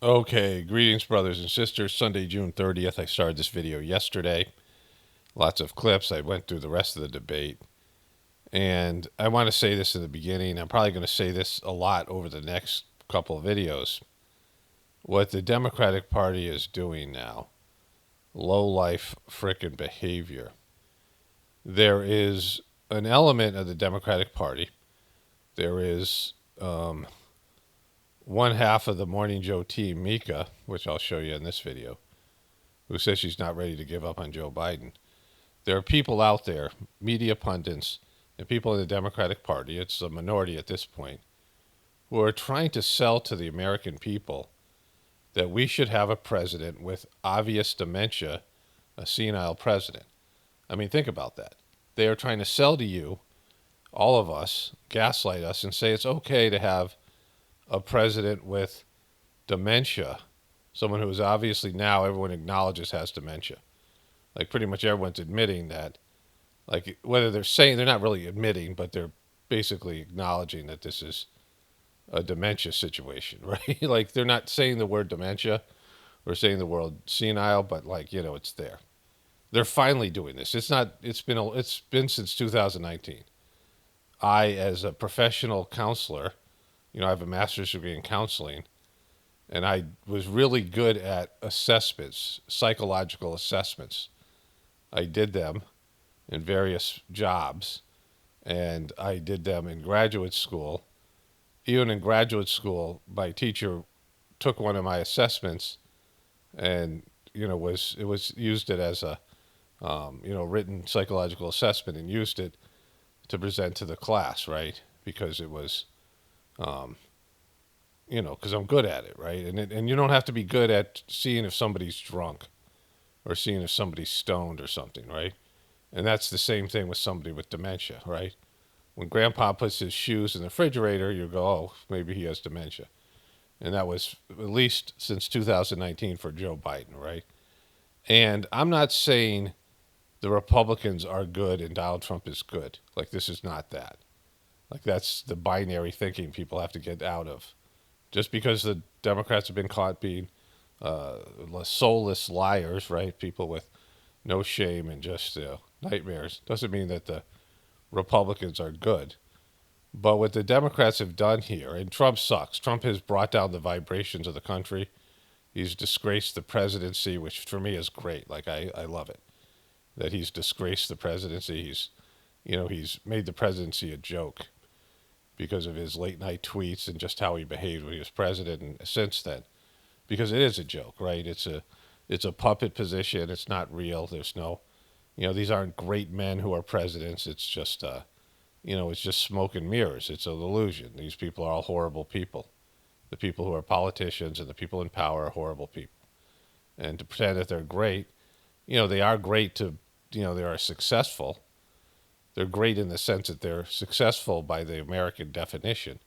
Okay, greetings, brothers and sisters. Sunday, June 30th. I started this video yesterday. Lots of clips. I went through the rest of the debate. And I want to say this in the beginning. I'm probably going to say this a lot over the next couple of videos. What the Democratic Party is doing now, low-life frickin' behavior. There is an element of the Democratic Party. There is one half of the Morning Joe team, Mika, which I'll show you in this video, who says she's not ready to give up on Joe Biden. There are people out there, media pundits, and people in the Democratic Party, it's a minority at this point, who are trying to sell to the American people that we should have a president with obvious dementia, a senile president. I mean, think about that. They are trying to sell to you, all of us, gaslight us, and say it's okay to have a president with dementia, someone who is obviously now everyone acknowledges has dementia. Like pretty much everyone's admitting that, like whether they're saying, they're not really admitting, but they're basically acknowledging that this is a dementia situation, right? Like they're not saying the word dementia or saying the word senile, but like, it's there. They're finally doing this. It's been since 2019. I, as a professional counselor, I have a master's degree in counseling, and I was really good at assessments, psychological assessments. I did them in various jobs, and I did them in graduate school. Even in graduate school, my teacher took one of my assessments, and it was used it as a written psychological assessment, and used it to present to the class, right? Because it was because I'm good at it, right? And you don't have to be good at seeing if somebody's drunk or seeing if somebody's stoned or something, right? And that's the same thing with somebody with dementia, right? When grandpa puts his shoes in the refrigerator, you go, oh, maybe he has dementia. And that was at least since 2019 for Joe Biden, right? And I'm not saying the Republicans are good and Donald Trump is good. Like, this is not that. Like, that's the binary thinking people have to get out of. Just because the Democrats have been caught being soulless liars, right? People with no shame and just nightmares, doesn't mean that the Republicans are good. But what the Democrats have done here, and Trump sucks. Trump has brought down the vibrations of the country. He's disgraced the presidency, which for me is great. Like, I love it that he's disgraced the presidency. He's made the presidency a joke because of his late night tweets and just how he behaved when he was president and since then. Because it is a joke, right? It's a puppet position. It's not real. There's no, these aren't great men who are presidents. It's just, it's just smoke and mirrors. It's an illusion. These people are all horrible people. The people who are politicians and the people in power are horrible people. And to pretend that they're great, they are great they are successful. They're great in the sense that they're successful by the American definition,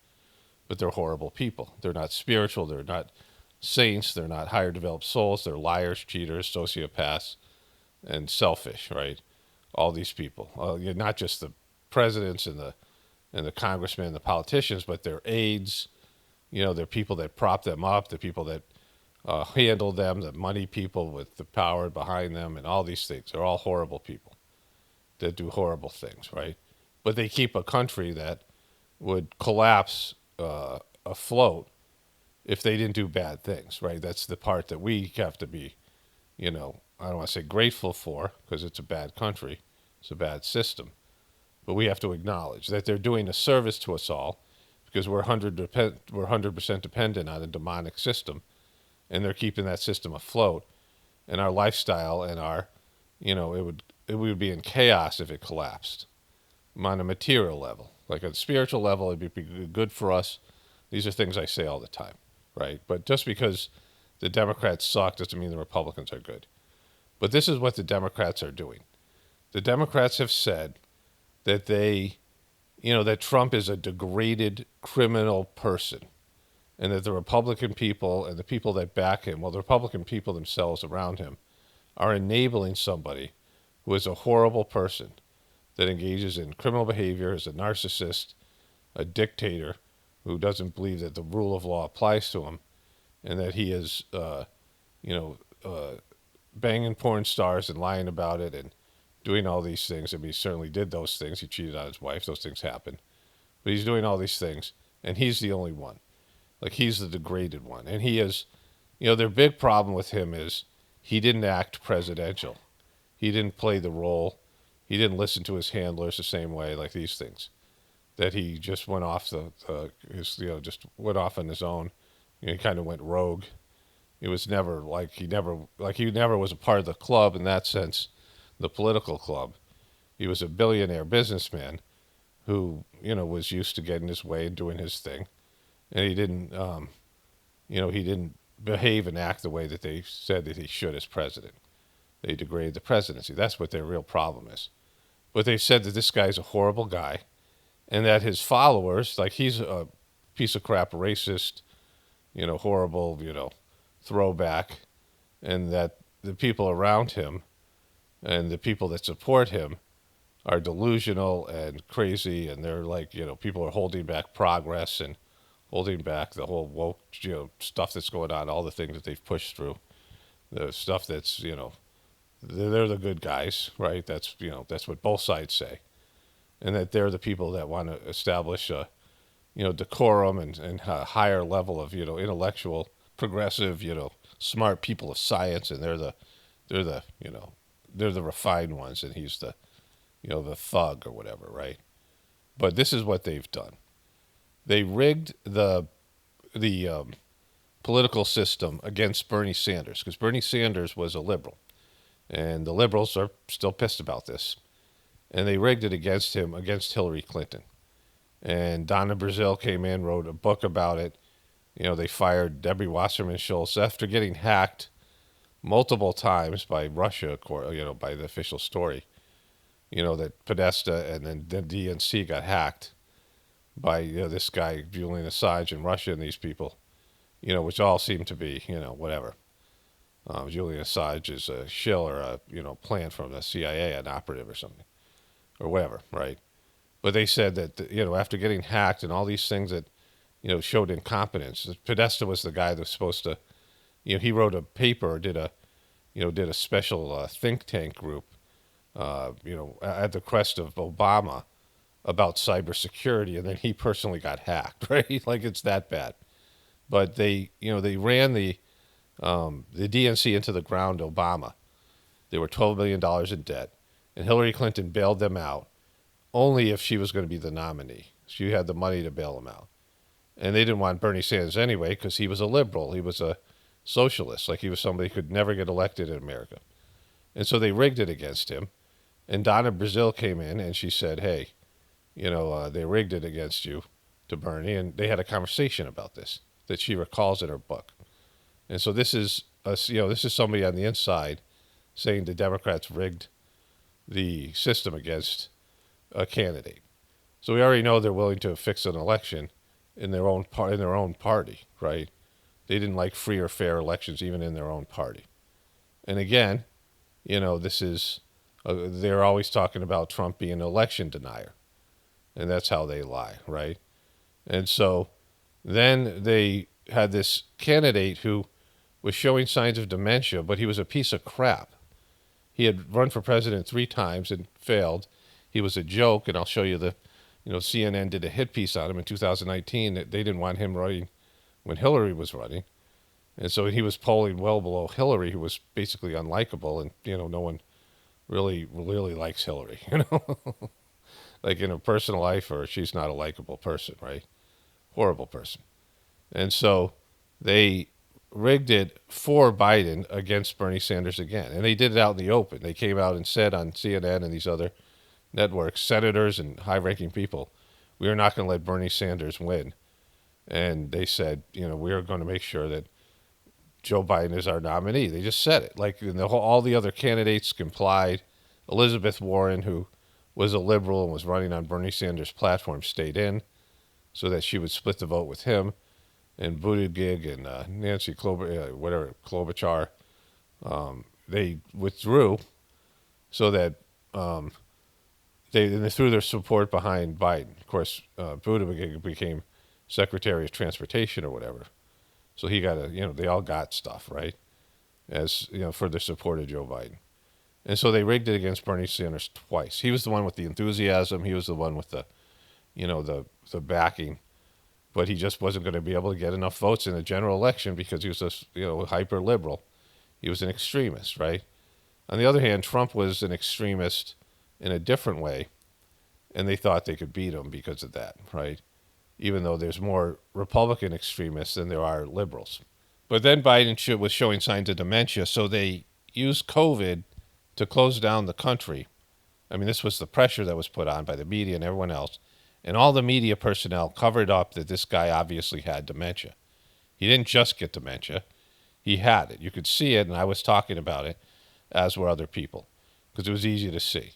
but they're horrible people. They're not spiritual. They're not saints. They're not higher developed souls. They're liars, cheaters, sociopaths, and selfish, right? All these people. Not just the presidents and the congressmen and the politicians, but their aides. They're people that prop them up, the people that handle them, the money people with the power behind them, and all these things. They're all horrible people that do horrible things, right? But they keep a country that would collapse afloat if they didn't do bad things, right? That's the part that we have to be, I don't want to say grateful for because it's a bad country, it's a bad system, but we have to acknowledge that they're doing a service to us all because we're 100% dependent on a demonic system, and they're keeping that system afloat, and our lifestyle and our, we would be in chaos if it collapsed on a material level. Like on a spiritual level, it'd be good for us. These are things I say all the time, right? But just because the Democrats suck doesn't mean the Republicans are good. But this is what the Democrats are doing. The Democrats have said that that Trump is a degraded criminal person, and that the Republican people and the people that back him, well, the Republican people themselves around him, are enabling somebody who is a horrible person that engages in criminal behavior, is a narcissist, a dictator who doesn't believe that the rule of law applies to him, and that he is, you know, banging porn stars and lying about it and doing all these things. I mean, he certainly did those things. He cheated on his wife. Those things happen. But he's doing all these things, and he's the only one. Like, he's the degraded one. And he is, their big problem with him is he didn't act presidential. He didn't play the role. He didn't listen to his handlers the same way, like these things. That he just went off just went off on his own. He kind of went rogue. It was never he never was a part of the club in that sense, the political club. He was a billionaire businessman who, was used to getting his way and doing his thing. And he didn't behave and act the way that they said that he should as president. They degraded the presidency. That's what their real problem is. But they said that this guy's a horrible guy and that his followers, like he's a piece of crap racist, horrible, throwback, and that the people around him and the people that support him are delusional and crazy, and they're people are holding back progress and holding back the whole woke, stuff that's going on, all the things that they've pushed through, the stuff that's, they're the good guys, right? That's what both sides say, and that they're the people that want to establish decorum and a higher level of intellectual, progressive, smart people of science, and they're the refined ones, and he's the the thug or whatever, right? But this is what they've done. They rigged the political system against Bernie Sanders, because Bernie Sanders was a liberal, and the liberals are still pissed about this, and they rigged it against him, against Hillary Clinton. And Donna Brazile came in, wrote a book about it. They fired Debbie Wasserman Schultz after getting hacked multiple times by Russia, by the official story. That Podesta and then the DNC got hacked by this guy Julian Assange in Russia and these people, which all seem to be whatever. Julian Assange is a shill or a plant from the CIA, an operative or something, or whatever, right? But they said that after getting hacked and all these things that showed incompetence, Podesta was the guy that was supposed to, he wrote a paper, did a special think tank group. At the crest of Obama about cybersecurity, and then he personally got hacked, right? Like, it's that bad. But they ran the DNC into the ground, Obama. They were $12 million in debt, and Hillary Clinton bailed them out only if she was going to be the nominee. She had the money to bail them out. And they didn't want Bernie Sanders anyway because he was a liberal. He was a socialist. Like, he was somebody who could never get elected in America. And so they rigged it against him. And Donna Brazile came in and she said, hey, they rigged it against you to Bernie. And they had a conversation about this that she recalls in her book. And so this is somebody on the inside saying the Democrats rigged the system against a candidate. So we already know they're willing to fix an election in their own party, right? They didn't like free or fair elections even in their own party. And again, this is they're always talking about Trump being an election denier, and that's how they lie, right? And so then they had this candidate who was showing signs of dementia, but he was a piece of crap. He had run for president 3 times and failed. He was a joke, and I'll show you CNN did a hit piece on him in 2019 that they didn't want him running when Hillary was running. And so he was polling well below Hillary, who was basically unlikable, and, no one really likes Hillary, like in her personal life, or she's not a likable person, right? Horrible person. And so they rigged it for Biden against Bernie Sanders again. And they did it out in the open. They came out and said on CNN and these other networks, senators and high-ranking people, we are not going to let Bernie Sanders win. And they said, we are going to make sure that Joe Biden is our nominee. They just said it. Like, all the other candidates complied. Elizabeth Warren, who was a liberal and was running on Bernie Sanders' platform, stayed in so that she would split the vote with him. And Buttigieg and Nancy Klobuchar, they withdrew so that they threw their support behind Biden. Of course, Buttigieg became Secretary of Transportation or whatever. So he got they all got stuff, right? As, for the support of Joe Biden. And so they rigged it against Bernie Sanders twice. He was the one with the enthusiasm. He was the one with the backing, but he just wasn't going to be able to get enough votes in the general election because he was a hyper liberal. He was an extremist, right? On the other hand, Trump was an extremist in a different way, and they thought they could beat him because of that, right? Even though there's more Republican extremists than there are liberals. But then Biden was showing signs of dementia, so they used COVID to close down the country. I mean, this was the pressure that was put on by the media and everyone else. And all the media personnel covered up that this guy obviously had dementia. He didn't just get dementia, he had it. You could see it, and I was talking about it, as were other people, because it was easy to see.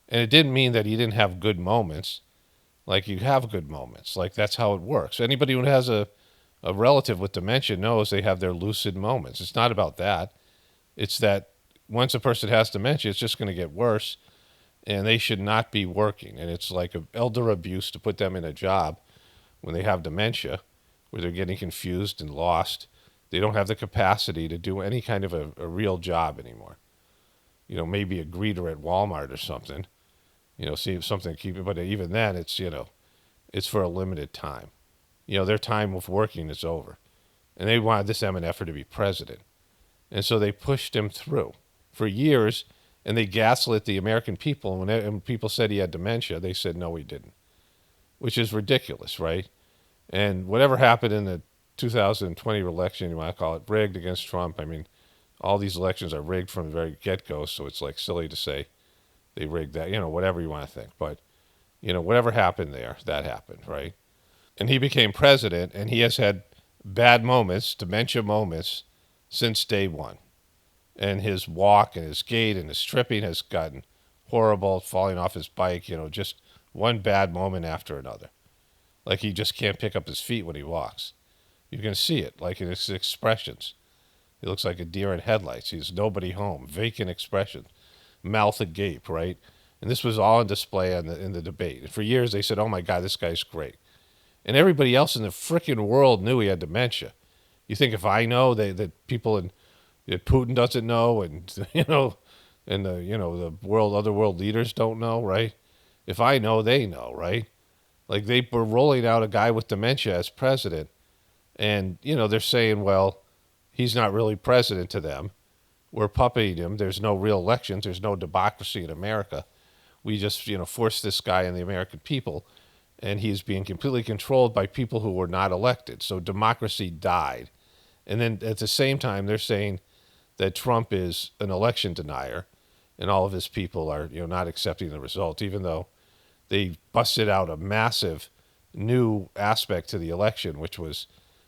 And it didn't mean that he didn't have good moments. Like, you have good moments. Like, that's how it works. Anybody who has a relative with dementia knows they have their lucid moments. It's not about that. It's that once a person has dementia, it's just going to get worse, and they should not be working. And it's like elder abuse to put them in a job when they have dementia, where they're getting confused and lost. They don't have the capacity to do any kind of a real job anymore. Maybe a greeter at Walmart or something. See if something to keep it. But even then, it's for a limited time. Their time of working is over. And they wanted this MNFer to be president. And so they pushed him through for years, and they gaslit the American people. When people said he had dementia, they said, no, he didn't, which is ridiculous, right? And whatever happened in the 2020 election, you might call it rigged against Trump. I mean, all these elections are rigged from the very get-go, so it's like silly to say they rigged that, whatever you want to think. But, whatever happened there, that happened, right? And he became president, and he has had bad moments, dementia moments, since day one. And his walk and his gait and his tripping has gotten horrible, falling off his bike, just one bad moment after another. Like, he just can't pick up his feet when he walks. You can see it, like in his expressions. He looks like a deer in headlights. He's nobody home, vacant expressions, mouth agape, right? And this was all on display in the debate. And for years they said, oh my God, this guy's great. And everybody else in the frickin' world knew he had dementia. You think if I know that people that Putin doesn't know, and and the other world leaders don't know, right? If I know, they know, right? Like, they were rolling out a guy with dementia as president, and they're saying, well, he's not really president to them. We're puppeting him. There's no real elections. There's no democracy in America. We just force this guy on the American people, and he's being completely controlled by people who were not elected. So democracy died. And then at the same time, they're saying that Trump is an election denier, and all of his people are not accepting the result, even though they busted out a massive new aspect to the election, which was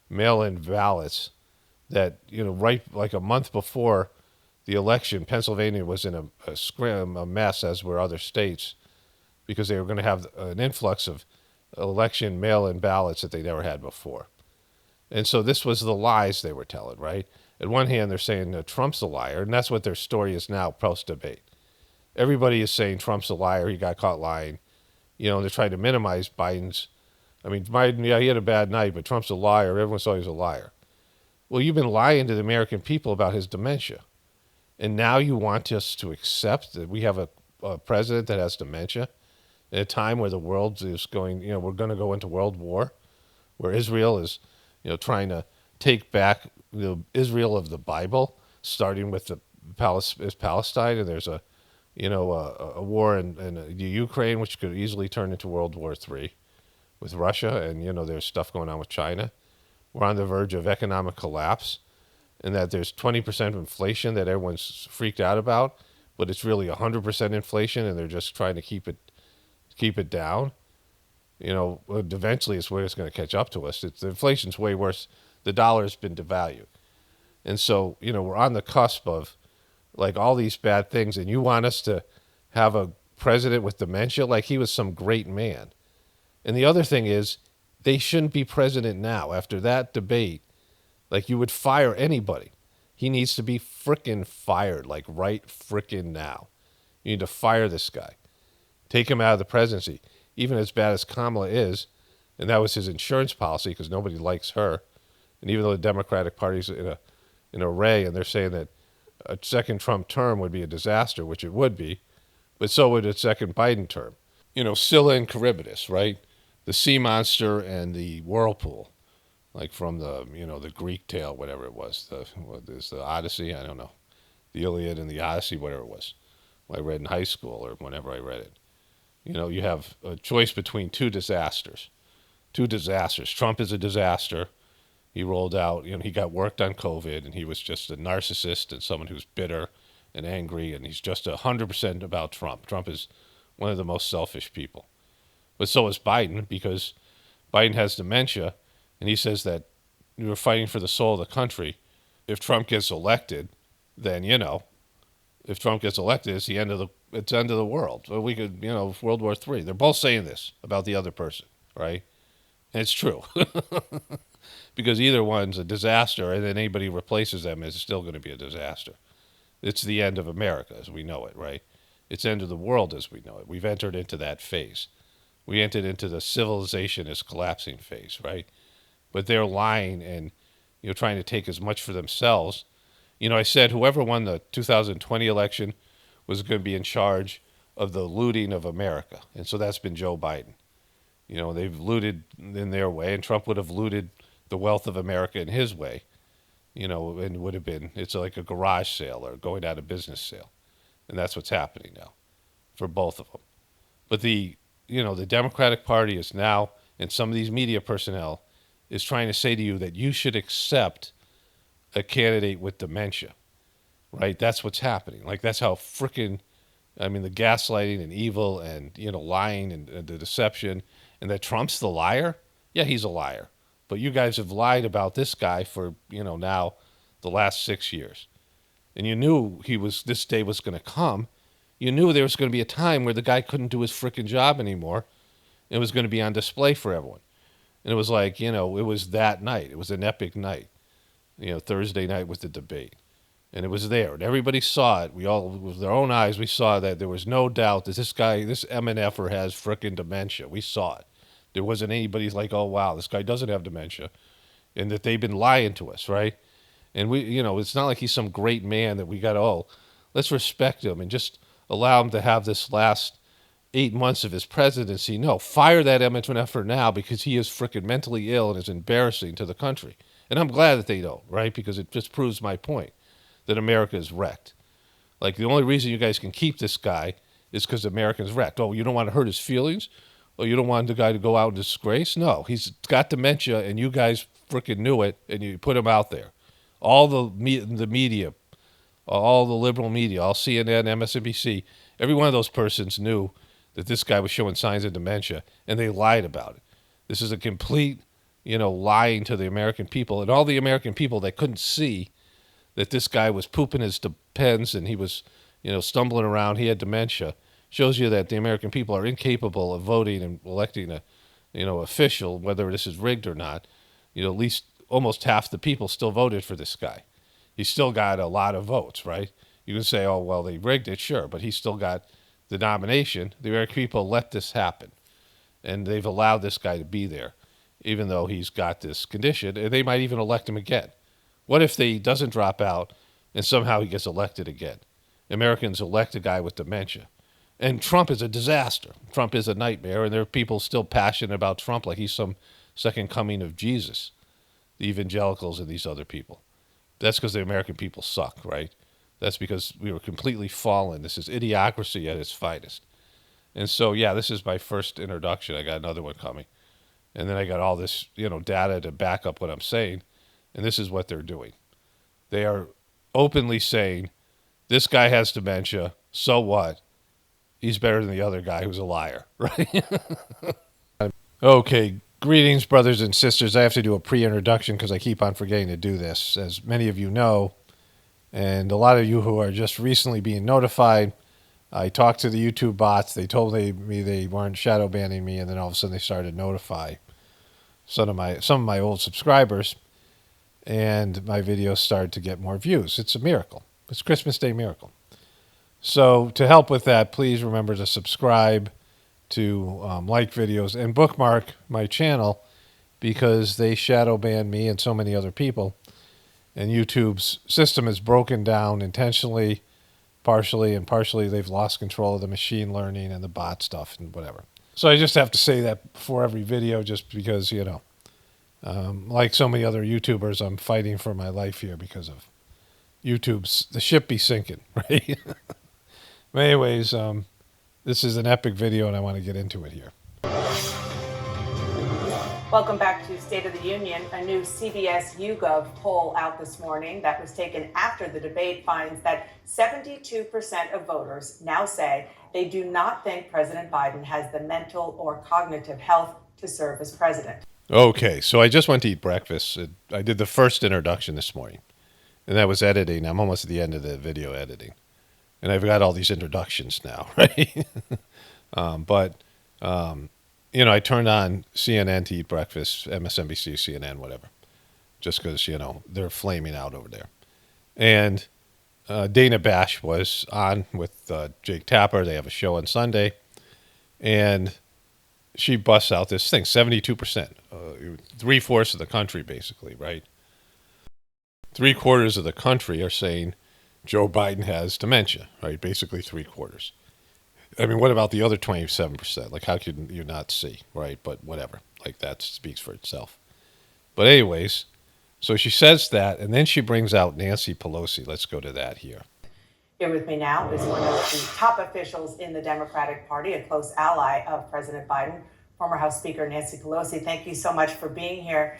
mail-in ballots. That right, like a month before the election, Pennsylvania was in a mess, as were other states, because they were going to have an influx of election mail-in ballots that they never had before. And so this was the lies they were telling, right? At one hand, they're saying Trump's a liar, and that's what their story is now post-debate. Everybody is saying Trump's a liar, he got caught lying. They're trying to minimize Biden's. I mean, Biden, yeah, he had a bad night, but Trump's a liar. Everyone saw he was a liar. Well, you've been lying to the American people about his dementia. And now you want us to accept that we have a president that has dementia at a time where the world is going, we're going to go into world war, where Israel is, trying to take back the Israel of the Bible, starting with the Palestine, and there's a war in the Ukraine, which could easily turn into World War III with Russia, and there's stuff going on with China. We're on the verge of economic collapse, and that there's 20% inflation that everyone's freaked out about, but it's really 100% inflation, and they're just trying to keep it down. Eventually it's where it's going to catch up to us. The inflation's way worse. The dollar's been devalued. And so, we're on the cusp of like all these bad things, and you want us to have a president with dementia like he was some great man. And the other thing is, they shouldn't be president now. After that debate, like, you would fire anybody. He needs to be frickin' fired, like right frickin' now. You need to fire this guy. Take him out of the presidency. Even as bad as Kamala is, and that was his insurance policy because nobody likes her, And even though the Democratic Party's in an array, and they're saying that a second Trump term would be a disaster, which it would be, but so would a second Biden term. Scylla and Charybdis, right? The sea monster and the whirlpool, like from the Greek tale, whatever it was. What is the Odyssey? I don't know. The Iliad and the Odyssey, whatever it was. I read in high school or whenever I read it. You have a choice between two disasters. Two disasters. Trump is a disaster. He rolled out, he got worked on COVID, and he was just a narcissist and someone who's bitter and angry, and he's just 100% about Trump. Trump is one of the most selfish people. But so is Biden, because Biden has dementia, and he says that we're fighting for the soul of the country. If Trump gets elected, then, if Trump gets elected, it's the end of the world. So we could, World War III. They're both saying this about the other person, right? And it's true. Because either one's a disaster, and then anybody replaces them is still going to be a disaster. It's the end of America as we know it, right? It's the end of the world as we know it. We've entered into that phase. We entered into the civilization is collapsing phase, right? But they're lying and trying to take as much for themselves. I said whoever won the 2020 election was going to be in charge of the looting of America. And so that's been Joe Biden. They've looted in their way, and Trump would have looted the wealth of America in his way, and would have been, it's like a garage sale or going out of business sale. And that's what's happening now for both of them. But the Democratic Party is now, and some of these media personnel is trying to say to you that you should accept a candidate with dementia, right? That's what's happening. Like, that's how the gaslighting and evil and, lying and the deception, and that Trump's the liar. Yeah, he's a liar. But you guys have lied about this guy for, now the last 6 years. And you knew this day was going to come. You knew there was going to be a time where the guy couldn't do his frickin' job anymore. It was going to be on display for everyone. And it was like, it was that night. It was an epic night. Thursday night with the debate. And it was there. And everybody saw it. We all, with our own eyes, we saw that there was no doubt that this MNFer has frickin' dementia. We saw it. There wasn't anybody like, oh, wow, this guy doesn't have dementia. And that they've been lying to us, right? And we, it's not like he's some great man that we got, let's respect him and just allow him to have this last 8 months of his presidency. No, fire that MNFer now because he is frickin' mentally ill and is embarrassing to the country. And I'm glad that they don't, right? Because it just proves my point that America is wrecked. Like, the only reason you guys can keep this guy is because America's wrecked. Oh, you don't want to hurt his feelings? Oh, you don't want the guy to go out in disgrace? No, he's got dementia, and you guys frickin' knew it, and you put him out there. All the media, all the liberal media, all CNN, MSNBC, every one of those persons knew that this guy was showing signs of dementia, and they lied about it. This is a complete, lying to the American people, and all the American people that couldn't see that this guy was pooping his pens and he was, stumbling around, he had dementia, shows you that the American people are incapable of voting and electing a, official, whether this is rigged or not. At least almost half the people still voted for this guy. He still got a lot of votes, right? You can say, oh, well, they rigged it, sure, but he still got the nomination. The American people let this happen, and they've allowed this guy to be there, even though he's got this condition, and they might even elect him again. What if he doesn't drop out and somehow he gets elected again? Americans elect a guy with dementia. And Trump is a disaster. Trump is a nightmare, and there are people still passionate about Trump like he's some second coming of Jesus, the evangelicals and these other people. That's because the American people suck, right? That's because we were completely fallen. This is idiocracy at its finest. And so, yeah, this is my first introduction. I got another one coming. And then I got all this, data to back up what I'm saying. And this is what they're doing. They are openly saying, this guy has dementia, so what? He's better than the other guy who's a liar, right? Okay, greetings, brothers and sisters. I have to do a pre-introduction because I keep on forgetting to do this, as many of you know. And a lot of you who are just recently being notified, I talked to the YouTube bots. They told me they weren't shadow banning me, and then all of a sudden they started to notify some of my old subscribers, and my videos started to get more views. It's a miracle. It's Christmas Day miracle. So to help with that, please remember to subscribe, to like videos, and bookmark my channel. because they shadow ban me and so many other people. And YouTube's system is broken down intentionally, partially, and partially they've lost control of the machine learning and the bot stuff and whatever. So I just have to say that before every video just because, like so many other YouTubers, I'm fighting for my life here because of the ship be sinking, right? But anyways, this is an epic video and I want to get into it here. Welcome back to State of the Union. A new CBS YouGov poll out this morning that was taken after the debate finds that 72% of voters now say they do not think President Biden has the mental or cognitive health to serve as president. Okay, so I just went to eat breakfast. I did the first introduction this morning, and that was editing. I'm almost at the end of the video editing, and I've got all these introductions now, right? I turned on CNN to eat breakfast, MSNBC, CNN, whatever, just because, they're flaming out over there. And Dana Bash was on with Jake Tapper. They have a show on Sunday. And she busts out this thing, 72%, 3/4 of the country, basically, right? 3/4 of the country are saying Joe Biden has dementia, right? Basically 3/4. I mean, what about the other 27%? Like, how can you not see, right? But whatever. Like, that speaks for itself. But anyways, so she says that, and then she brings out Nancy Pelosi. Let's go to that here. Here with me now is one of the top officials in the Democratic Party, a close ally of President Biden, former House Speaker Nancy Pelosi. Thank you so much for being here.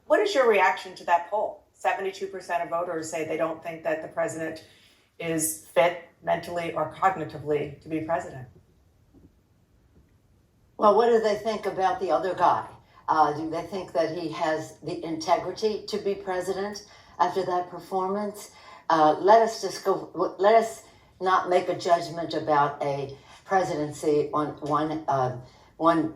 What is your reaction to that poll? 72% of voters say they don't think that the president is fit mentally or cognitively to be president. Well, what do they think about the other guy? Do they think that he has the integrity to be president after that performance? Let us not make a judgment about a presidency on one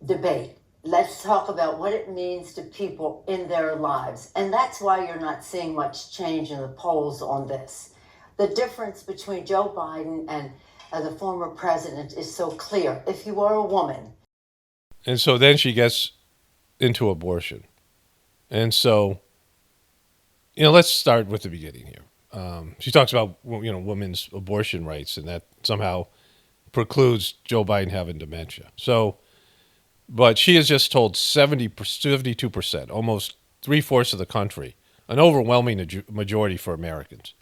debate. Let's talk about what it means to people in their lives. And that's why you're not seeing much change in the polls on this. The difference between Joe Biden and the former president is so clear. If you are a woman. And so then she gets into abortion. And so, let's start with the beginning here. She talks about, women's abortion rights, and that somehow precludes Joe Biden having dementia. So, but she has just told 72%, almost 3/4 of the country, an overwhelming majority for Americans.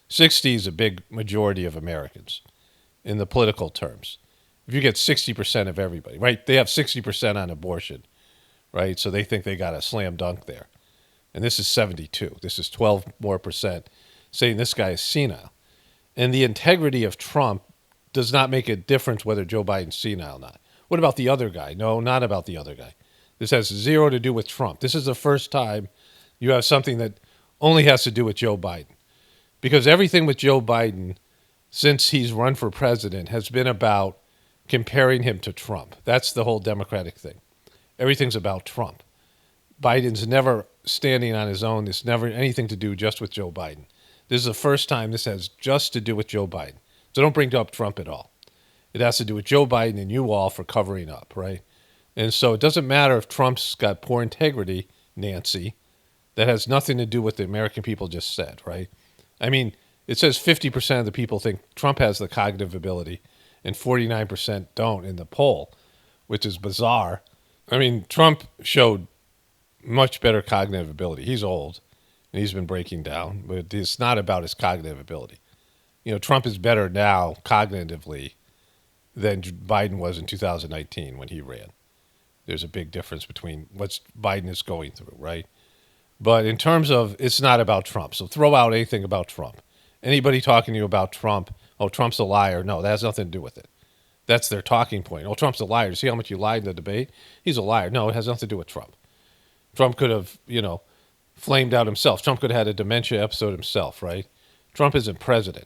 60 is a big majority of Americans in the political terms. If you get 60% of everybody, right? They have 60% on abortion, right? So they think they got a slam dunk there. And this is 72. This is 12 more percent saying this guy is senile. And the integrity of Trump does not make a difference whether Joe Biden's senile or not. What about the other guy? No, not about the other guy. This has zero to do with Trump. This is the first time you have something that only has to do with Joe Biden. Because everything with Joe Biden, since he's run for president, has been about comparing him to Trump. That's the whole Democratic thing. Everything's about Trump. Biden's never standing on his own. It's never anything to do just with Joe Biden. This is the first time this has just to do with Joe Biden. So don't bring up Trump at all. It has to do with Joe Biden and you all for covering up, right? And so it doesn't matter if Trump's got poor integrity, Nancy. That has nothing to do with the American people just said, right? I mean, it says 50% of the people think Trump has the cognitive ability and 49% don't in the poll, which is bizarre. I mean, Trump showed much better cognitive ability. He's old and he's been breaking down, but it's not about his cognitive ability. Trump is better now cognitively than Biden was in 2019 when he ran. There's a big difference between what Biden is going through, right? But in terms of, it's not about Trump. So throw out anything about Trump. Anybody talking to you about Trump, oh, Trump's a liar. No, that has nothing to do with it. That's their talking point. Oh, Trump's a liar. See how much you lied in the debate? He's a liar. No, it has nothing to do with Trump. Trump could have, flamed out himself. Trump could have had a dementia episode himself, right? Trump isn't president.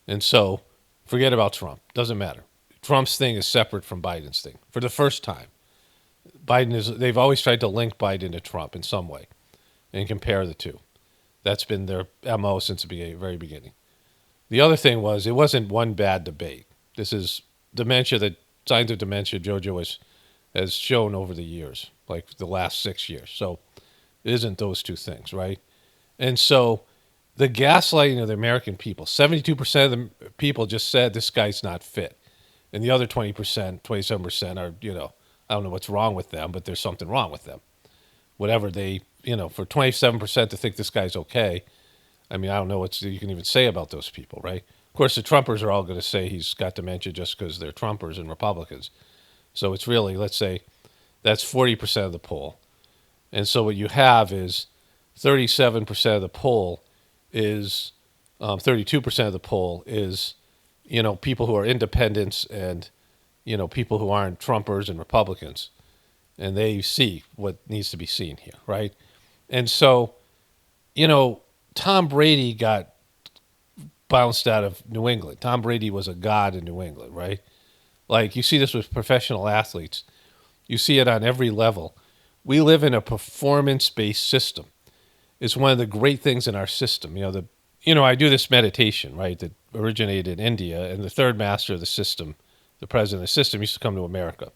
And so forget about Trump. Doesn't matter. Trump's thing is separate from Biden's thing. For the first time, they've always tried to link Biden to Trump in some way and compare the two. That's been their MO since the very beginning. The other thing was, it wasn't one bad debate. This is dementia, the signs of dementia. JoJo was has shown over the years, like the last 6 years. So it isn't those two things, right? And so the gaslighting of the American people, 72% of the people just said this guy's not fit. And the other 20%, 27% are, I don't know what's wrong with them, but there's something wrong with them. Whatever they, for 27% to think this guy's okay, I mean, I don't know what you can even say about those people, right? Of course, the Trumpers are all going to say he's got dementia just because they're Trumpers and Republicans. So it's really, let's say, that's 40% of the poll. And so what you have is 37% of the poll is, 32% of the poll is, people who are independents and, people who aren't Trumpers and Republicans. And they see what needs to be seen here, right? And so, Tom Brady got bounced out of New England. Tom Brady was a god in New England, right? Like, you see this with professional athletes. You see it on every level. We live in a performance-based system. It's one of the great things in our system. I do this meditation, right, that originated in India, and the third master of the system, the president of the system, used to come to America.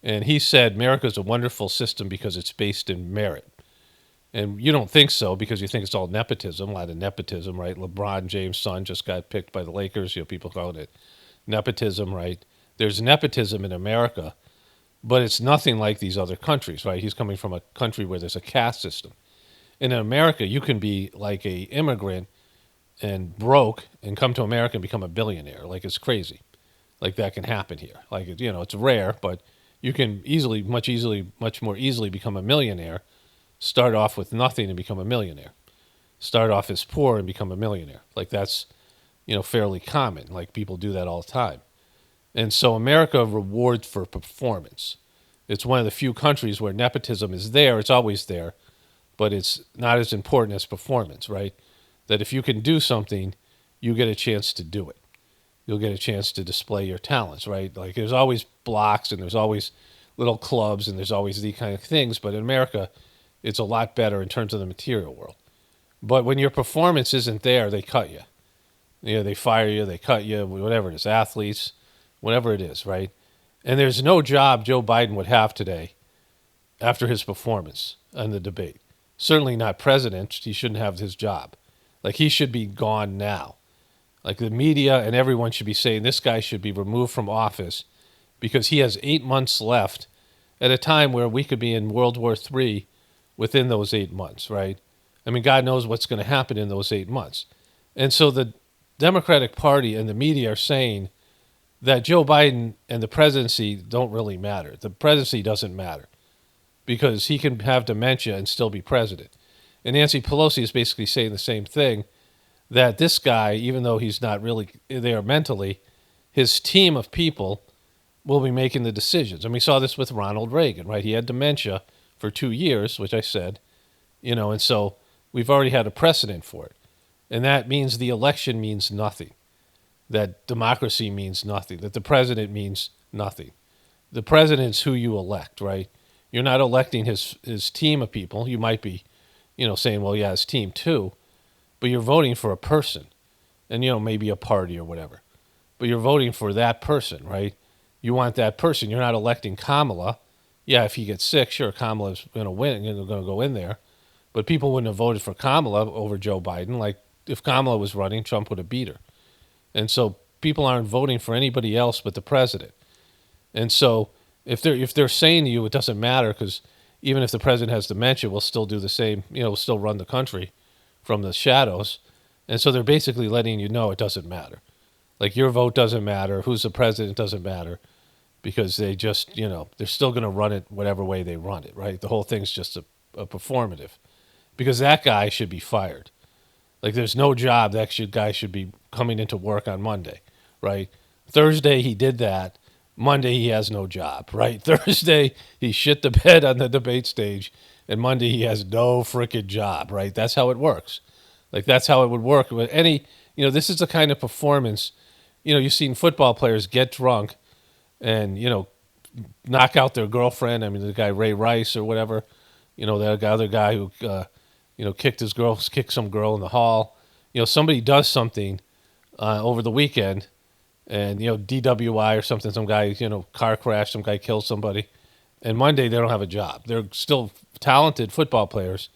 And he said, America is a wonderful system because it's based in merit. And you don't think so because you think it's all nepotism, a lot of nepotism, right? LeBron James' son just got picked by the Lakers. People call it nepotism, right? There's nepotism in America, but it's nothing like these other countries, right? He's coming from a country where there's a caste system. In America, you can be like a immigrant and broke and come to America and become a billionaire. Like, it's crazy. Like, that can happen here. Like, it's rare, but you can much more easily become a millionaire, start off with nothing and become a millionaire. Start off as poor and become a millionaire. Like, that's, fairly common. Like, people do that all the time. And so America rewards for performance. It's one of the few countries where nepotism is there. It's always there, but it's not as important as performance, right? That if you can do something, you get a chance to do it. You'll get a chance to display your talents, right? Like, there's always blocks and there's always little clubs and there's always these kind of things. But in America, it's a lot better in terms of the material world. But when your performance isn't there, they cut you. They fire you, they cut you, whatever it is, athletes, whatever it is, right? And there's no job Joe Biden would have today after his performance in the debate. Certainly not president. He shouldn't have his job. Like, he should be gone now. Like, the media and everyone should be saying this guy should be removed from office because he has 8 months left at a time where we could be in World War III within those 8 months, right? I mean, God knows what's going to happen in those 8 months. And so the Democratic Party and the media are saying that Joe Biden and the presidency don't really matter. The presidency doesn't matter because he can have dementia and still be president. And Nancy Pelosi is basically saying the same thing, that this guy, even though he's not really there mentally, his team of people will be making the decisions. And we saw this with Ronald Reagan, right? He had dementia for 2 years, which I said, and so we've already had a precedent for it. And that means the election means nothing, that democracy means nothing, that the president means nothing. The president's who you elect, right? You're not electing his team of people. You might be, saying, well, yeah, his team too, but you're voting for a person and, maybe a party or whatever. But you're voting for that person, right? You want that person. You're not electing Kamala. Yeah, if he gets sick, sure, Kamala's going to win, going to go in there. But people wouldn't have voted for Kamala over Joe Biden. Like, if Kamala was running, Trump would have beat her. And so people aren't voting for anybody else but the president. And so if they're saying to you it doesn't matter because even if the president has dementia, we'll still do the same, we'll still run the country from the shadows. And so they're basically letting you know it doesn't matter. Like, your vote doesn't matter. Who's the president doesn't matter because they just, they're still going to run it whatever way they run it, right? The whole thing's just a performative because that guy should be fired. Like, there's no job guy should be coming into work on Monday, right? Thursday he did that. Monday he has no job, right? Thursday he shit the bed on the debate stage, and Monday he has no frickin' job, right? That's how it works. Like, that's how it would work with any. This is the kind of performance. You've seen football players get drunk and knock out their girlfriend. I mean, the guy Ray Rice or whatever. That other guy who kicked some girl in the hall. Somebody does something over the weekend, and DWI or something. Some guy, car crash. Some guy kills somebody, and Monday they don't have a job. They're still talented football players,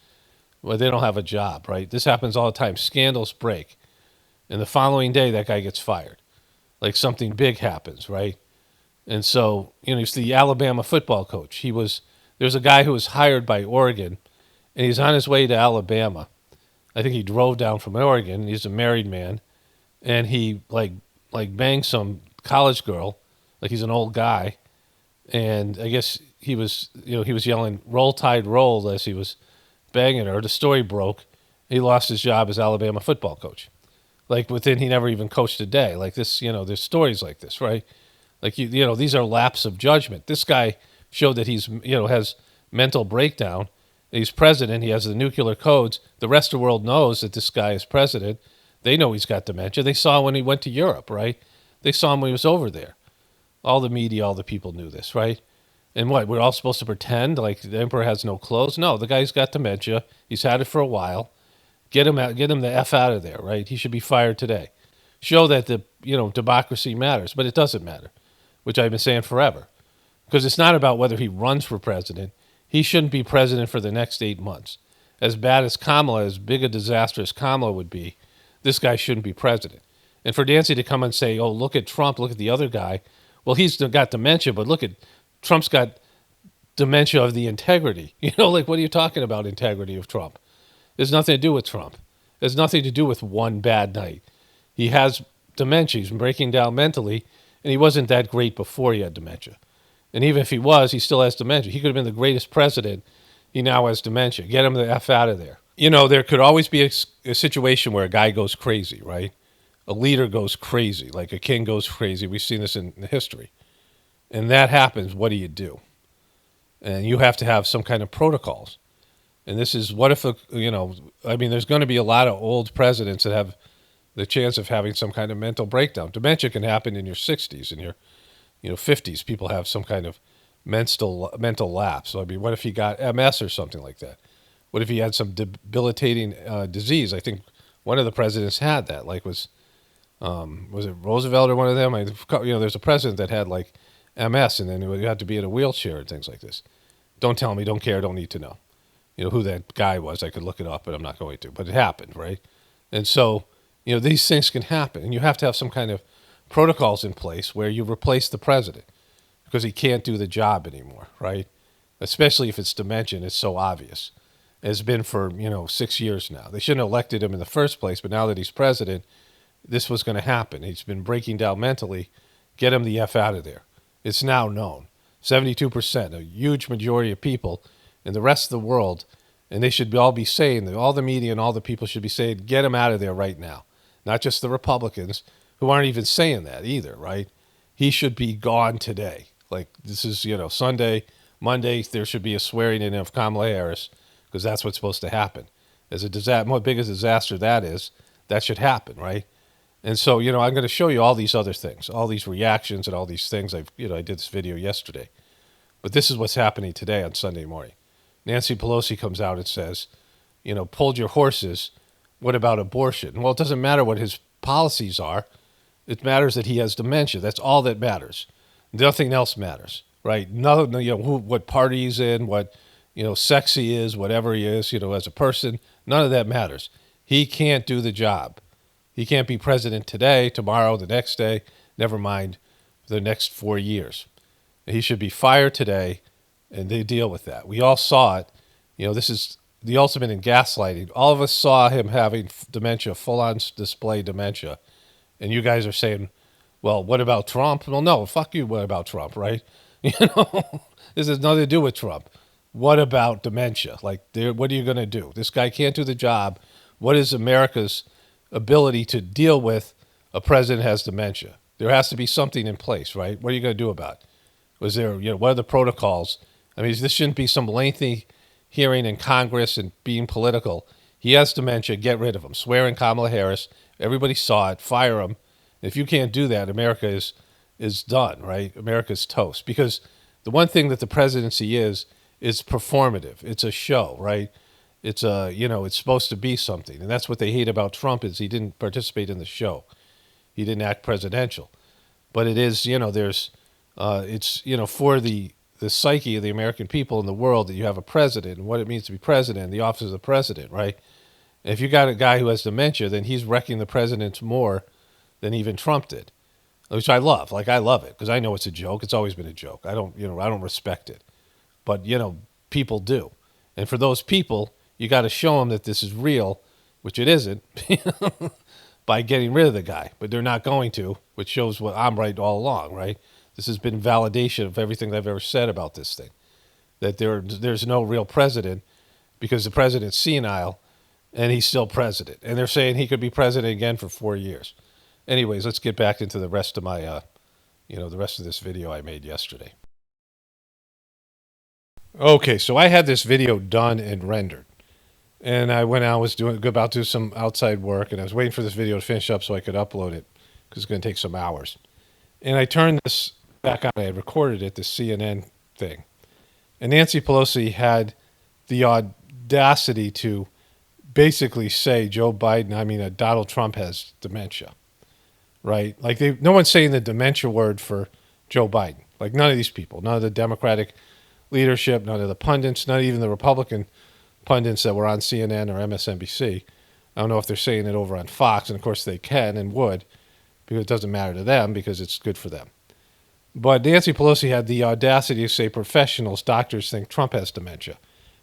but they don't have a job, right? This happens all the time. Scandals break, and the following day that guy gets fired. Like something big happens, right? And so, he's the Alabama football coach. There's a guy who was hired by Oregon, and he's on his way to Alabama. I think he drove down from Oregon. He's a married man, and he like banged some college girl, like he's an old guy, and I guess he was yelling "Roll Tide, roll" as he was banging her. The story broke. He lost his job as Alabama football coach. Like he never even coached a day. Like this, there's stories like this, right? Like these are lapses of judgment. This guy showed that he's has mental breakdown. He's president. He has the nuclear codes. The rest of the world knows that this guy is president. They know he's got dementia. They saw when he went to Europe, right? They saw him when he was over there. All the media, all the people knew this, right? And what, we're all supposed to pretend like the emperor has no clothes? No, the guy's got dementia. He's had it for a while. Get him the F out of there, right? He should be fired today. Show that democracy matters, but it doesn't matter, which I've been saying forever. Because it's not about whether he runs for president. He shouldn't be president for the next 8 months. As bad as Kamala, as big a disaster as Kamala would be, this guy shouldn't be president. And for Nancy to come and say, oh, look at Trump, look at the other guy. Well, he's got dementia, but look at Trump's got dementia of the integrity. Like, what are you talking about, integrity of Trump? There's nothing to do with Trump. There's nothing to do with one bad night. He has dementia. He's breaking down mentally, and he wasn't that great before he had dementia. And even if he was, he still has dementia. He could have been the greatest president. He now has dementia. Get him the F out of there. There could always be a situation where a guy goes crazy, right? A leader goes crazy, like a king goes crazy. We've seen this in history. And that happens, what do you do? And you have to have some kind of protocols. And this is, what if, there's going to be a lot of old presidents that have the chance of having some kind of mental breakdown. Dementia can happen in your 60s, in your 50s. People have some kind of mental lapse. So, what if he got MS or something like that? What if he had some debilitating disease? I think one of the presidents had that. Like, was it Roosevelt or one of them? There's a president that had like MS, and then you had to be in a wheelchair and things like this. Don't tell me, don't care, don't need to know. Who that guy was. I could look it up, but I'm not going to. But it happened, right? And so, these things can happen, and you have to have some kind of protocols in place where you replace the president because he can't do the job anymore, right? Especially if it's dementia and it's so obvious. It's been for, 6 years now. They shouldn't have elected him in the first place, but now that he's president, this was going to happen. He's been breaking down mentally. Get him the F out of there. It's now known. 72%, a huge majority of people in the rest of the world, and they should all be saying, that all the media and all the people should be saying, get him out of there right now. Not just the Republicans, who aren't even saying that either, right? He should be gone today. Like, this is, Sunday, Monday, there should be a swearing in of Kamala Harris, because that's what's supposed to happen. As a disaster, how big a disaster that is, that should happen, right? And so, I'm going to show you all these other things, all these reactions and all these things. I did this video yesterday. But this is what's happening today on Sunday morning. Nancy Pelosi comes out and says, pulled your horses. What about abortion? Well, it doesn't matter what his policies are. It matters that he has dementia. That's all that matters. Nothing else matters, right? What party he's in, what, sex he is, whatever he is, as a person. None of that matters. He can't do the job. He can't be president today, tomorrow, the next day, never mind the next 4 years. He should be fired today, and they deal with that. We all saw it. This is the ultimate in gaslighting. All of us saw him having dementia, full-on display dementia. And you guys are saying, well, what about Trump? Well, no, fuck you, what about Trump, right? This has nothing to do with Trump. What about dementia? Like, what are you going to do? This guy can't do the job. What is America's ability to deal with a president has dementia? There has to be something in place, right? What are you going to do about it? Was there, what are the protocols? This shouldn't be some lengthy hearing in Congress and being political. He has dementia, get rid of him. Swear in Kamala Harris. Everybody saw it, fire him. If you can't do that, America is done, right? America's toast. Because the one thing that the presidency is performative. It's a show, right? It's it's supposed to be something. And that's what they hate about Trump is he didn't participate in the show. He didn't act presidential. But it is, there's, it's, for the the psyche of the American people in the world that you have a president and what it means to be president, the office of the president, right? And if you got a guy who has dementia, then he's wrecking the presidents more than even Trump did, which I love. Like, I love it because I know it's a joke. It's always been a joke. I don't respect it. But, people do. And for those people, you got to show them that this is real, which it isn't, by getting rid of the guy. But they're not going to, which shows what I'm right all along, right? This has been validation of everything I've ever said about this thing, that there's no real president because the president's senile and he's still president. And they're saying he could be president again for 4 years. Anyways, let's get back into the rest of my, the rest of this video I made yesterday. Okay, so I had this video done and rendered. And I went out, was about to do some outside work, and I was waiting for this video to finish up so I could upload it because it's going to take some hours. And I turned this back on. I had recorded it, the CNN thing. And Nancy Pelosi had the audacity to basically say Donald Trump has dementia, right? Like, no one's saying the dementia word for Joe Biden. Like, none of these people, none of the Democratic leadership, none of the pundits, not even the Republican pundits that were on CNN or MSNBC. I don't know if they're saying it over on Fox, and of course they can and would, because it doesn't matter to them because it's good for them. But Nancy Pelosi had the audacity to say professionals, doctors think Trump has dementia,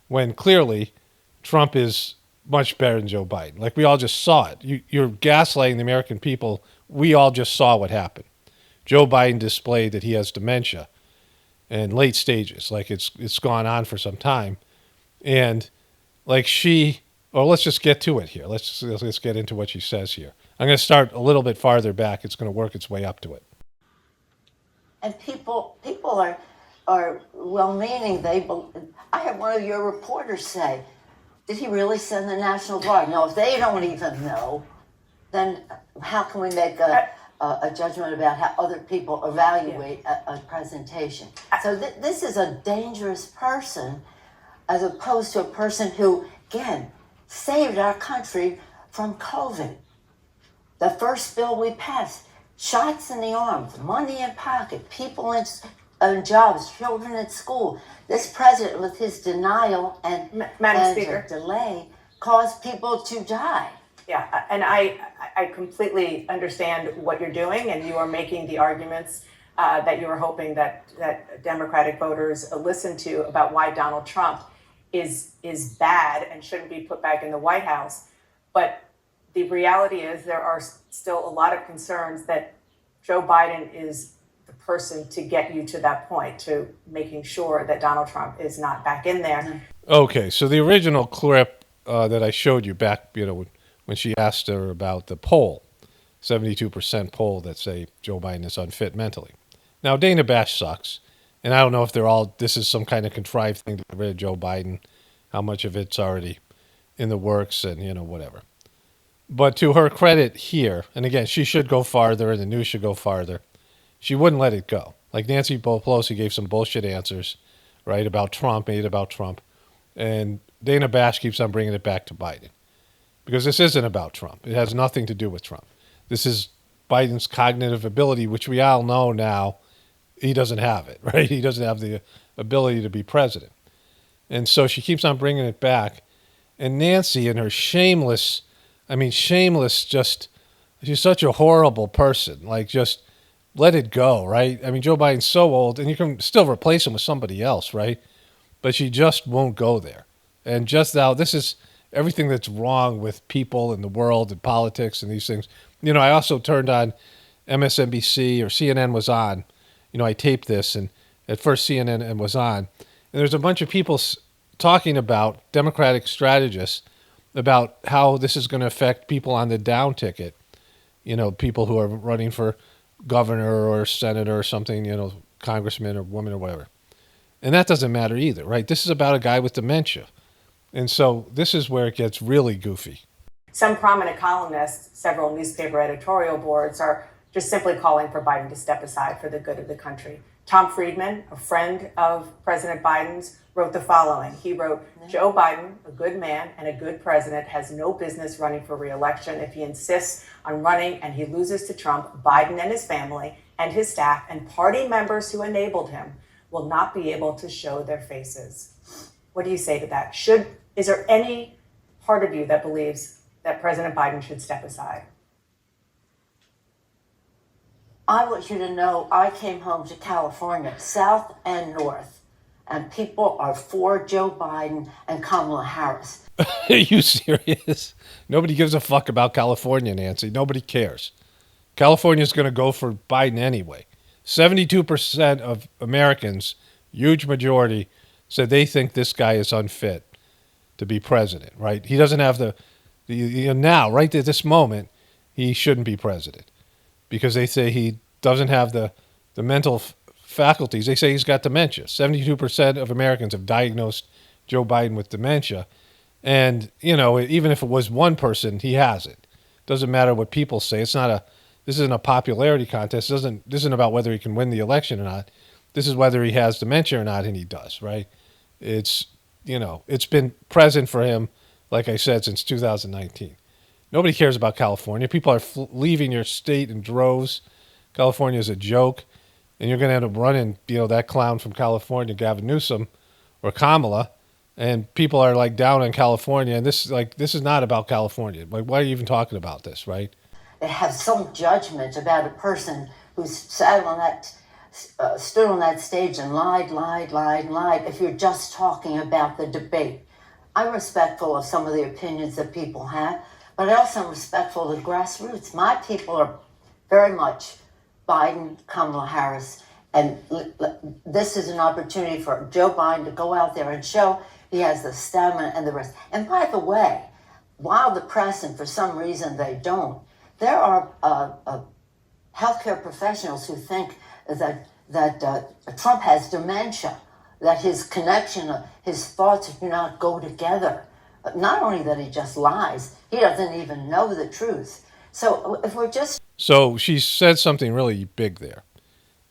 when clearly Trump is much better than Joe Biden. Like, we all just saw it. You're gaslighting the American people. We all just saw what happened. Joe Biden displayed that he has dementia in late stages. Like, it's gone on for some time. And like let's just get to it here. Let's get into what she says here. I'm going to start a little bit farther back. It's going to work its way up to it. And people are well-meaning. I had one of your reporters say, did he really send the National Guard? No, if they don't even know, then how can we make a judgment about how other people evaluate a presentation? So this is a dangerous person as opposed to a person who, again, saved our country from COVID. The first bill we passed, shots in the arms, money in pocket, people in jobs, children at school. This president, with his denial and delay, caused people to die. Yeah, and I completely understand what you're doing, and you are making the arguments that you were hoping that Democratic voters listen to about why Donald Trump is bad and shouldn't be put back in the White House. But the reality is there are still a lot of concerns that Joe Biden is the person to get you to that point, to making sure that Donald Trump is not back in there. Okay, so the original clip that I showed you back, when she asked her about the poll, 72% poll that say Joe Biden is unfit mentally. Now, Dana Bash sucks. And I don't know if this is some kind of contrived thing to get rid of Joe Biden, how much of it's already in the works and, whatever. But to her credit here, and again, she should go farther and the news should go farther, she wouldn't let it go. Like, Nancy Pelosi gave some bullshit answers, right, about Trump, made it about Trump. And Dana Bash keeps on bringing it back to Biden. Because this isn't about Trump. It has nothing to do with Trump. This is Biden's cognitive ability, which we all know now he doesn't have it, right? He doesn't have the ability to be president. And so she keeps on bringing it back. And Nancy, in her shameless, she's such a horrible person. Like, just let it go, right? I mean, Joe Biden's so old, and you can still replace him with somebody else, right? But she just won't go there. And just now, this is everything that's wrong with people in the world and politics and these things. I also turned on MSNBC, or CNN was on. I taped this, and at first CNN was on. And there's a bunch of people talking about, Democratic strategists, about how this is going to affect people on the down ticket. People who are running for governor or senator or something, congressman or woman or whatever. And that doesn't matter either, right? This is about a guy with dementia. And so this is where it gets really goofy. Some prominent columnists, several newspaper editorial boards are just simply calling for Biden to step aside for the good of the country. Tom Friedman, a friend of President Biden's, wrote the following. He wrote, Joe Biden, a good man and a good president, has no business running for re-election. If he insists on running and he loses to Trump, Biden and his family and his staff and party members who enabled him will not be able to show their faces. What do you say to that? Is there any part of you that believes that President Biden should step aside? I want you to know I came home to California, South and North, and people are for Joe Biden and Kamala Harris. Are you serious? Nobody gives a fuck about California, Nancy. Nobody cares. California's going to go for Biden anyway. 72% of Americans, huge majority, said they think this guy is unfit to be president, right? He doesn't have now, right at this moment, he shouldn't be president because they say he doesn't have the mental faculties. They say he's got dementia. 72% of Americans have diagnosed Joe Biden with dementia. And, even if it was one person, he has it. Doesn't matter what people say. This isn't a popularity contest. This isn't about whether he can win the election or not. This is whether he has dementia or not, and he does, right? It's been present for him, like I said, since 2019. Nobody cares about California. People are leaving your state in droves. California is a joke. And you're going to end up running, that clown from California, Gavin Newsom, or Kamala. And people are like down on California. And this is not about California. Like, why are you even talking about this, right? They have some judgment about a person who stood on that stage and lied. If you're just talking about the debate, I'm respectful of some of the opinions that people have, but I also am respectful of the grassroots. My people are very much Biden, Kamala Harris, and this is an opportunity for Joe Biden to go out there and show he has the stamina and the rest. And by the way, while the press, and for some reason they don't, there are healthcare professionals who think that Trump has dementia, that his thoughts do not go together. Not only that he just lies, he doesn't even know the truth. So if we're just... So she said something really big there,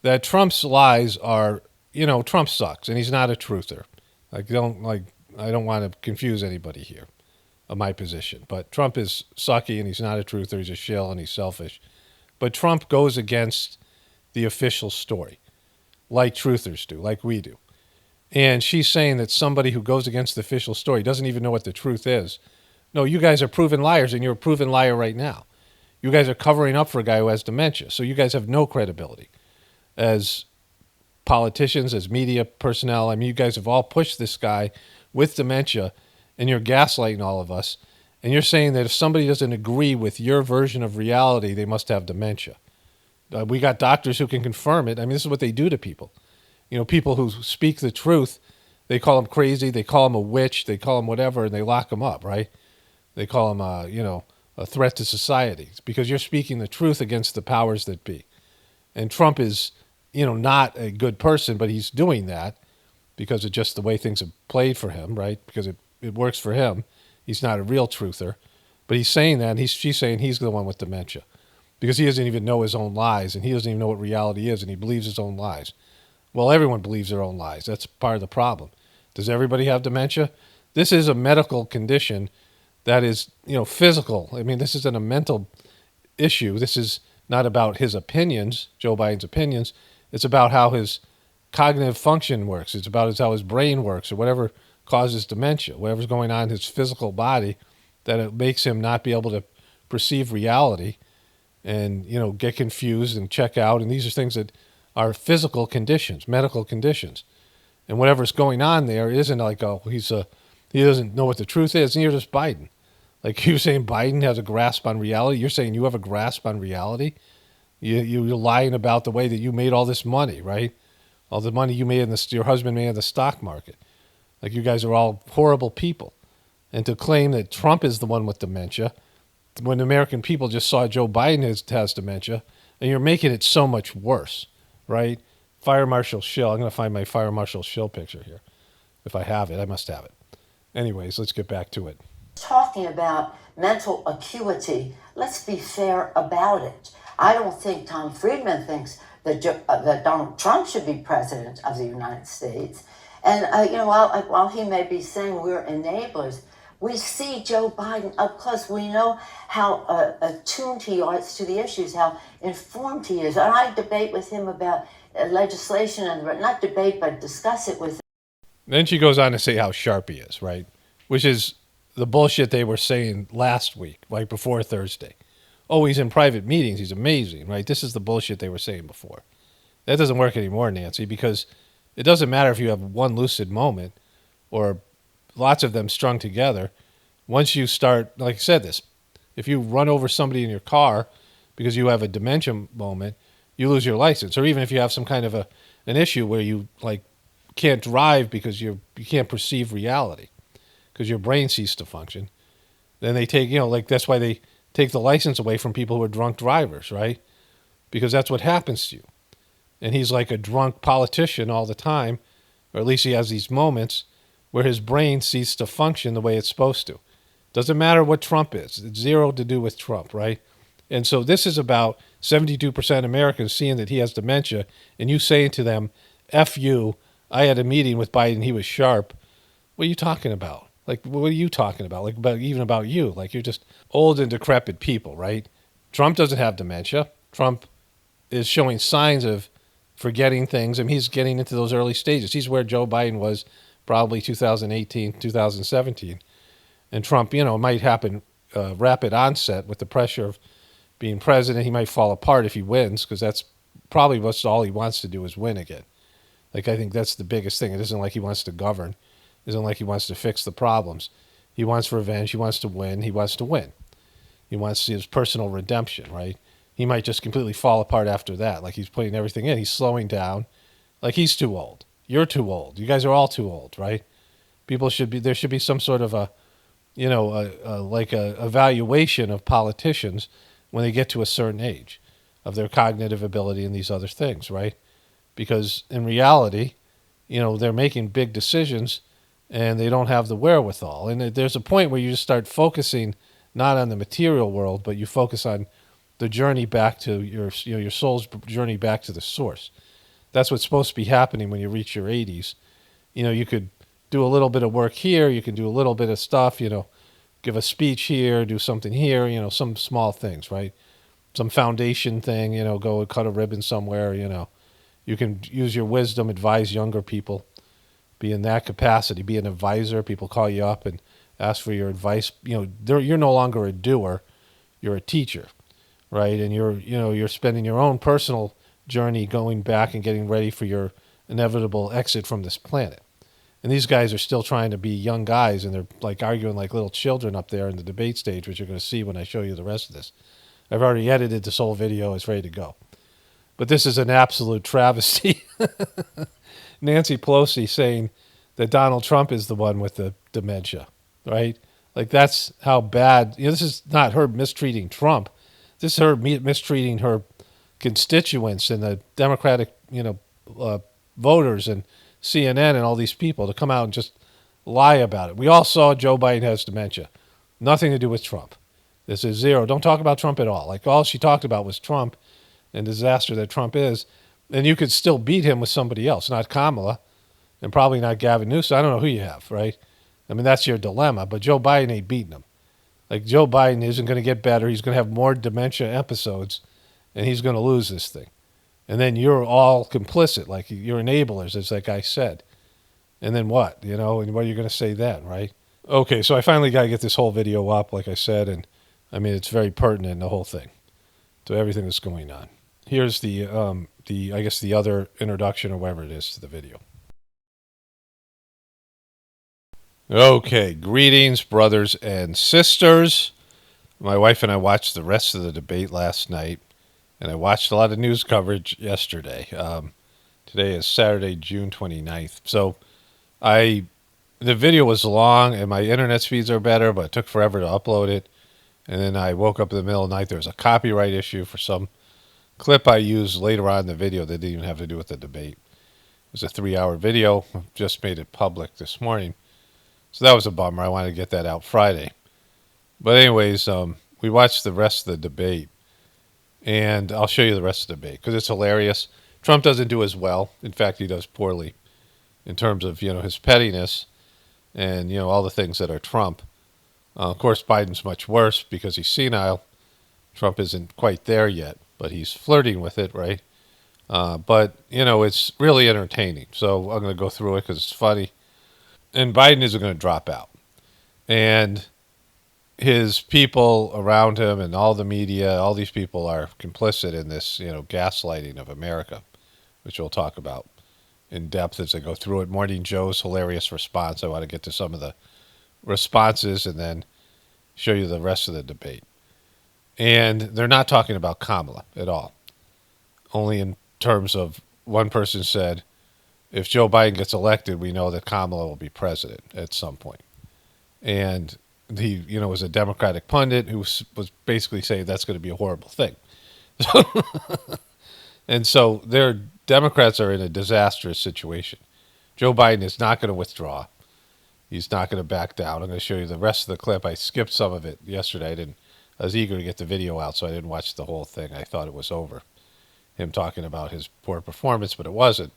that Trump's lies are, Trump sucks and he's not a truther. I don't want to confuse anybody here of my position, but Trump is sucky and he's not a truther. He's a shill and he's selfish. But Trump goes against the official story, like truthers do, like we do. And she's saying that somebody who goes against the official story doesn't even know what the truth is. No, you guys are proven liars, and you're a proven liar right now. You guys are covering up for a guy who has dementia, so you guys have no credibility as politicians, as media personnel. I mean, you guys have all pushed this guy with dementia, and you're gaslighting all of us. And you're saying that if somebody doesn't agree with your version of reality, they must have dementia. We got doctors who can confirm it. I mean, this is what they do to people. People who speak the truth, they call them crazy, they call them a witch, they call them whatever, and they lock them up, right? They call them, a threat to society. It's because you're speaking the truth against the powers that be. And Trump is, not a good person, but he's doing that because of just the way things have played for him, right? Because it works for him. He's not a real truther. But he's saying that, and she's saying he's the one with dementia because he doesn't even know his own lies, and he doesn't even know what reality is, and he believes his own lies. Well, everyone believes their own lies. That's part of the problem. Does everybody have dementia? This is a medical condition that is, physical. I mean, this isn't a mental issue. This is not about his opinions, Joe Biden's opinions. It's about how his cognitive function works. It's about how his brain works or whatever causes dementia, whatever's going on in his physical body that it makes him not be able to perceive reality and, get confused and check out. And these are things that are physical conditions, medical conditions. And whatever's going on there isn't like, he doesn't know what the truth is. Neither does Biden. Like you're saying Biden has a grasp on reality. You're saying you have a grasp on reality. You're lying about the way that you made all this money, right? All the money you made your husband made in the stock market. Like you guys are all horrible people. And to claim that Trump is the one with dementia, when American people just saw Joe Biden has dementia, and you're making it so much worse, right? Fire Marshal Schill. I'm going to find my Fire Marshal Schill picture here. If I have it, I must have it. Anyways, let's get back to it. Talking about mental acuity, let's be fair about it. I don't think Tom Friedman thinks that Donald Trump should be president of the United States. And, while he may be saying we're enablers, we see Joe Biden up close. We know how attuned he is to the issues, how informed he is. And I debate with him about legislation and not debate, but discuss it with. Then she goes on to say how sharp he is, right? Which is the bullshit they were saying last week, like before Thursday. Oh, he's in private meetings. He's amazing, right? This is the bullshit they were saying before. That doesn't work anymore, Nancy, because it doesn't matter if you have one lucid moment or lots of them strung together. Once you start, like I said this, if you run over somebody in your car because you have a dementia moment, you lose your license. Or even if you have some kind of an issue where you like can't drive because you can't perceive reality because your brain ceased to function, then they take, like that's why they take the license away from people who are drunk drivers, right? Because that's what happens to you. And he's like a drunk politician all the time, or at least he has these moments where his brain ceases to function the way it's supposed to. Doesn't matter what Trump is. It's zero to do with Trump, right? And so this is about 72% Americans seeing that he has dementia and you saying to them, F you, I had a meeting with Biden, he was sharp. What are you talking about? Like, what are you talking about? Like, even about you? Like, you're just old and decrepit people, right? Trump doesn't have dementia. Trump is showing signs of forgetting things, and he's getting into those early stages. He's where Joe Biden was probably 2018, 2017. And Trump, might happen rapid onset with the pressure of being president. He might fall apart if he wins, because that's probably what's all he wants to do is win again. Like, I think that's the biggest thing. It isn't like he wants to govern. It isn't like he wants to fix the problems. He wants revenge. He wants to win. He wants to win. He wants his personal redemption, right? He might just completely fall apart after that. Like, he's putting everything in. He's slowing down. Like, he's too old. You're too old. You guys are all too old, right? There should be some sort of a evaluation of politicians when they get to a certain age of their cognitive ability and these other things, right? Because in reality, they're making big decisions and they don't have the wherewithal. And there's a point where you just start focusing not on the material world, but you focus on the journey back to your soul's journey back to the source. That's what's supposed to be happening when you reach your 80s. You could do a little bit of work here. You can do a little bit of stuff, give a speech here, do something here, some small things, right? Some foundation thing, go cut a ribbon somewhere, You can use your wisdom, advise younger people, be in that capacity, be an advisor. People call you up and ask for your advice. You're no longer a doer, you're a teacher, right? And you're spending your own personal journey going back and getting ready for your inevitable exit from this planet. And these guys are still trying to be young guys, and they're like arguing like little children up there in the debate stage, which you're going to see when I show you the rest of this. I've already edited this whole video. It's ready to go. But this is an absolute travesty. Nancy Pelosi saying that Donald Trump is the one with the dementia, right? Like, that's how bad. This is not her mistreating Trump. This is her mistreating her constituents and the Democratic, voters and CNN and all these people to come out and just lie about it. We all saw Joe Biden has dementia. Nothing to do with Trump. This is zero. Don't talk about Trump at all. Like, all she talked about was Trump and disaster that Trump is. And you could still beat him with somebody else, not Kamala and probably not Gavin Newsom. I don't know who you have, right? I mean, that's your dilemma. But Joe Biden ain't beating him. Like, Joe Biden isn't going to get better. He's going to have more dementia episodes, and he's going to lose this thing. And then you're all complicit, like you're enablers, as that guy said. And then what? And what are you going to say then, right? Okay, so I finally got to get this whole video up, like I said, and I mean, it's very pertinent, the whole thing, to everything that's going on. Here's the other introduction or whatever it is to the video. Okay, greetings, brothers and sisters. My wife and I watched the rest of the debate last night, and I watched a lot of news coverage yesterday. Today is Saturday, June 29th. So the video was long, and my internet speeds are better, but it took forever to upload it. And then I woke up in the middle of the night. There was a copyright issue for some clip I used later on in the video that didn't even have to do with the debate. It was a 3-hour video. Just made it public this morning. So that was a bummer. I wanted to get that out Friday. But anyways, we watched the rest of the debate. And I'll show you the rest of the debate because it's hilarious. Trump doesn't do as well. In fact, he does poorly in terms of, his pettiness and, all the things that are Trump. Of course, Biden's much worse because he's senile. Trump isn't quite there yet, but he's flirting with it, right? But, it's really entertaining. So I'm going to go through it because it's funny. And Biden isn't going to drop out. And his people around him and all the media, all these people are complicit in this, gaslighting of America, which we'll talk about in depth as I go through it. Morning Joe's hilarious response. I want to get to some of the responses and then show you the rest of the debate. And they're not talking about Kamala at all, only in terms of one person said, if Joe Biden gets elected, we know that Kamala will be president at some point. And he, was a Democratic pundit who was basically saying that's going to be a horrible thing. And so their Democrats are in a disastrous situation. Joe Biden is not going to withdraw. He's not going to back down. I'm going to show you the rest of the clip. I skipped some of it yesterday. I was eager to get the video out, so I didn't watch the whole thing. I thought it was over. Him talking about his poor performance, but it wasn't.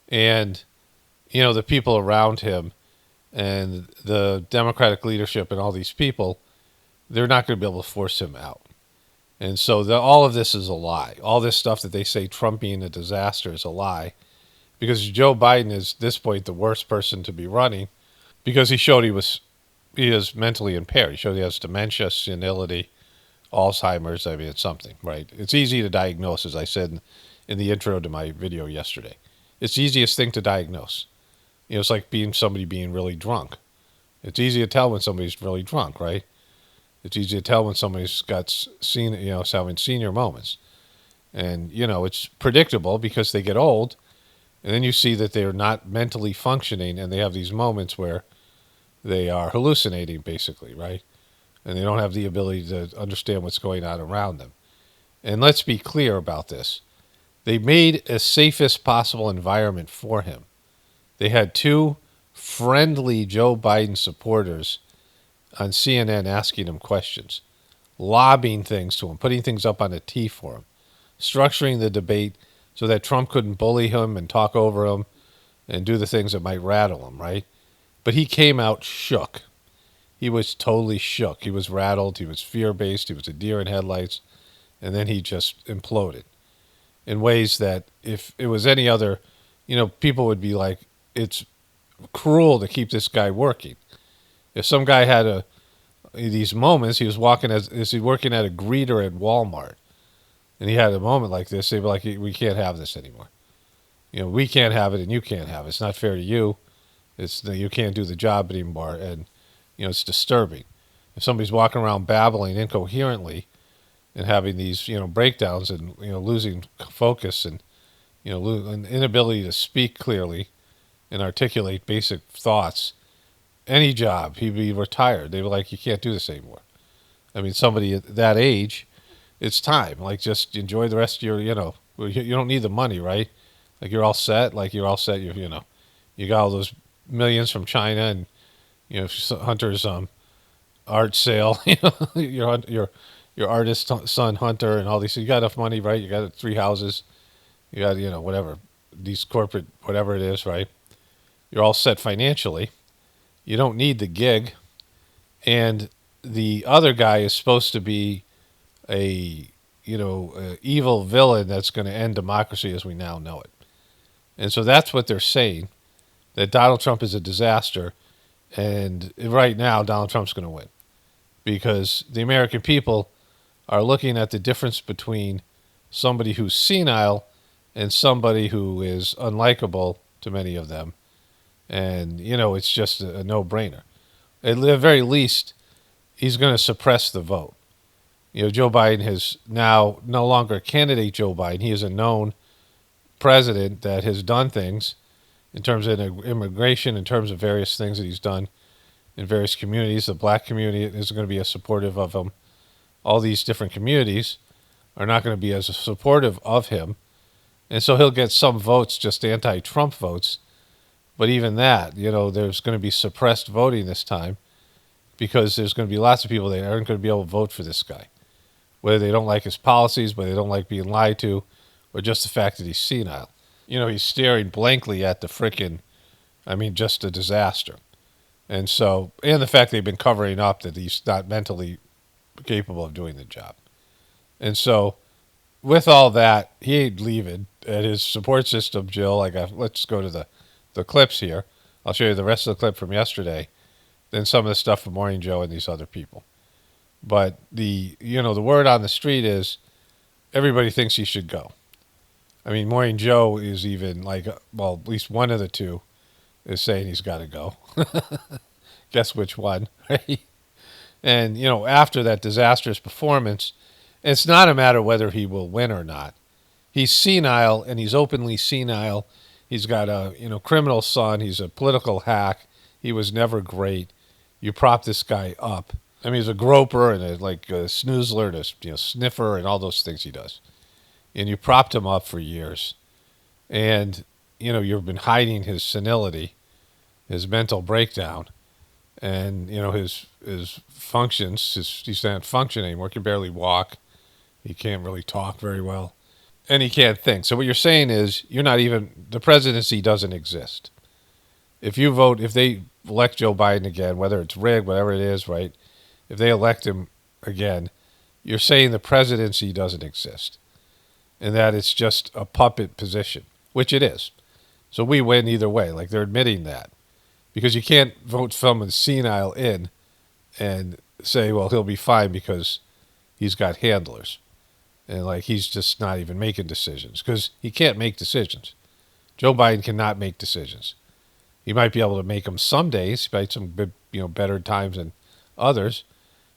And, the people around him and the Democratic leadership and all these people, they're not going to be able to force him out. And so all of this is a lie. All this stuff that they say Trump being a disaster is a lie, because Joe Biden is at this point the worst person to be running, because he is mentally impaired. He showed he has dementia, senility, Alzheimer's. I mean, it's something, right? It's easy to diagnose, as I said in the intro to my video yesterday. It's the easiest thing to diagnose. It's like somebody being really drunk. It's easy to tell when somebody's really drunk, right? It's easy to tell when somebody's having senior moments. And, it's predictable because they get old, and then you see that they're not mentally functioning, and they have these moments where they are hallucinating, basically, right? And they don't have the ability to understand what's going on around them. And let's be clear about this. They made a safest possible environment for him. They had two friendly Joe Biden supporters on CNN asking him questions, lobbing things to him, putting things up on a tee for him, structuring the debate so that Trump couldn't bully him and talk over him and do the things that might rattle him, right? But he came out shook. He was totally shook. He was rattled. He was fear-based. He was a deer in headlights. And then he just imploded in ways that if it was any other, people would be like, it's cruel to keep this guy working. If some guy had these moments, he was working at a greeter at Walmart, and he had a moment like this, they'd be like, we can't have this anymore. We can't have it and you can't have it. It's not fair to you. You can't do the job anymore, and it's disturbing. If somebody's walking around babbling incoherently and having these breakdowns and losing focus and an inability to speak clearly and articulate basic thoughts, any job, he'd be retired. They were like, you can't do this anymore. I mean, somebody at that age, it's time. Like, just enjoy the rest of your, you don't need the money, right? Like, you're all set. You got all those millions from China and, Hunter's art sale, your artist son Hunter and all these. You got enough money, right? You got 3 houses. You got, whatever, these corporate, whatever it is, right? You're all set financially. You don't need the gig. And the other guy is supposed to be a evil villain that's going to end democracy as we now know it. And so that's what they're saying, that Donald Trump is a disaster. And right now, Donald Trump's going to win, because the American people are looking at the difference between somebody who's senile and somebody who is unlikable to many of them. And, it's just a no-brainer. At the very least, he's going to suppress the vote. Joe Biden is now no longer candidate Joe Biden. He is a known president that has done things in terms of immigration, in terms of various things that he's done in various communities. The black community is going to be as supportive of him. All these different communities are not going to be as supportive of him. And so he'll get some votes, just anti-Trump votes. But even that, there's going to be suppressed voting this time, because there's going to be lots of people that aren't going to be able to vote for this guy, whether they don't like his policies, whether they don't like being lied to, or just the fact that he's senile. He's staring blankly at the just a disaster. And so, and the fact they've been covering up that he's not mentally capable of doing the job. And so, with all that, he ain't leaving. at his support system, Jill. Let's go to the clips here. I'll show you the rest of the clip from yesterday, then some of the stuff from Morning Joe and these other people. But the word on the street is everybody thinks he should go. I mean, Morning Joe is even at least one of the two is saying he's got to go. Guess which one, right? And, after that disastrous performance, it's not a matter whether he will win or not. He's senile, and he's openly senile. He's got a, criminal son. He's a political hack. He was never great. You prop this guy up. I mean, he's a groper and a snoozler, and a sniffer, and all those things he does. And you propped him up for years. And, you've been hiding his senility, his mental breakdown, and, his functions. He's not functioning anymore. He can barely walk. He can't really talk very well. And he can't think. So what you're saying is the presidency doesn't exist. If they elect Joe Biden again, whether it's rigged, whatever it is, right? If they elect him again, you're saying the presidency doesn't exist. And that it's just a puppet position, which it is. So we win either way. They're admitting that. Because you can't vote someone senile in and say, well, he'll be fine because he's got handlers. And he's just not even making decisions because he can't make decisions. Joe Biden cannot make decisions. He might be able to make them some days, by some better times than others,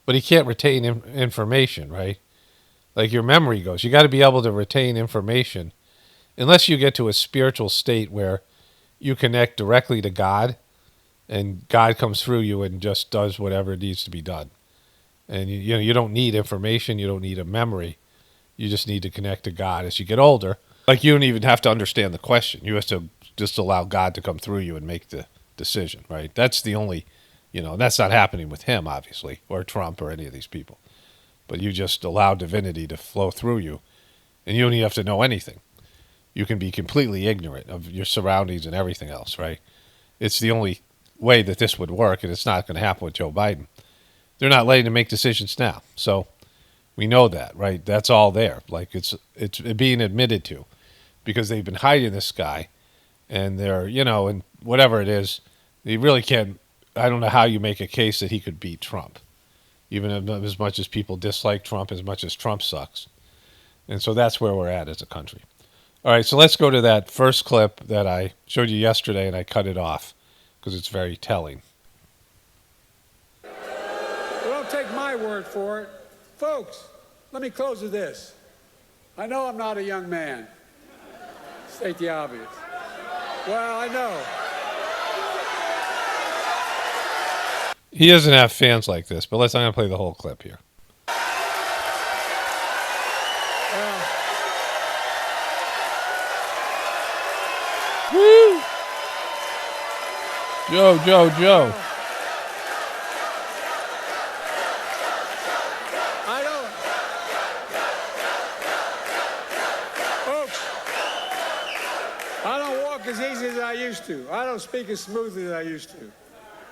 but he can't retain information, right? Your memory goes. You got to be able to retain information unless you get to a spiritual state where you connect directly to God and God comes through you and just does whatever needs to be done. And you don't need information. You don't need a memory. You just need to connect to God as you get older. You don't even have to understand the question. You have to just allow God to come through you and make the decision, right? That's the only, that's not happening with him, obviously, or Trump or any of these people. But you just allow divinity to flow through you, and you don't even have to know anything. You can be completely ignorant of your surroundings and everything else, right? It's the only way that this would work, and it's not going to happen with Joe Biden. They're not letting him make decisions now, so we know that, right? That's all there. It's being admitted to because they've been hiding this guy and they're, and whatever it is, they really can't. I don't know how you make a case that he could beat Trump, even as much as people dislike Trump, as much as Trump sucks. And so that's where we're at as a country. All right, so let's go to that first clip that I showed you yesterday and I cut it off because it's very telling. Well, don't take my word for it. Folks, let me close with this. I know I'm not a young man. State the obvious. Well, I know. He doesn't have fans like this, but I'm going to play the whole clip here. Woo! Joe. I don't walk as easy as I used to. I don't speak as smoothly as I used to.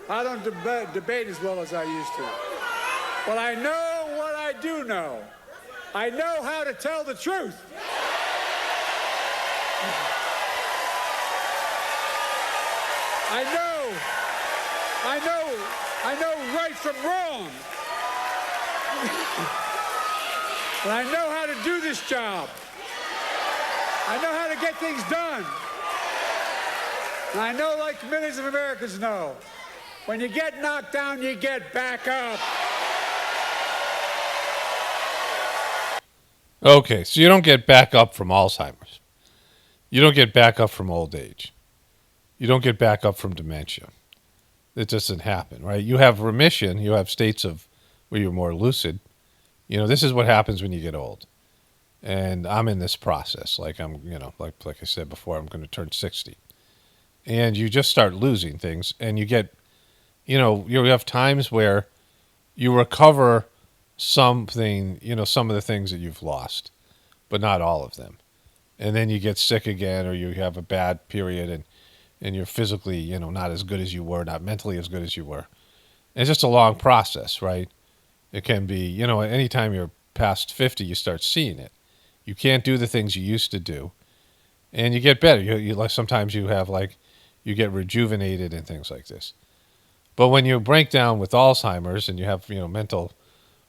I don't debate as well as I used to. But I know what I do know. I know how to tell the truth. I know right from wrong. And I know how to do this job. I know how to get things done. And I know, like millions of Americans know, when you get knocked down, you get back up. Okay, so you don't get back up from Alzheimer's. You don't get back up from old age. You don't get back up from dementia. It doesn't happen, right? You have remission. You have states of where you're more lucid. This is what happens when you get old. And I'm in this process. Like I said before, I'm going to turn 60. And you just start losing things. And you get, you have times where you recover something, some of the things that you've lost, but not all of them. And then you get sick again, or you have a bad period and you're physically, not as good as you were, not mentally as good as you were. And it's just a long process, right? It can be, anytime you're past 50, you start seeing it. You can't do the things you used to do. and you get better. Sometimes you have you get rejuvenated and things like this. But when you break down with Alzheimer's and you have mental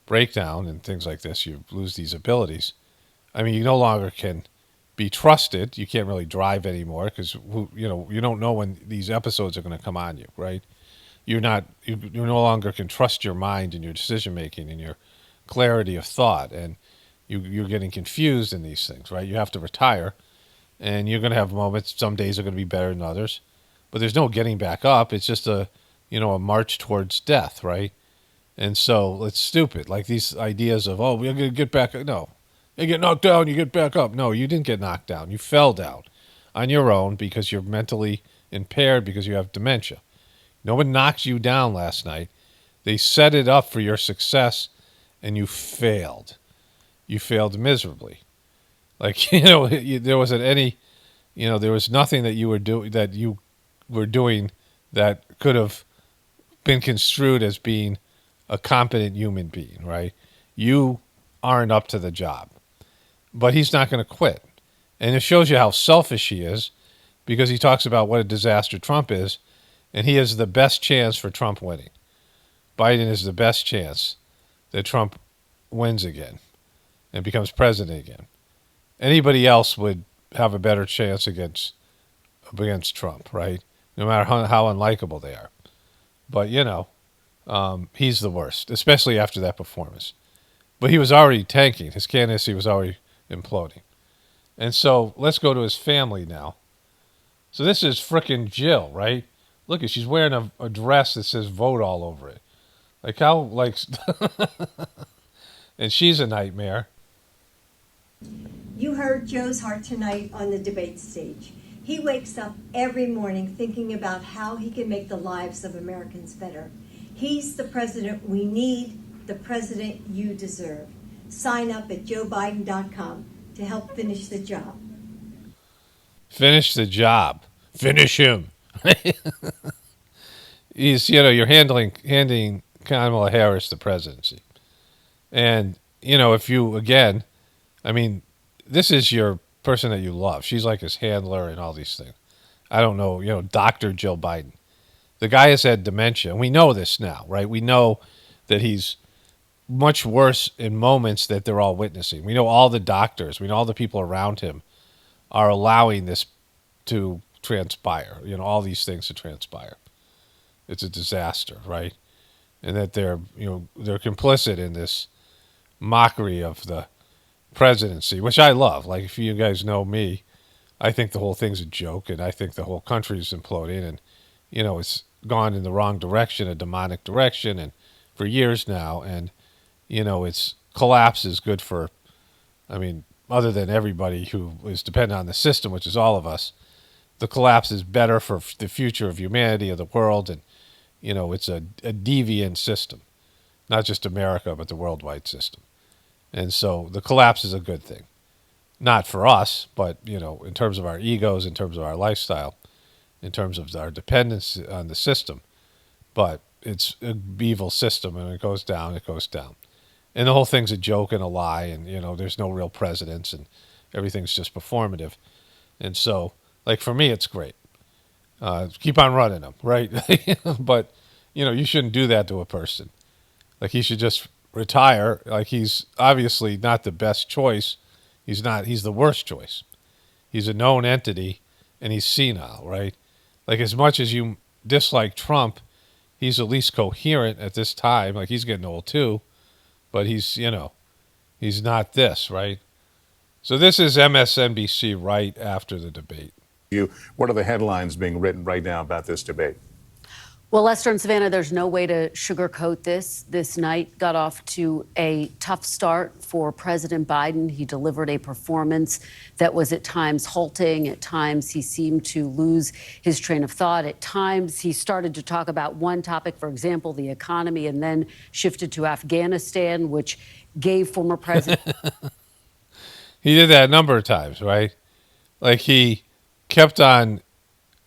breakdown and things like this, you lose these abilities. I mean, you no longer can be trusted. You can't really drive anymore because you don't know when these episodes are going to come on you, right? You no longer can trust your mind and your decision making and your clarity of thought, and you're getting confused in these things, right? You have to retire, and you're going to have moments. Some days are going to be better than others, but there's no getting back up. It's just a march towards death, right? And so it's stupid. Like these ideas of, oh, we're going to get back. No, you get knocked down, you get back up. No, you didn't get knocked down. You fell down on your own because you're mentally impaired because you have dementia. No one knocked you down last night. They set it up for your success, and you failed. You failed miserably. Like there wasn't any, there was nothing that you were doing that could have been construed as being a competent human being, right? You aren't up to the job. But he's not going to quit. And it shows you how selfish he is because he talks about what a disaster Trump is, and he has the best chance for Trump winning. Biden is the best chance that Trump wins again and becomes president again. Anybody else would have a better chance against Trump, right? No matter how unlikable they are. But, he's the worst, especially after that performance. But he was already tanking. His candidacy was already imploding. And so let's go to his family now. So this is frickin' Jill, right? Look, she's wearing a dress that says vote all over it. Like how, and she's a nightmare. You heard Joe's heart tonight on the debate stage. He wakes up every morning thinking about how he can make the lives of Americans better. He's the president we need, the president you deserve. Sign up at joebiden.com to help finish the job. Finish the job. Finish him. He's, you're handing Kamala Harris the presidency. And, if you, again, I mean, this is your person that you love. She's like his handler and all these things. I don't know, Dr. Jill Biden. The guy has had dementia. And we know this now, right? We know that he's much worse in moments that they're all witnessing. We know all the doctors, we know all the people around him are allowing this to transpire, all these things to transpire. It's a disaster, right? And that they're complicit in this mockery of the presidency, which I love. Like, if you guys know me, I think the whole thing's a joke, and I think the whole country's imploding, and it's gone in the wrong direction, a demonic direction, and for years now, and its collapse is good for, other than everybody who is dependent on the system, which is all of us, the collapse is better for the future of humanity, of the world, and it's a deviant system, not just America, but the worldwide system. And so the collapse is a good thing. Not for us, but, in terms of our egos, in terms of our lifestyle, in terms of our dependence on the system. But it's an evil system, and it goes down, it goes down. And the whole thing's a joke and a lie, and, there's no real presidents, and everything's just performative. And so, like, for me, it's great. Keep on running them, right? But, you shouldn't do that to a person. Like, he should just retire. Like, he's obviously not the best choice. He's the worst choice. He's a known entity, and he's senile, right? Like, as much as you dislike Trump, he's at least coherent at this time. Like, he's getting old too, but he's not this, right? So this is MSNBC right after the debate. What are the headlines being written right now about this debate? Well, Lester and Savannah, there's no way to sugarcoat this. This night got off to a tough start for President Biden. He delivered a performance that was at times halting. At times, he seemed to lose his train of thought. At times, he started to talk about one topic, for example, the economy, and then shifted to Afghanistan, which gave former President... He did that a number of times, right? Like, he kept on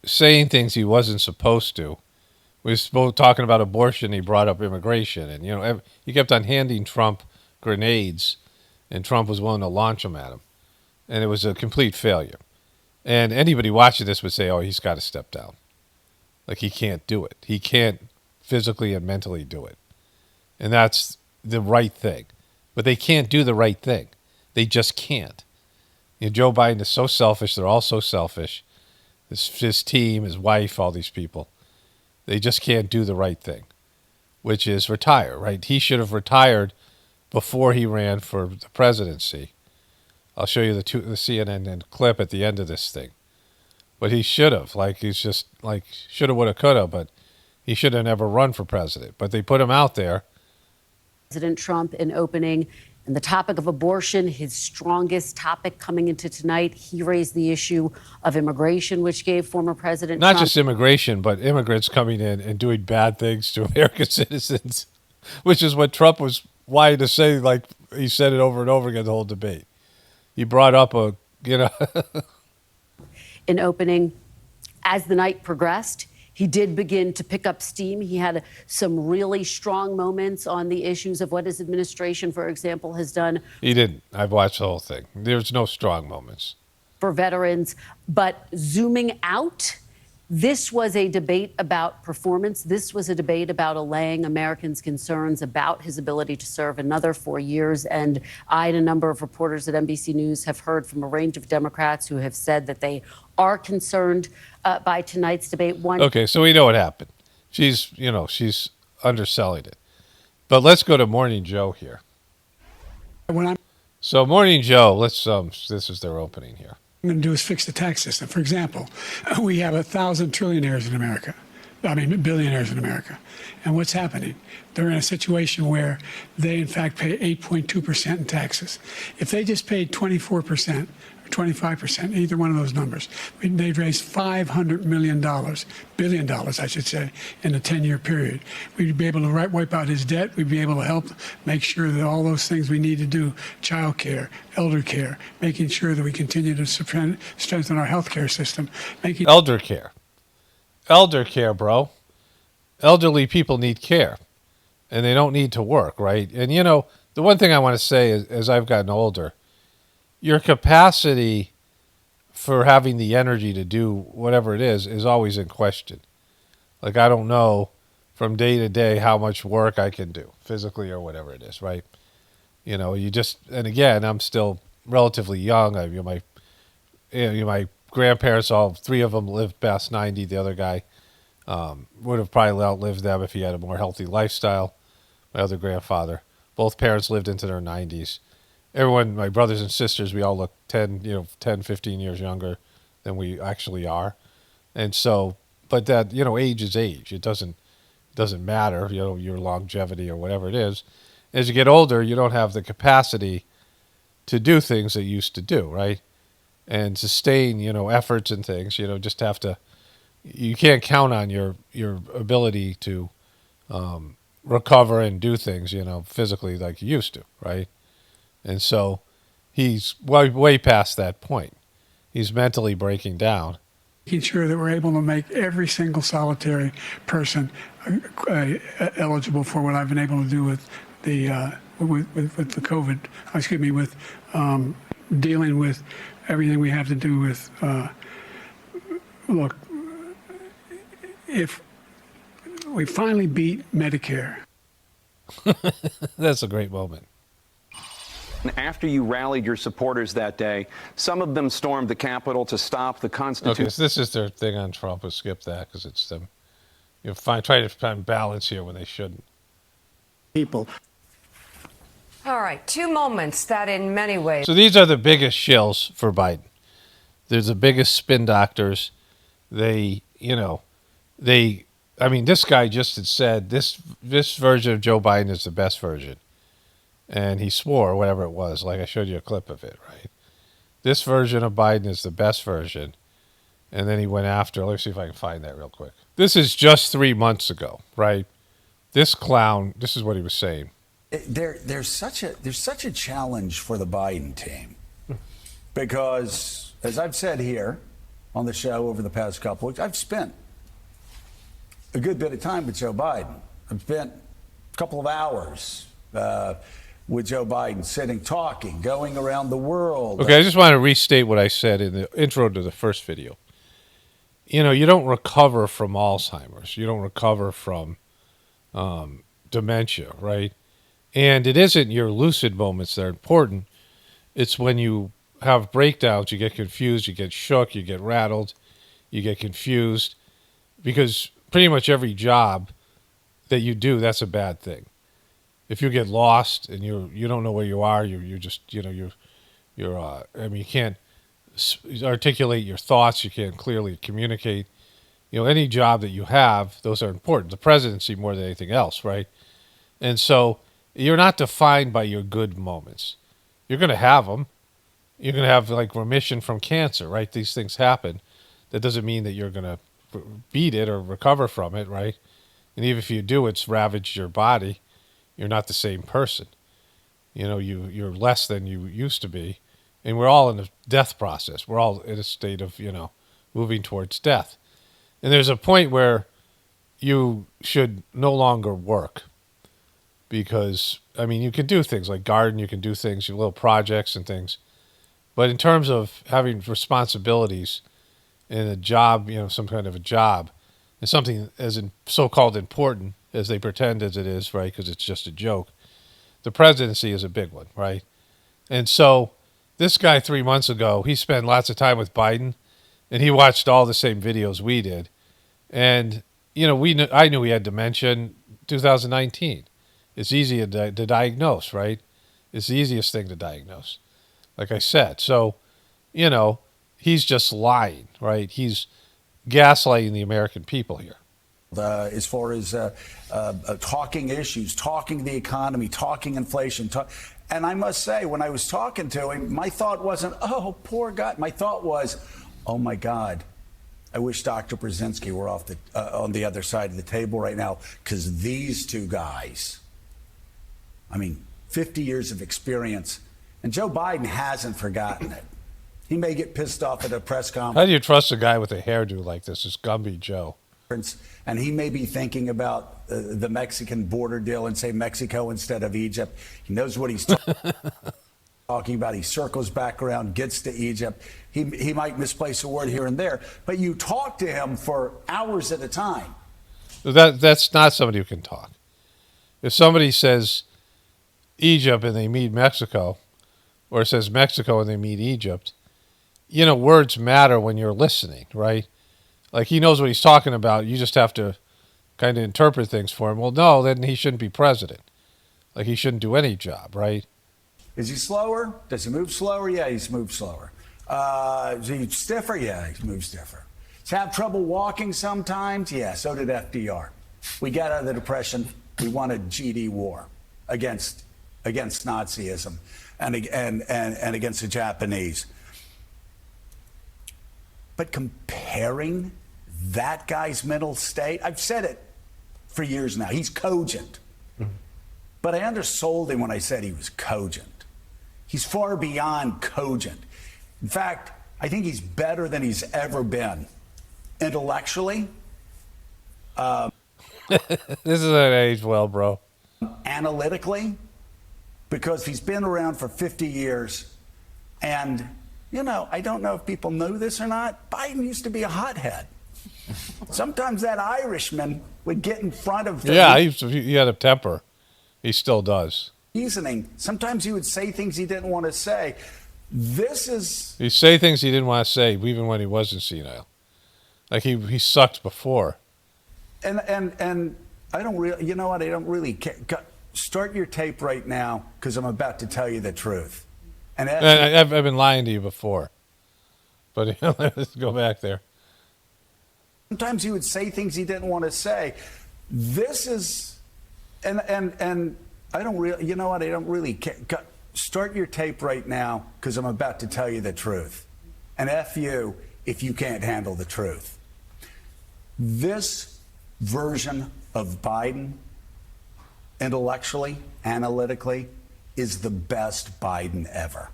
saying things he wasn't supposed to. We were both talking about abortion. He brought up immigration, and he kept on handing Trump grenades, and Trump was willing to launch them at him, and it was a complete failure. And anybody watching this would say, oh, he's got to step down. Like, he can't do it. He can't physically and mentally do it. And that's the right thing. But they can't do the right thing. They just can't. You know, Joe Biden is so selfish. They're all so selfish. His team, his wife, all these people. They just can't do the right thing, which is retire, right? He should have retired before he ran for the presidency. I'll show you the CNN clip at the end of this thing. But he should have. Like, he's just like, shoulda, woulda, coulda, but he should have never run for president. But they put him out there. President Trump in opening. And the topic of abortion, his strongest topic coming into tonight, he raised the issue of immigration, which gave former President Not Trump just immigration, but immigrants coming in and doing bad things to American citizens, which is what Trump was wanting to say. Like, he said it over and over again the whole debate. He brought up in opening. As the night progressed, he did begin to pick up steam. He had some really strong moments on the issues of what his administration, for example, has done. He didn't. I've watched the whole thing. There's no strong moments For veterans. But zooming out, this was a debate about performance. This was a debate about allaying Americans' concerns about his ability to serve another 4 years. And I and a number of reporters at NBC News have heard from a range of Democrats who have said that they are concerned by tonight's debate. Okay, so we know what happened. She's underselling it. But let's go to Morning Joe here. So Morning Joe, this is their opening here. I'm going to do is fix the tax system. For example, we have 1,000 trillionaires in America. I mean, billionaires in America. And what's happening? They're in a situation where they, in fact, pay 8.2% in taxes. If they just paid 24% or 25%, either one of those numbers, they'd raise $500 million, billion dollars, I should say, in a 10-year period. We'd be able to wipe out his debt. We'd be able to help make sure that all those things we need to do, child care, elder care, making sure that we continue to strengthen our health care system. Elder care, bro. Elderly people need care, and they don't need to work, right? And, the one thing I want to say is, as I've gotten older, your capacity for having the energy to do whatever it is always in question. Like, I don't know from day to day how much work I can do, physically or whatever it is, right? And again, I'm still relatively young. My grandparents, all three of them lived past 90. The other guy would have probably outlived them if he had a more healthy lifestyle. My other grandfather, both parents lived into their 90s. Everyone, my brothers and sisters, we all look 10, 15 years younger than we actually are. And so, but that, age is age. It doesn't matter, your longevity or whatever it is. As you get older, you don't have the capacity to do things that you used to do, right? And sustain, efforts and things, just have to, you can't count on your ability to recover and do things, physically like you used to, right? And so he's way past that point. He's mentally breaking down. Making sure that we're able to make every single solitary person eligible for what I've been able to do with the with the COVID. With dealing with everything we have to do with. Look, if we finally beat Medicare. That's a great moment. After you rallied your supporters that day, some of them stormed the Capitol to stop the Constitution. Okay, so this is their thing on Trump. We'll skip that because it's them. Try to find balance here when they shouldn't. People. All right, two moments that in many ways. So these are the biggest shills for Biden. They're the biggest spin doctors. This guy just had said this version of Joe Biden is the best version. And he swore, whatever it was, like I showed you a clip of it, right? This version of Biden is the best version. And then he went after, let's see if I can find that real quick. This is just 3 months ago, right? This clown, this is what he was saying. There's such a challenge for the Biden team because, as I've said here on the show over the past couple weeks, I've spent a good bit of time with Joe Biden. I've spent a couple of hours with Joe Biden sitting, talking, going around the world. Okay, I just want to restate what I said in the intro to the first video. You don't recover from Alzheimer's. You don't recover from dementia, right? And it isn't your lucid moments that are important. It's when you have breakdowns, you get confused, you get shook, you get rattled, you get confused. Because pretty much every job that you do, that's a bad thing. If you get lost and you don't know where you are, you can't articulate your thoughts, you can't clearly communicate. Any job that you have, those are important. The presidency more than anything else, right? And so you're not defined by your good moments. You're going to have them. You're going to have like remission from cancer, right? These things happen. That doesn't mean that you're going to beat it or recover from it, right? And even if you do, it's ravaged your body. You're not the same person. You're less than you used to be. And we're all in a death process. We're all in a state of, moving towards death. And there's a point where you should no longer work. Because, you can do things like garden, you can do things, your little projects and things. But in terms of having responsibilities in a job, some kind of a job, and something as so-called important as they pretend as it is, right, because it's just a joke, the presidency is a big one, right? And so this guy 3 months ago, he spent lots of time with Biden, and he watched all the same videos we did. And, I knew he had dementia in 2019. It's easy to diagnose, right? It's the easiest thing to diagnose, like I said. So, he's just lying, right? He's gaslighting the American people here. As far as talking issues, talking the economy, talking inflation. And I must say, when I was talking to him, my thought wasn't, oh, poor guy. My thought was, oh, my God, I wish Dr. Brzezinski were on the other side of the table right now, because these two guys, 50 years of experience, and Joe Biden hasn't forgotten it. He may get pissed off at a press conference. How do you trust a guy with a hairdo like this? It's Gumby Joe. And he may be thinking about the Mexican border deal and say Mexico instead of Egypt. He knows what he's talking about. He circles back around, gets to Egypt. He might misplace a word here and there, but you talk to him for hours at a time. That's not somebody who can talk. If somebody says Egypt and they mean Mexico, or says Mexico and they mean Egypt, words matter when you're listening, right? Like, he knows what he's talking about. You just have to kind of interpret things for him. Well, no, then he shouldn't be president. Like, he shouldn't do any job, right? Is he slower? Does he move slower? Yeah, he's moved slower. Is he stiffer? Yeah, he's moved stiffer. Does he have trouble walking sometimes? Yeah, so did FDR. We got out of the Depression. We wanted GD war against Nazism and against the Japanese. But comparing that guy's mental state, I've said it for years now, he's cogent. Mm-hmm. But I undersold him when I said he was cogent. He's far beyond cogent. In fact, I think he's better than he's ever been intellectually. This is an age well, bro. Analytically, because he's been around for 50 years. And, I don't know if people know this or not, Biden used to be a hothead. Sometimes that Irishman would get in front of the he had a temper. He still does. Reasoning. Sometimes he would say things he didn't want to say. He'd say things he didn't want to say, even when he wasn't senile. Like he sucked before. And I don't really, I don't really care. Start your tape right now, because I'm about to tell you the truth. And I've been lying to you before. But let's go back there. Sometimes he would say things he didn't want to say. And I don't really, I don't really care. Start your tape right now, because I'm about to tell you the truth. And F you if you can't handle the truth. This version of Biden, intellectually, analytically, is the best Biden ever.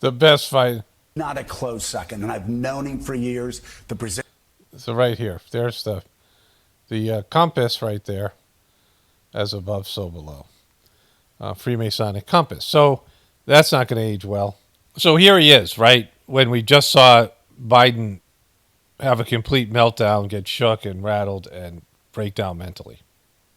The best fight. Not a close second. And I've known him for years. So right here, there's the compass right there, as above, so below. Freemasonic compass. So that's not going to age well. So here he is, right? When we just saw Biden have a complete meltdown, get shook and rattled, and break down mentally.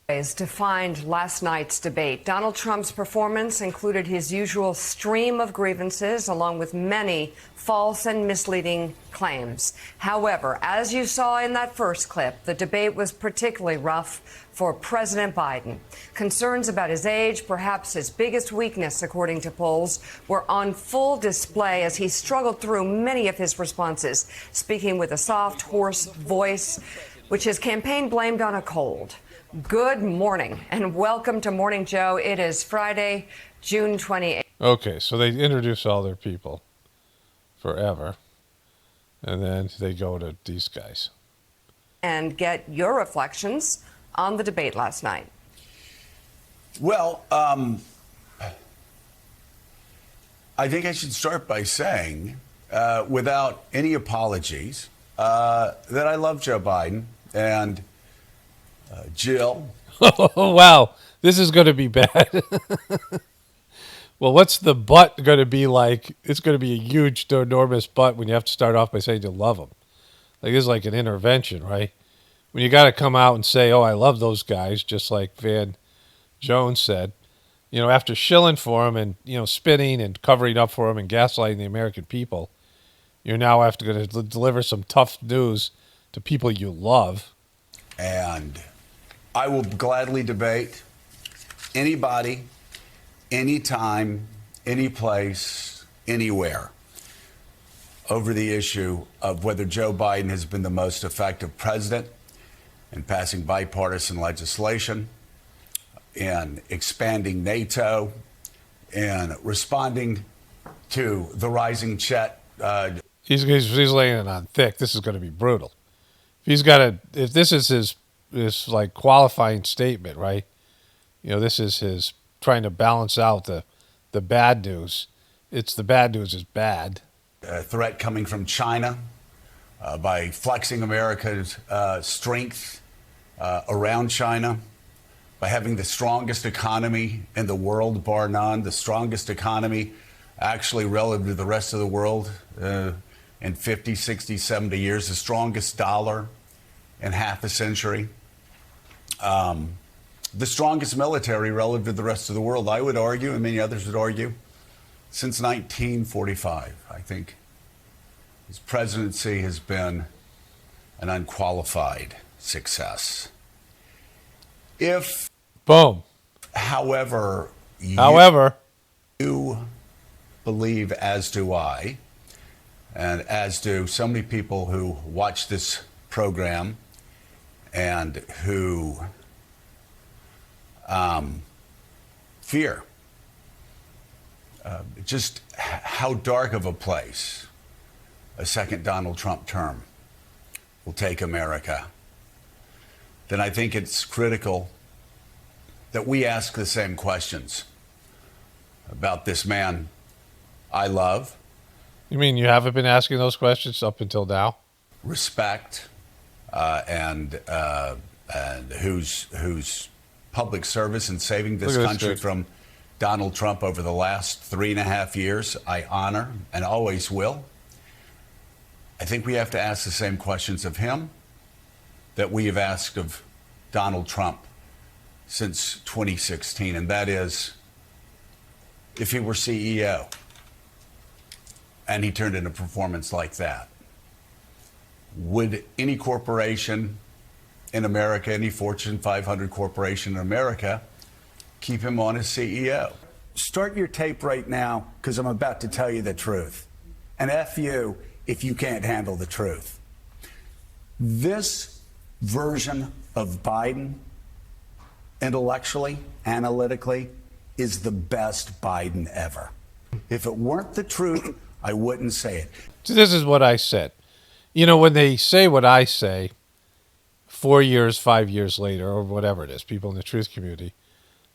Defined last night's debate. Donald Trump's performance included his usual stream of grievances, along with many false and misleading claims. However, as you saw in that first clip, the debate was particularly rough for President Biden. Concerns about his age, perhaps his biggest weakness, according to polls, were on full display as he struggled through many of his responses, speaking with a soft, hoarse voice, which his campaign blamed on a cold. Good morning and welcome to Morning Joe. It is Friday, June 28th. Okay, so they introduce all their people forever, and then they go to these guys. And get your reflections on the debate last night. Well, I think I should start by saying, without any apologies, that I love Joe Biden and Jill. Oh, wow. This is going to be bad. Well, what's the butt going to be like? It's going to be a huge, enormous butt when you have to start off by saying you love them. Like, this is like an intervention, right? When you got to come out and say, oh, I love those guys, just like Van Jones said. You know, after shilling for them and, you know, spinning and covering up for them and gaslighting the American people, you're now going to deliver some tough news to people you love. And I will gladly debate anybody, anytime, any place, anywhere over the issue of whether Joe Biden has been the most effective president in passing bipartisan legislation, in expanding NATO, in responding to the rising Chet. He's laying it on thick. This is going to be brutal. If this is his like qualifying statement, right? You know, this is his trying to balance out the bad news. It's the bad news is bad. A threat coming from China by flexing America's strength around China, by having the strongest economy in the world, bar none, the strongest economy actually relative to the rest of the world in 50, 60, 70 years, the strongest dollar in half a century, the strongest military relative to the rest of the world, I would argue, and many others would argue, since 1945. I think his presidency has been an unqualified success. If, boom, however, you believe, as do I, and as do so many people who watch this program and who fear just how dark of a place a second Donald Trump term will take America, then I think it's critical that we ask the same questions about this man I love. You mean you haven't been asking those questions up until now? Respect and whose public service and saving this country from Donald Trump over the last 3.5 years I honor and always will. I think we have to ask the same questions of him that we have asked of Donald Trump since 2016, and that is, if he were CEO and he turned in a performance like that, would any corporation in America, any Fortune 500 corporation in America, keep him on as CEO? Start your tape right now, because I'm about to tell you the truth. And F you if you can't handle the truth. This version of Biden, intellectually, analytically, is the best Biden ever. If it weren't the truth, I wouldn't say it. So this is what I said. You know, when they say what I say, 4 years, 5 years later, or whatever it is, people in the truth community,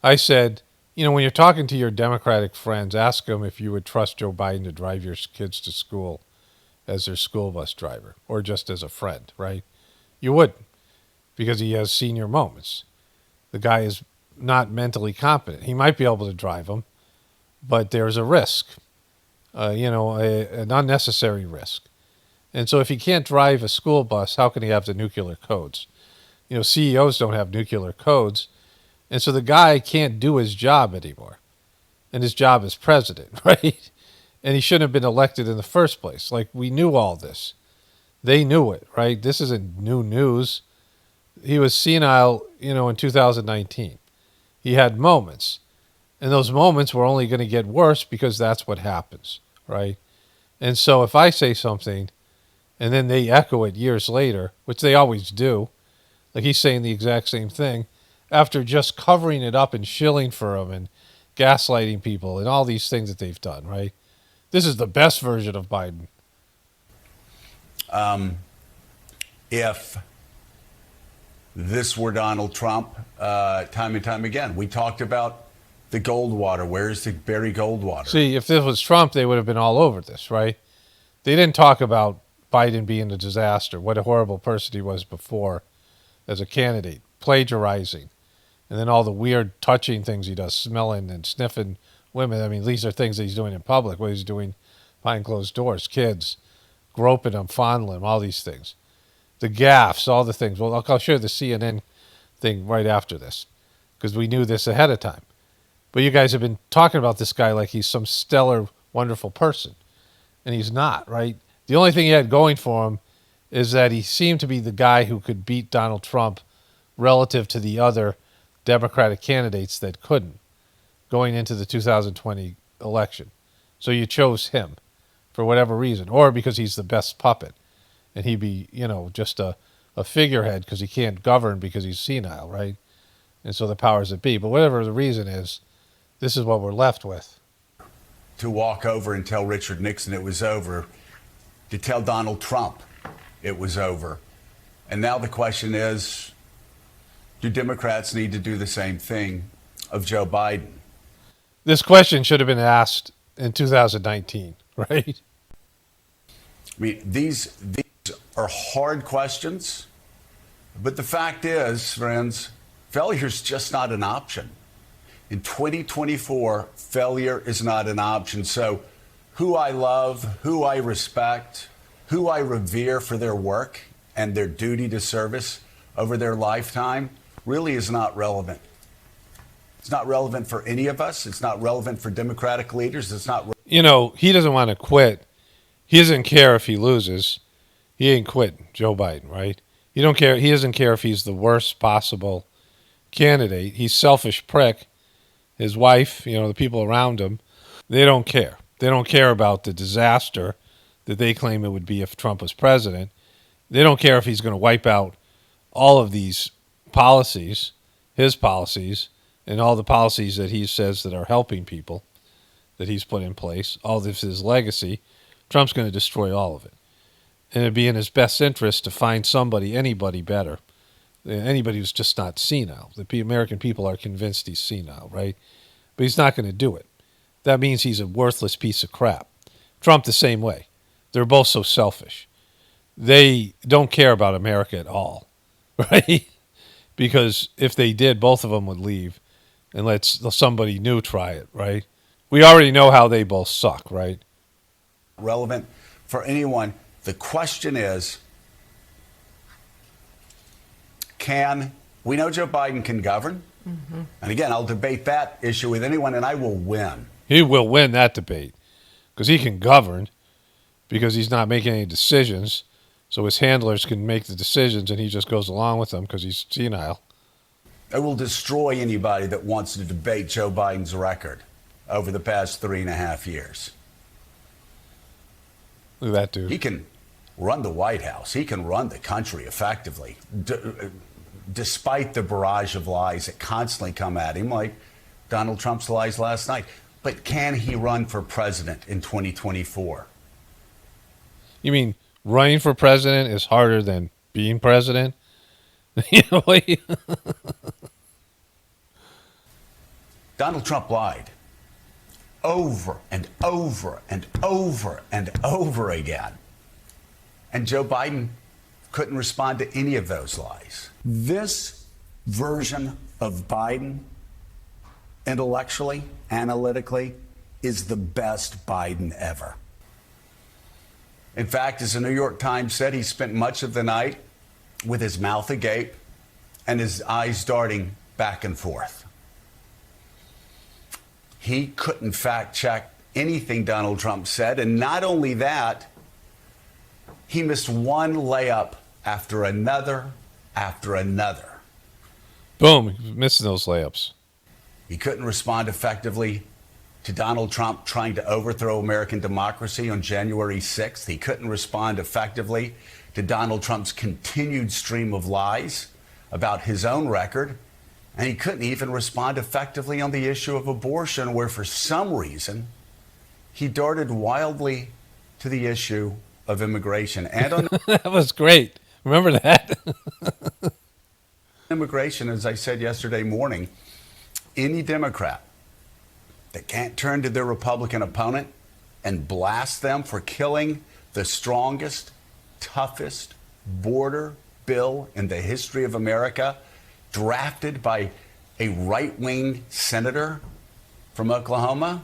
I said, you know, when you're talking to your Democratic friends, ask them if you would trust Joe Biden to drive your kids to school as their school bus driver or just as a friend, right? You wouldn't, because he has senior moments. The guy is not mentally competent. He might be able to drive them, but there's a risk, an unnecessary risk. And so if he can't drive a school bus, how can he have the nuclear codes? CEOs don't have nuclear codes. And so the guy can't do his job anymore. And his job is president, right? And he shouldn't have been elected in the first place. Like, we knew all this. They knew it, right? This isn't new news. He was senile, in 2019. He had moments. And those moments were only going to get worse because that's what happens, right? And so if I say something and then they echo it years later, which they always do, like he's saying the exact same thing, after just covering it up and shilling for him and gaslighting people and all these things that they've done, right? This is the best version of Biden. If this were Donald Trump, time and time again, we talked about the Goldwater. Where's the Barry Goldwater? See, if this was Trump, they would have been all over this, right? They didn't talk about Biden being a disaster, what a horrible person he was before as a candidate, plagiarizing, and then all the weird touching things he does, smelling and sniffing women. I mean, these are things that he's doing in public, what he's doing behind closed doors, kids, groping them, fondling them, all these things. The gaffes, all the things. Well, I'll show you the CNN thing right after this because we knew this ahead of time. But you guys have been talking about this guy like he's some stellar, wonderful person. And he's not, right? The only thing he had going for him is that he seemed to be the guy who could beat Donald Trump relative to the other Democratic candidates that couldn't going into the 2020 election. So you chose him for whatever reason, or because he's the best puppet. And he'd be, just a figurehead because he can't govern because he's senile, right? And so the powers that be. But whatever the reason is, this is what we're left with. To walk over and tell Richard Nixon it was over, to tell Donald Trump it was over. And now the question is, do Democrats need to do the same thing of Joe Biden? This question should have been asked in 2019, right? I mean, these are hard questions, but the fact is, friends, failure is just not an option. In 2024, failure is not an option. So who I love, who I respect, who I revere for their work and their duty to service over their lifetime really is not relevant. It's not relevant for any of us. It's not relevant for Democratic leaders. It's not. He doesn't want to quit. He doesn't care if he loses. He ain't quitting, Joe Biden, right? He doesn't care if he's the worst possible candidate. He's selfish prick. His wife, the people around him, they don't care. They don't care about the disaster that they claim it would be if Trump was president. They don't care if he's going to wipe out all of these policies, his policies, and all the policies that he says that are helping people that he's put in place, all this his legacy. Trump's going to destroy all of it. And it'd be in his best interest to find anybody better. Anybody who's just not senile. The American people are convinced he's senile, right? But he's not going to do it. That means he's a worthless piece of crap. Trump the same way. They're both so selfish. They don't care about America at all, right? Because if they did, both of them would leave and let somebody new try it, right? We already know how they both suck, right? Relevant for anyone. The question is, we know Joe Biden can govern? Mm-hmm. And again, I'll debate that issue with anyone and I will win. He will win that debate because he can govern because he's not making any decisions. So his handlers can make the decisions and he just goes along with them because he's senile. I will destroy anybody that wants to debate Joe Biden's record over the past 3.5 years. Look at that dude. He can run the White House. He can run the country effectively, despite the barrage of lies that constantly come at him, like Donald Trump's lies last night. But can he run for president in 2024? You mean running for president is harder than being president? Donald Trump lied over and over and over and over again. And Joe Biden couldn't respond to any of those lies. This version of Biden intellectually, analytically, is the best Biden ever. In fact, as the New York Times said, he spent much of the night with his mouth agape and his eyes darting back and forth. He couldn't fact check anything Donald Trump said. And not only that, he missed one layup after another after another. Boom, missing those layups. He couldn't respond effectively to Donald Trump trying to overthrow American democracy on January 6th. He couldn't respond effectively to Donald Trump's continued stream of lies about his own record. And he couldn't even respond effectively on the issue of abortion, where for some reason he darted wildly to the issue of immigration. And on That was great. Remember that? immigration, as I said yesterday morning, any Democrat that can't turn to their Republican opponent and blast them for killing the strongest, toughest border bill in the history of America, drafted by a right-wing senator from Oklahoma,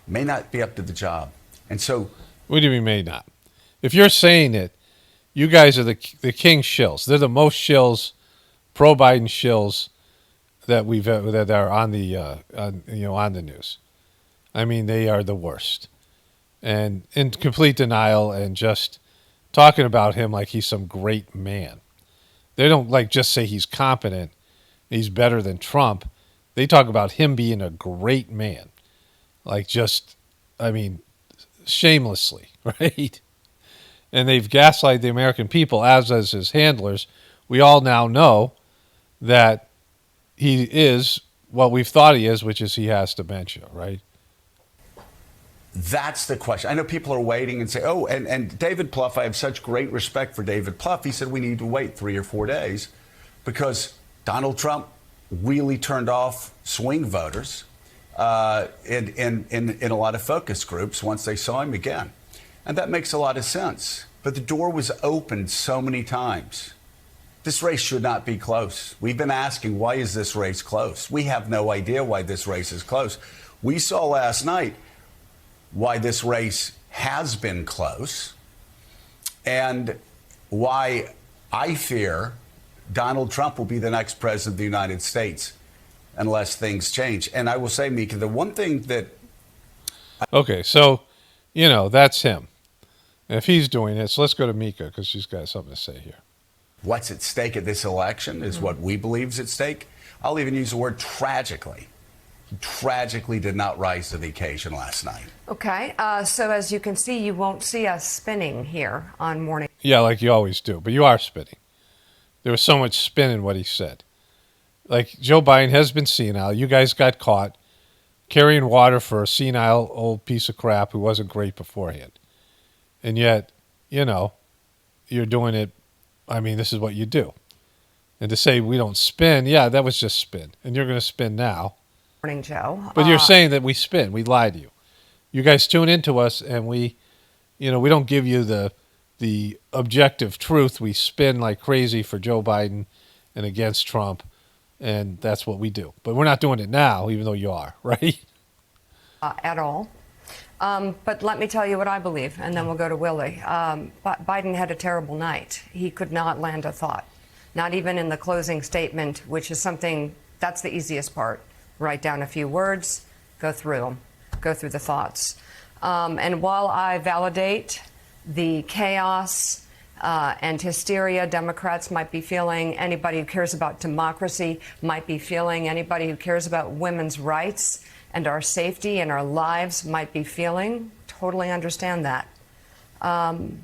may not be up to the job. And so, What do you mean may not? If you're saying it, you guys are the king shills. They're the most shills, pro-Biden shills that that are on the on the news. I mean, they are the worst, and in complete denial and just talking about him like he's some great man. They don't just say he's competent, he's better than Trump. They talk about him being a great man, shamelessly, right? And they've gaslighted the American people, as his handlers. We all now know that he is what we've thought he is, which is he has dementia, right? that's the question. I know people are waiting and say, oh, and David Plouffe, I have such great respect for David Plouffe. He said we need to wait 3 or 4 days because Donald Trump really turned off swing voters in a lot of focus groups once they saw him again. And that makes a lot of sense. But the door was opened so many times. This race should not be close. We've been asking, why is this race close? We have no idea why this race is close. We saw last night why this race has been close and why I fear Donald Trump will be the next president of the United States unless things change. And I will say, Mika, the one thing that... Okay, so, that's him. And if he's doing it, so let's go to Mika because she's got something to say here. What's at stake at this election is what we believe is at stake. I'll even use the word tragically. He tragically did not rise to the occasion last night. Okay, so as you can see, you won't see us spinning here on Morning. Yeah, like you always do, but you are spinning. There was so much spin in what he said. Like, Joe Biden has been senile. You guys got caught carrying water for a senile old piece of crap who wasn't great beforehand. And yet, you're doing it. I mean, this is what you do. And to say we don't spin, yeah, that was just spin. And you're going to spin now. Morning, Joe. But you're saying that we spin. We lie to you. You guys tune into us and we don't give you the objective truth. We spin like crazy for Joe Biden and against Trump. And that's what we do. But we're not doing it now, even though you are, right? At all. But let me tell you what I believe, and then we'll go to Willie. Biden had a terrible night. He could not land a thought, not even in the closing statement, which is something, that's the easiest part. Write down a few words, go through them, go through the thoughts. And while I validate the chaos and hysteria Democrats might be feeling, anybody who cares about democracy might be feeling, anybody who cares about women's rights and our safety and our lives might be feeling, totally understand that. And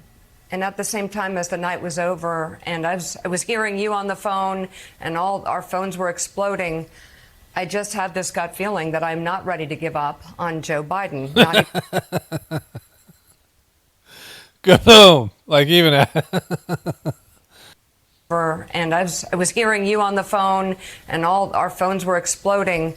at the same time as the night was over and I was hearing you on the phone and all our phones were exploding, I just had this gut feeling that I'm not ready to give up on Joe Biden. Boom! Like even... And I was hearing you on the phone and all our phones were exploding.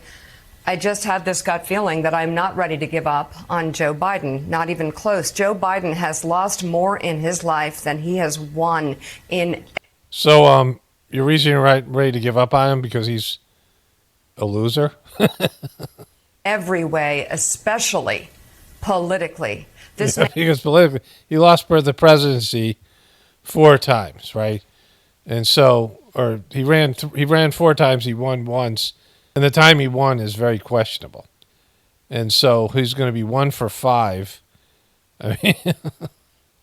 I just had this gut feeling that I'm not ready to give up on Joe Biden, not even close. Joe Biden has lost more in his life than he has won in. So, your reason you're ready to give up on him because he's a loser? Every way, especially politically. This Because politically, he lost the presidency 4 times, right? And so, or he ran 4 times, he won once, and the time he won is very questionable. And so he's going to be 1 for 5. I mean,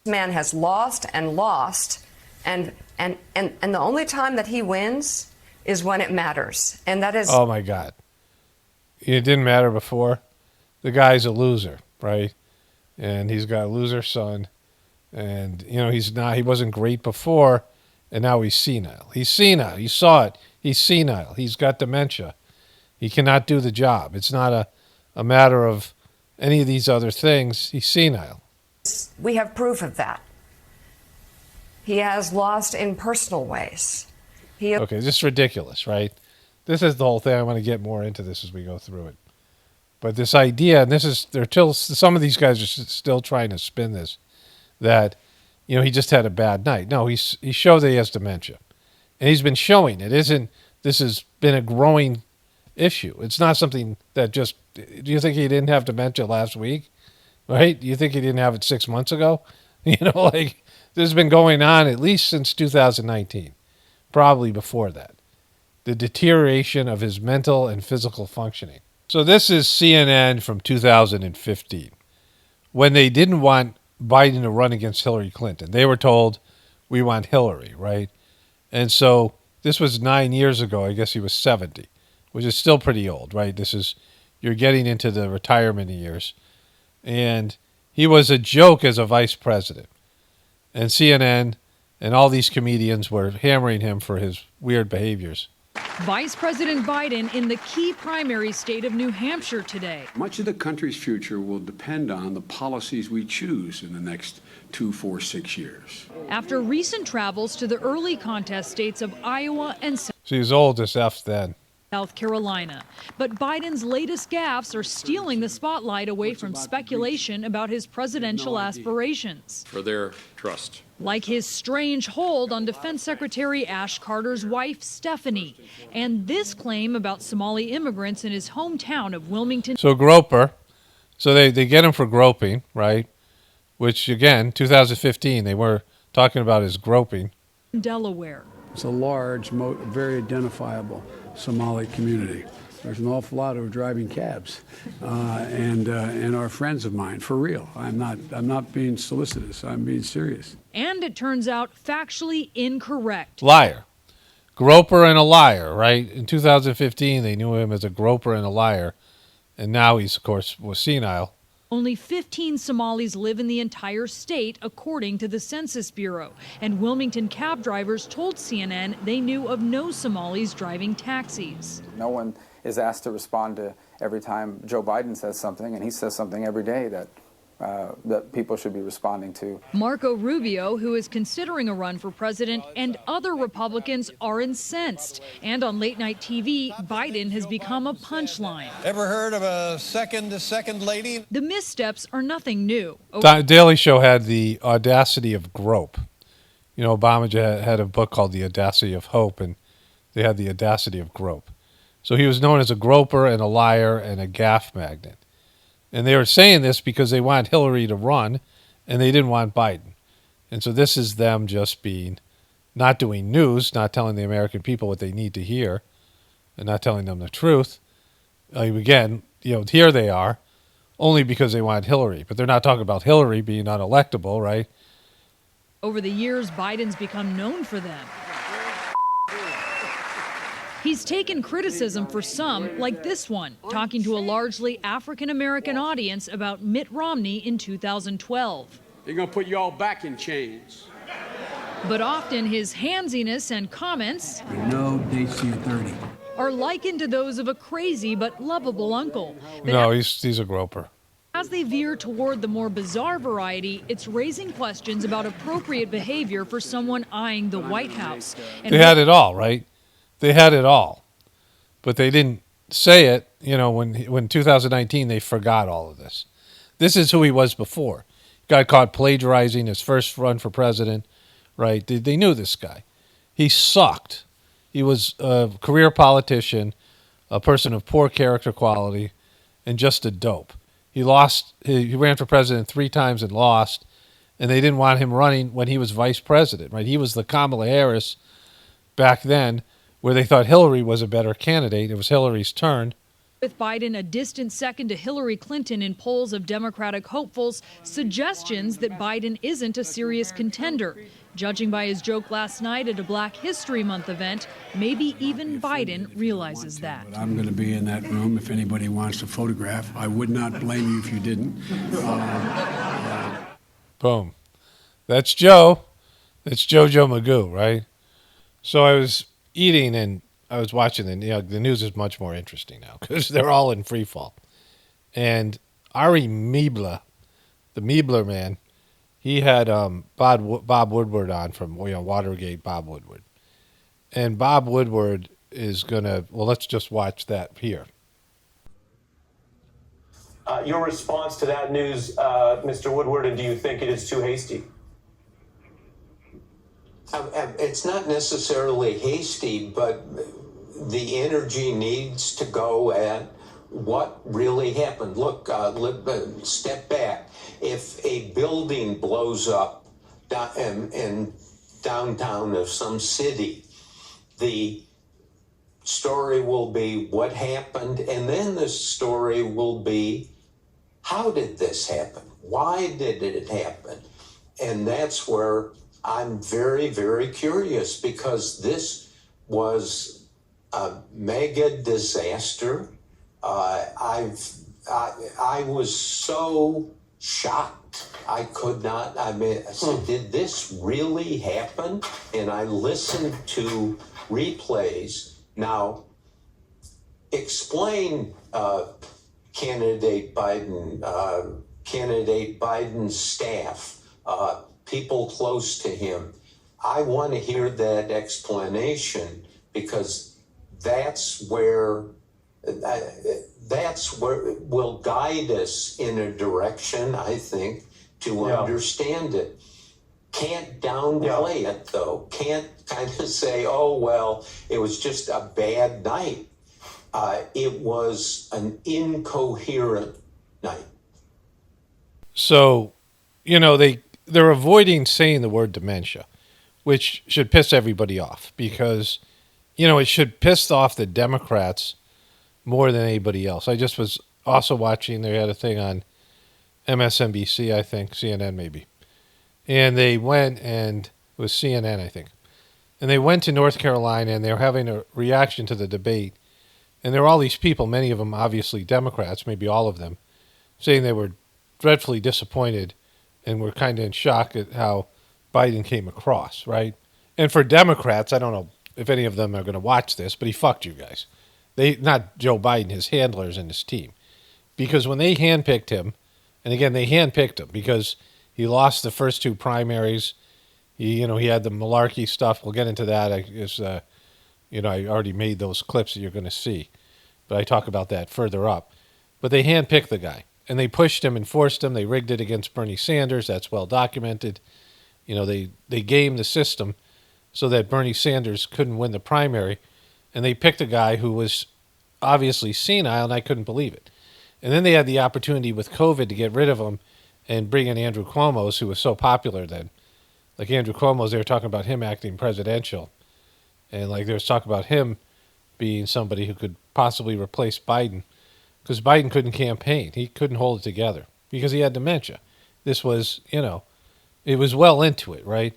man has lost and lost, and the only time that he wins is when it matters, and that is. Oh my God, it didn't matter before. The guy's a loser, right? And he's got a loser son, and he wasn't great before, and now he's senile. He's senile. You saw it. He's senile. He's got dementia. He cannot do the job. It's not a matter of any of these other things. He's senile. We have proof of that. He has lost in personal ways. Okay, this is ridiculous, right? This is the whole thing. I want to get more into this as we go through it. But this idea, and some of these guys are still trying to spin this, that, he just had a bad night. No, he showed that he has dementia. And he's been showing it. This has been a growing issue. It's not something that do you think he didn't have dementia last week? Right? Do you think he didn't have it 6 months ago? This has been going on at least since 2019, probably before that. The deterioration of his mental and physical functioning. So this is CNN from 2015, when they didn't want Biden to run against Hillary Clinton. They were told, we want Hillary, right? And so this was 9 years ago. I guess he was 70, which is still pretty old, right? You're getting into the retirement years. And he was a joke as a vice president. And CNN and all these comedians were hammering him for his weird behaviors. Vice President Biden in the key primary state of New Hampshire today. Much of the country's future will depend on the policies we choose in the next 2, 4, 6 years. After recent travels to the early contest states of Iowa and She was old as F then. South Carolina. But Biden's latest gaffes are stealing the spotlight away from speculation about his presidential aspirations. For their trust. Like his strange hold on Defense Secretary Ash Carter's wife, Stephanie, and this claim about Somali immigrants in his hometown of Wilmington. So groper. So they get him for groping, right? Which, again, 2015, they were talking about his groping. Delaware. It's a large, very identifiable Somali community. There's an awful lot who are driving cabs, and are friends of mine, for real. I'm not being solicitous. I'm being serious. And it turns out factually incorrect. Liar. Groper and a liar, right? In 2015, they knew him as a groper and a liar, and now he's, of course, was senile. Only 15 Somalis live in the entire state, according to the Census Bureau. And Wilmington cab drivers told CNN they knew of no Somalis driving taxis. No one is asked to respond to every time Joe Biden says something, and he says something every day that people should be responding to. Marco Rubio, who is considering a run for president, and other Republicans are incensed. And on late-night TV, Biden has become a punchline. Ever heard of a second lady? The missteps are nothing new. Daily Show had the audacity of grope. Obama had a book called The Audacity of Hope, and they had the audacity of grope. So he was known as a groper and a liar and a gaffe magnet. And they were saying this because they want Hillary to run, and they didn't want Biden. And so this is them just not doing news, not telling the American people what they need to hear, and not telling them the truth. Again, here they are, only because they want Hillary. But they're not talking about Hillary being unelectable, right? Over the years, Biden's become known for them. He's taken criticism for some, like this one, talking to a largely African-American audience about Mitt Romney in 2012. They're going to put you all back in chains. But often his handsiness and comments No dates to your 30. are likened to those of a crazy but lovable uncle. No, he's a groper. As they veer toward the more bizarre variety, it's raising questions about appropriate behavior for someone eyeing the White House. They had it all, right? They had it all, but they didn't say it. When 2019, they forgot all of this. This is who he was before. Got caught plagiarizing his first run for president, right? They knew this guy. He sucked. He was a career politician, a person of poor character quality, and just a dope. He lost. He ran for president 3 times and lost, and they didn't want him running when he was vice president. Right? He was the Kamala Harris back then, where they thought Hillary was a better candidate. It was Hillary's turn. With Biden a distant second to Hillary Clinton in polls of Democratic hopefuls, suggestions that Biden isn't a serious contender. Judging by his joke last night at a Black History Month event, maybe even Biden realizes that. I'm going to be in that room if anybody wants to photograph. I would not blame you if you didn't. Boom. That's Joe. That's Jojo Magoo, right? So I was eating and I was watching the news is much more interesting now because they're all in free fall. And Ari Meebler, the Meebler man, he had Bob Woodward on from Watergate, Bob Woodward. And Bob Woodward is going to, well, let's just watch that here. Your response to that news, Mr. Woodward, and do you think it is too hasty? It's not necessarily hasty, but the energy needs to go at what really happened. Look, step back. If a building blows up in downtown of some city, the story will be what happened, and then the story will be how did this happen? Why did it happen? And that's where I'm very, very curious, because this was a mega disaster. I was so shocked. I could not. I said, did this really happen? And I listened to replays. Now, explain candidate Biden's staff, people close to him. I want to hear that explanation, because that's where will guide us in a direction, I think, to understand it. Can't downplay it, though. Can't kind of say, oh, well, it was just a bad night. It was an incoherent night. So, they're avoiding saying the word dementia, which should piss everybody off, because, it should piss off the Democrats more than anybody else. I just was also watching, they had a thing on MSNBC, I think, CNN maybe. And they went, and it was CNN, I think. And they went to North Carolina, and they were having a reaction to the debate. And there were all these people, many of them obviously Democrats, maybe all of them, saying they were dreadfully disappointed and were kind of in shock at how Biden came across, right? And for Democrats, I don't know if any of them are going to watch this, but he fucked you guys. Not Joe Biden, his handlers and his team. Because when they handpicked him, and again, they handpicked him because he lost the first 2 primaries. He had the malarkey stuff. We'll get into that. I already made those clips that you're going to see. But I talk about that further up. But they handpicked the guy. And they pushed him and forced him. They rigged it against Bernie Sanders. That's well documented. They gamed the system so that Bernie Sanders couldn't win the primary. And they picked a guy who was obviously senile, and I couldn't believe it. And then they had the opportunity with COVID to get rid of him and bring in Andrew Cuomo, who was so popular then. Like Andrew Cuomo, they were talking about him acting presidential. And there was talk about him being somebody who could possibly replace Biden, because Biden couldn't campaign. He couldn't hold it together because he had dementia. This was, it was well into it, right?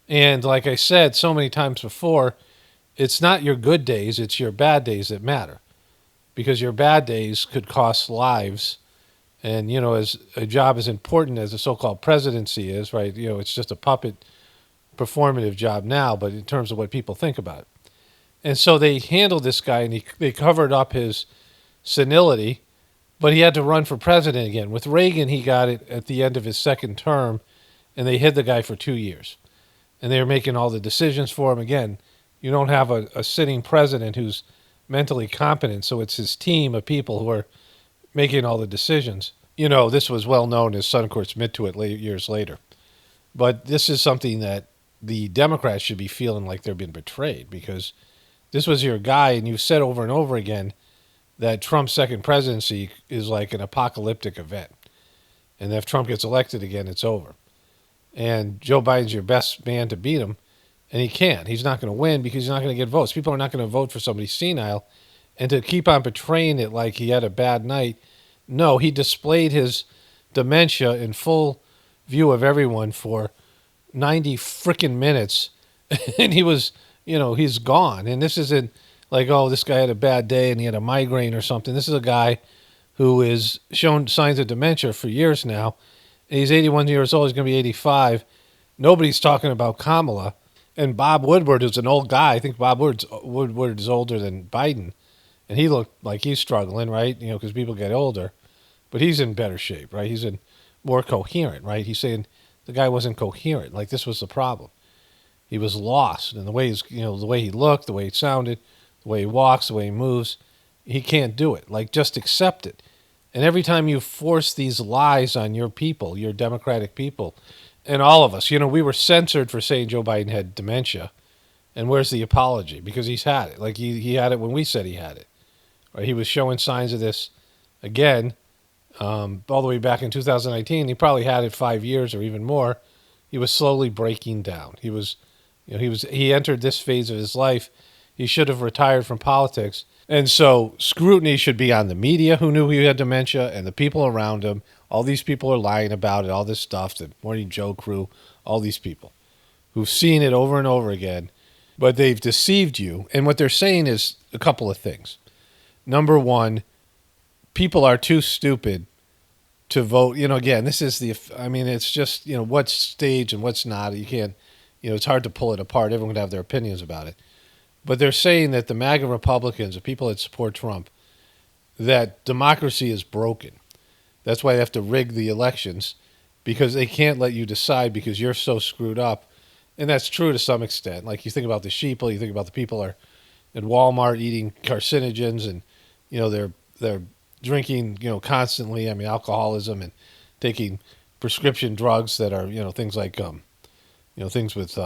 And like I said so many times before, it's not your good days, it's your bad days that matter, because your bad days could cost lives. And, as a job as important as the so-called presidency is, right, it's just a puppet performative job now, but in terms of what people think about it. And so they handled this guy, and they covered up his senility, but he had to run for president again. With Reagan, he got it at the end of his second term, and they hid the guy for 2 years. And they were making all the decisions for him. Again, you don't have a sitting president who's mentally competent, so it's his team of people who are making all the decisions. This was well known, his son, of course, admit to it years later. But this is something that the Democrats should be feeling like they're being betrayed, because this was your guy, and you've said over and over again, that Trump's second presidency is like an apocalyptic event. And if Trump gets elected again, it's over. And Joe Biden's your best man to beat him, and he can't. He's not going to win because he's not going to get votes. People are not going to vote for somebody senile. And to keep on portraying it like he had a bad night, no, he displayed his dementia in full view of everyone for 90 freaking minutes, and he was, he's gone. And this isn't like, oh, this guy had a bad day and he had a migraine or something. This is a guy who is shown signs of dementia for years now. And he's 81 years old. He's going to be 85. Nobody's talking about Kamala. And Bob Woodward is an old guy. I think Bob Woodward is older than Biden. And he looked like he's struggling, right? Because people get older. But he's in better shape, right? He's in more coherent, right? He's saying the guy wasn't coherent. Like, this was the problem. He was lost. And the way the way he looked, the way he sounded, the way he walks, the way he moves, he can't do it. Like, just accept it. And every time you force these lies on your people, your Democratic people, and all of us, we were censored for saying Joe Biden had dementia. And where's the apology? Because he's had it. Like, he had it when we said he had it. Right? He was showing signs of this again all the way back in 2019. He probably had it 5 years or even more. He was slowly breaking down. He entered this phase of his life. He should have retired from politics. And so scrutiny should be on the media who knew he had dementia and the people around him. All these people are lying about it, all this stuff, the Morning Joe crew, all these people who've seen it over and over again, but they've deceived you. And what they're saying is a couple of things. Number one, people are too stupid to vote. Again, this is it's just, what's staged and what's not. You can't, it's hard to pull it apart. Everyone can have their opinions about it. But they're saying that the MAGA Republicans, the people that support Trump, that democracy is broken. That's why they have to rig the elections, because they can't let you decide because you're so screwed up. And that's true to some extent. Like, you think about the sheeple, you think about the people are at Walmart eating carcinogens and, they're drinking, constantly. Alcoholism and taking prescription drugs that are, things like, things with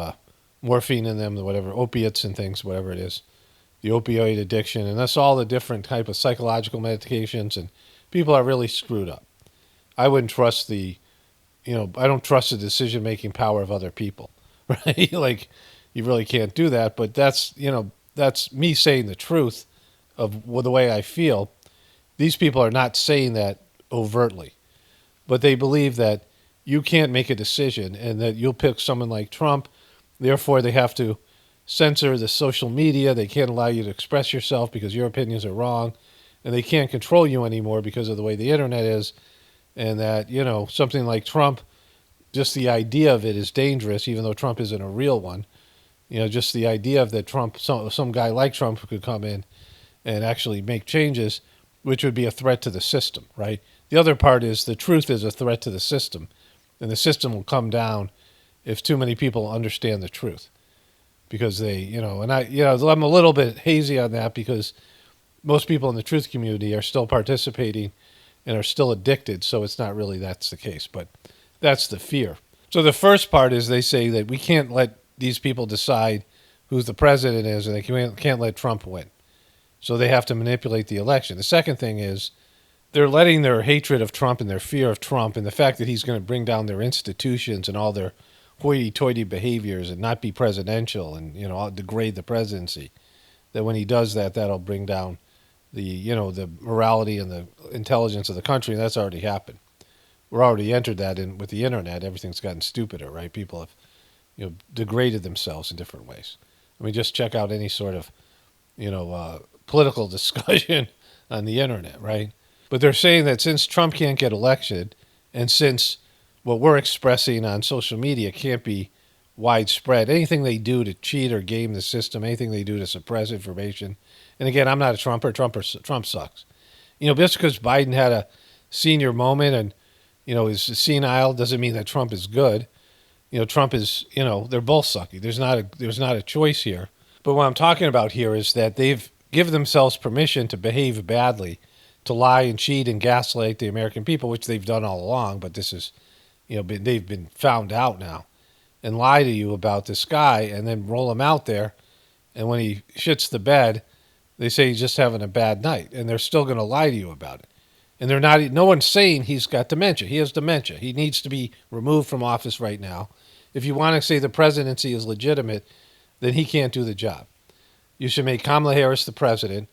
morphine in them, whatever, opiates and things, whatever it is, the opioid addiction. And that's all the different type of psychological medications. And people are really screwed up. I wouldn't trust I don't trust the decision-making power of other people, right? Like, you really can't do that. But that's me saying the truth of the way I feel. These people are not saying that overtly, but they believe that you can't make a decision and that you'll pick someone like Trump. Therefore, they have to censor the social media. They can't allow you to express yourself because your opinions are wrong. And they can't control you anymore because of the way the internet is. And that, something like Trump, just the idea of it is dangerous, even though Trump isn't a real one. Just the idea of that Trump, some guy like Trump could come in and actually make changes, which would be a threat to the system, right? The other part is the truth is a threat to the system. And the system will come down if too many people understand the truth. Because they, and I'm a little bit hazy on that because most people in the truth community are still participating and are still addicted, so it's not really that's the case, but that's the fear. So the first part is they say that we can't let these people decide who the president is, and they can't let Trump win. So they have to manipulate the election. The second thing is they're letting their hatred of Trump and their fear of Trump and the fact that he's going to bring down their institutions and all their hoity-toity behaviors and not be presidential and, degrade the presidency, that when he does that, that'll bring down the morality and the intelligence of the country. And that's already happened. We're already entered that in with the internet. Everything's gotten stupider, right? People have, degraded themselves in different ways. Just check out any sort of, political discussion on the internet, right? But they're saying that since Trump can't get elected, and since what we're expressing on social media can't be widespread, anything they do to cheat or game the system, anything they do to suppress information. And again, I'm not a Trumper. Trump sucks. Just because Biden had a senior moment and, is senile doesn't mean that Trump is good. Trump is, they're both sucky. There's not a choice here. But what I'm talking about here is that they've given themselves permission to behave badly, to lie and cheat and gaslight the American people, which they've done all along. But this is, they've been found out now, and lie to you about this guy and then roll him out there. And when he shits the bed, They say he's just having a bad night, and they're still going to lie to you about it. And they're not. No one's saying he's got dementia. He has dementia. He needs to be removed from office right now. If you want to say the presidency is legitimate, then he can't do the job. You should make Kamala Harris the president,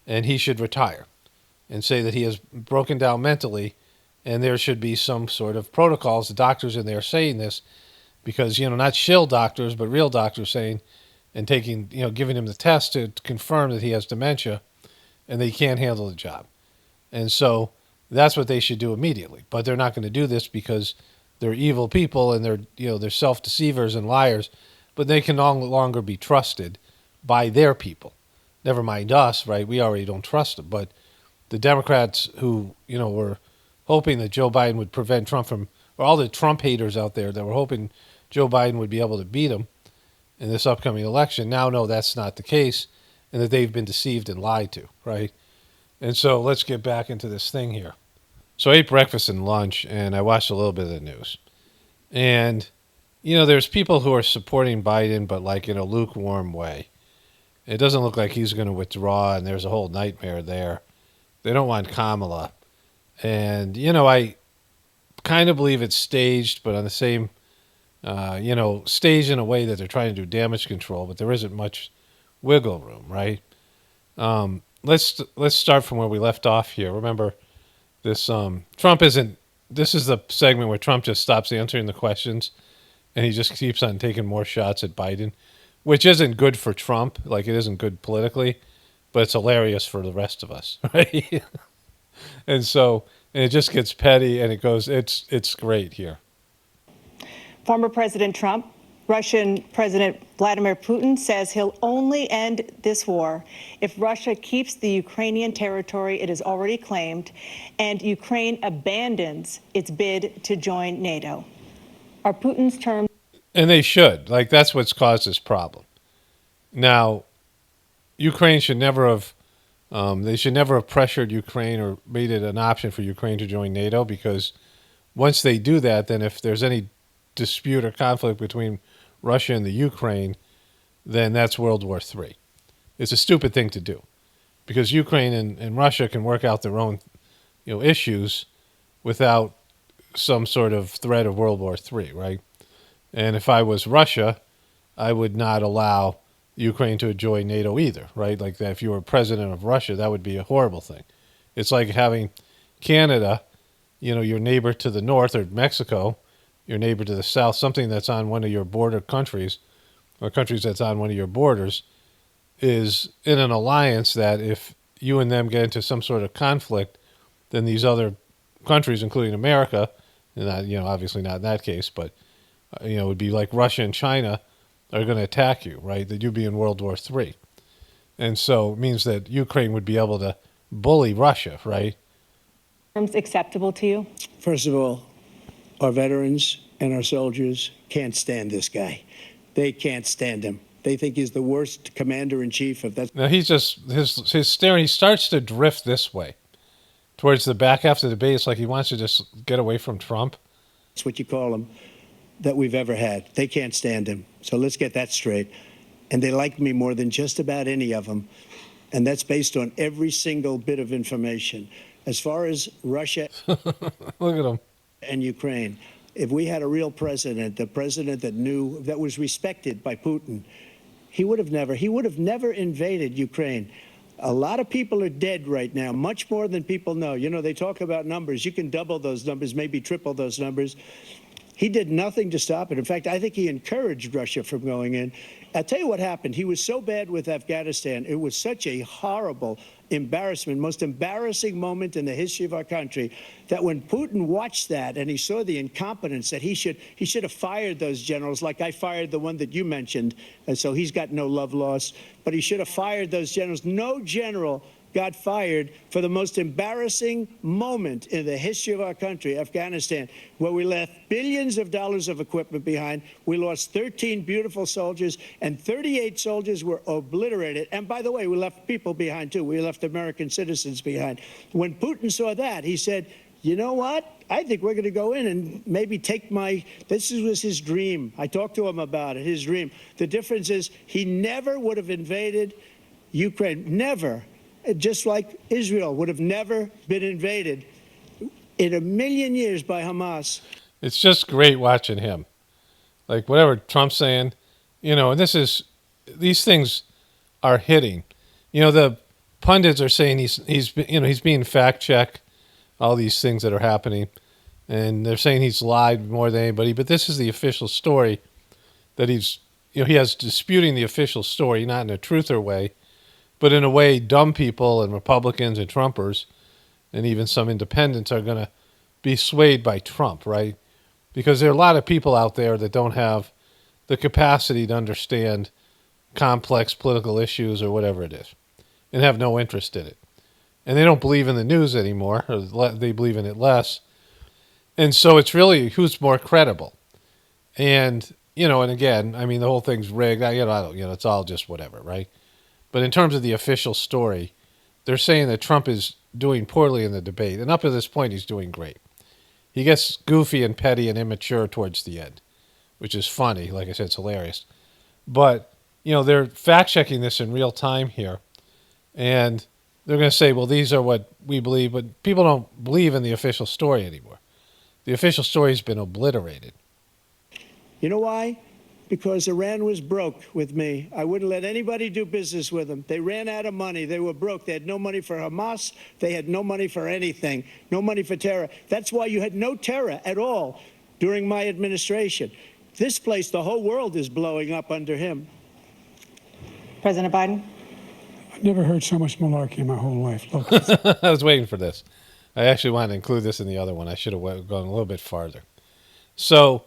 and he should retire, and say that he has broken down mentally, and there should be some sort of protocols. The doctors in there saying this, because not shill doctors, but real doctors saying and taking, giving him the test to confirm that he has dementia, and they can't handle the job. And so that's what they should do immediately. But they're not going to do this because they're evil people and they're self-deceivers and liars. But they can no longer be trusted by their people. Never mind us, right? We already don't trust them. But the Democrats who, were hoping that Joe Biden would prevent Trump from, or all the Trump haters out there that were hoping Joe Biden would be able to beat him in this upcoming election, now know that's not the case and that they've been deceived and lied to, right? And so let's get back into this thing here. So I ate breakfast and lunch, and I watched a little bit of the news. And, there's people who are supporting Biden, but like in a lukewarm way. It doesn't look like he's going to withdraw, and there's a whole nightmare there. They don't want Kamala. And, I kind of believe it's staged, but on the same, staged in a way that they're trying to do damage control, but there isn't much wiggle room, right? Let's start from where we left off here. Remember, this this is the segment where Trump just stops answering the questions, and he just keeps on taking more shots at Biden, which isn't good for Trump. Like, it isn't good politically, but it's hilarious for the rest of us, right? and it just gets petty, and it's great here. Former President Trump, Russian President Vladimir Putin says he'll only end this war if Russia keeps the Ukrainian territory it has already claimed and Ukraine abandons its bid to join NATO. Are Putin's terms... And they should. Like, that's what's caused this problem. Now, Ukraine should never have... they should never have pressured Ukraine or made it an option for Ukraine to join NATO, because once they do that, then if there's any dispute or conflict between Russia and the Ukraine, then that's World War III. It's a stupid thing to do, because Ukraine and Russia can work out their own issues without some sort of threat of World War III, right? And if I was Russia, I would not allow Ukraine to join NATO either, right? Like that, if you were president of Russia, that would be a horrible thing. It's like having Canada, your neighbor to the north, or Mexico, your neighbor to the south, something that's on one of your border countries, or countries that's on one of your borders, is in an alliance that if you and them get into some sort of conflict, then these other countries, including America, and not, obviously not in that case, but it would be like Russia and China are going to attack you, right? That you'd be in World War III. And so it means that Ukraine would be able to bully Russia, right? Terms acceptable to you? First of all, our veterans and our soldiers can't stand this guy. They can't stand him. They think he's the worst commander-in-chief of that. Now he's just, his staring, he starts to drift this way. Towards the back half of the debate, it's like he wants to just get away from Trump. That's what you call him, that we've ever had. They can't stand him. So let's get that straight. And they like me more than just about any of them. And that's based on every single bit of information. As far as Russia... Look at him. ...and Ukraine, if we had a real president, the president that knew, that was respected by Putin, he would have never invaded Ukraine. A lot of people are dead right now, much more than people know. They talk about numbers. You can double those numbers, maybe triple those numbers. He did nothing to stop it. In fact, I think he encouraged Russia from going in. I'll tell you what happened. He was so bad with Afghanistan. It was such a horrible embarrassment, most embarrassing moment in the history of our country, that when Putin watched that and he saw the incompetence, that he should have fired those generals, like I fired the one that you mentioned, and so he's got no love lost, but he should have fired those generals. No general got fired for the most embarrassing moment in the history of our country, Afghanistan, where we left billions of dollars of equipment behind. We lost 13 beautiful soldiers, and 38 soldiers were obliterated. And by the way, we left people behind, too. We left American citizens behind. When Putin saw that, he said, you know what? I think we're going to go in and maybe take this was his dream. I talked to him about it, his dream. The difference is he never would have invaded Ukraine. Never. Just like Israel would have never been invaded in a million years by Hamas. It's just great watching him. Like whatever Trump's saying, and these things are hitting. The pundits are saying he's being fact checked, all these things that are happening, and they're saying he's lied more than anybody. But this is the official story that he has disputing the official story, not in a truther way, but in a way dumb people and Republicans and Trumpers and even some independents are going to be swayed by Trump, right? Because there are a lot of people out there that don't have the capacity to understand complex political issues or whatever it is and have no interest in it. And they don't believe in the news anymore, or they believe in it less. And so it's really who's more credible. And, and again, I mean, the whole thing's rigged. It's all just whatever, right? But in terms of the official story, they're saying that Trump is doing poorly in the debate. And up to this point, he's doing great. He gets goofy and petty and immature towards the end, which is funny. Like I said, it's hilarious. But, they're fact-checking this in real time here. And they're going to say, well, these are what we believe. But people don't believe in the official story anymore. The official story has been obliterated. You know why? Because Iran was broke with me. I wouldn't let anybody do business with them. They ran out of money. They were broke. They had no money for Hamas. They had no money for anything. No money for terror. That's why you had no terror at all during my administration. This place, the whole world is blowing up under him. President Biden? I've never heard so much malarkey in my whole life. Look. I was waiting for this. I actually wanted to include this in the other one. I should have gone a little bit farther. So,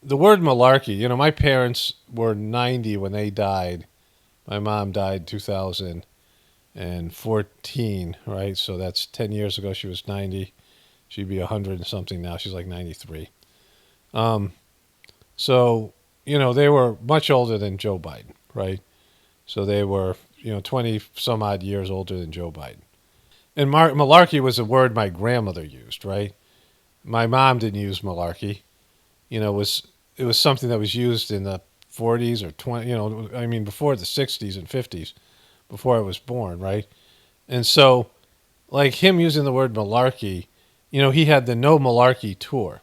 the word malarkey, my parents were 90 when they died. My mom died 2014, right? So that's 10 years ago. She was 90. She'd be 100 and something now. She's like 93. So, they were much older than Joe Biden, right? So they were, 20 some odd years older than Joe Biden. And malarkey was a word my grandmother used, right? My mom didn't use malarkey. It was something that was used in the 40s or 20, before the 60s and 50s, before I was born, right? And so, like him using the word malarkey, he had the No Malarkey tour.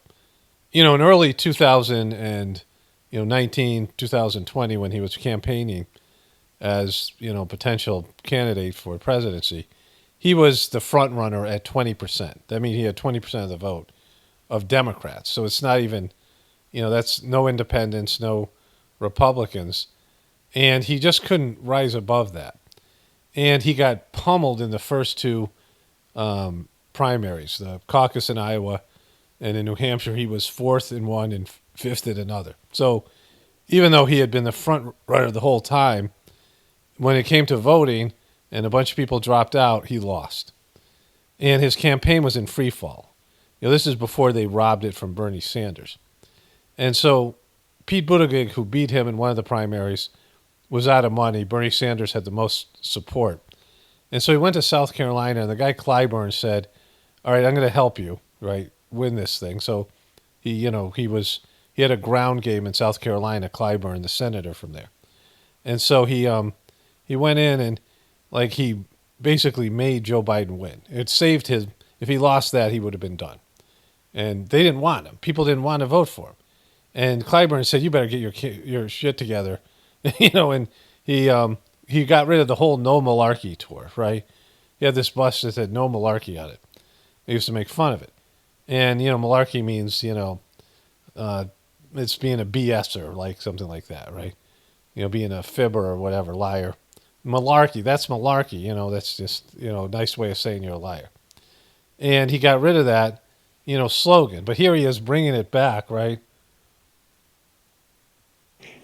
In early 2019, 2020, when he was campaigning as, potential candidate for presidency, he was the front runner at 20%. That means he had 20% of the vote of Democrats. So it's not even... that's no independents, no Republicans. And he just couldn't rise above that. And he got pummeled in the first two primaries, the caucus in Iowa, and in New Hampshire he was 4th in one and 5th in another. So even though he had been the front runner the whole time, when it came to voting and a bunch of people dropped out, he lost. And his campaign was in free fall. This is before they robbed it from Bernie Sanders. And so Pete Buttigieg, who beat him in one of the primaries, was out of money. Bernie Sanders had the most support. And so he went to South Carolina, and the guy Clyburn said, all right, I'm going to help you, right, win this thing. So he had a ground game in South Carolina, Clyburn, the senator from there. And so he went in and he basically made Joe Biden win. It saved his, if he lost that, he would have been done. And they didn't want him. People didn't want to vote for him. And Clyburn said, you better get your shit together. And he got rid of the whole No Malarkey tour, right? He had this bus that said No Malarkey on it. They used to make fun of it. And, malarkey means, it's being a BSer, like something like that, right? Being a fibber or whatever, liar. Malarkey, that's malarkey, that's just, a nice way of saying you're a liar. And he got rid of that, slogan. But here he is bringing it back, right?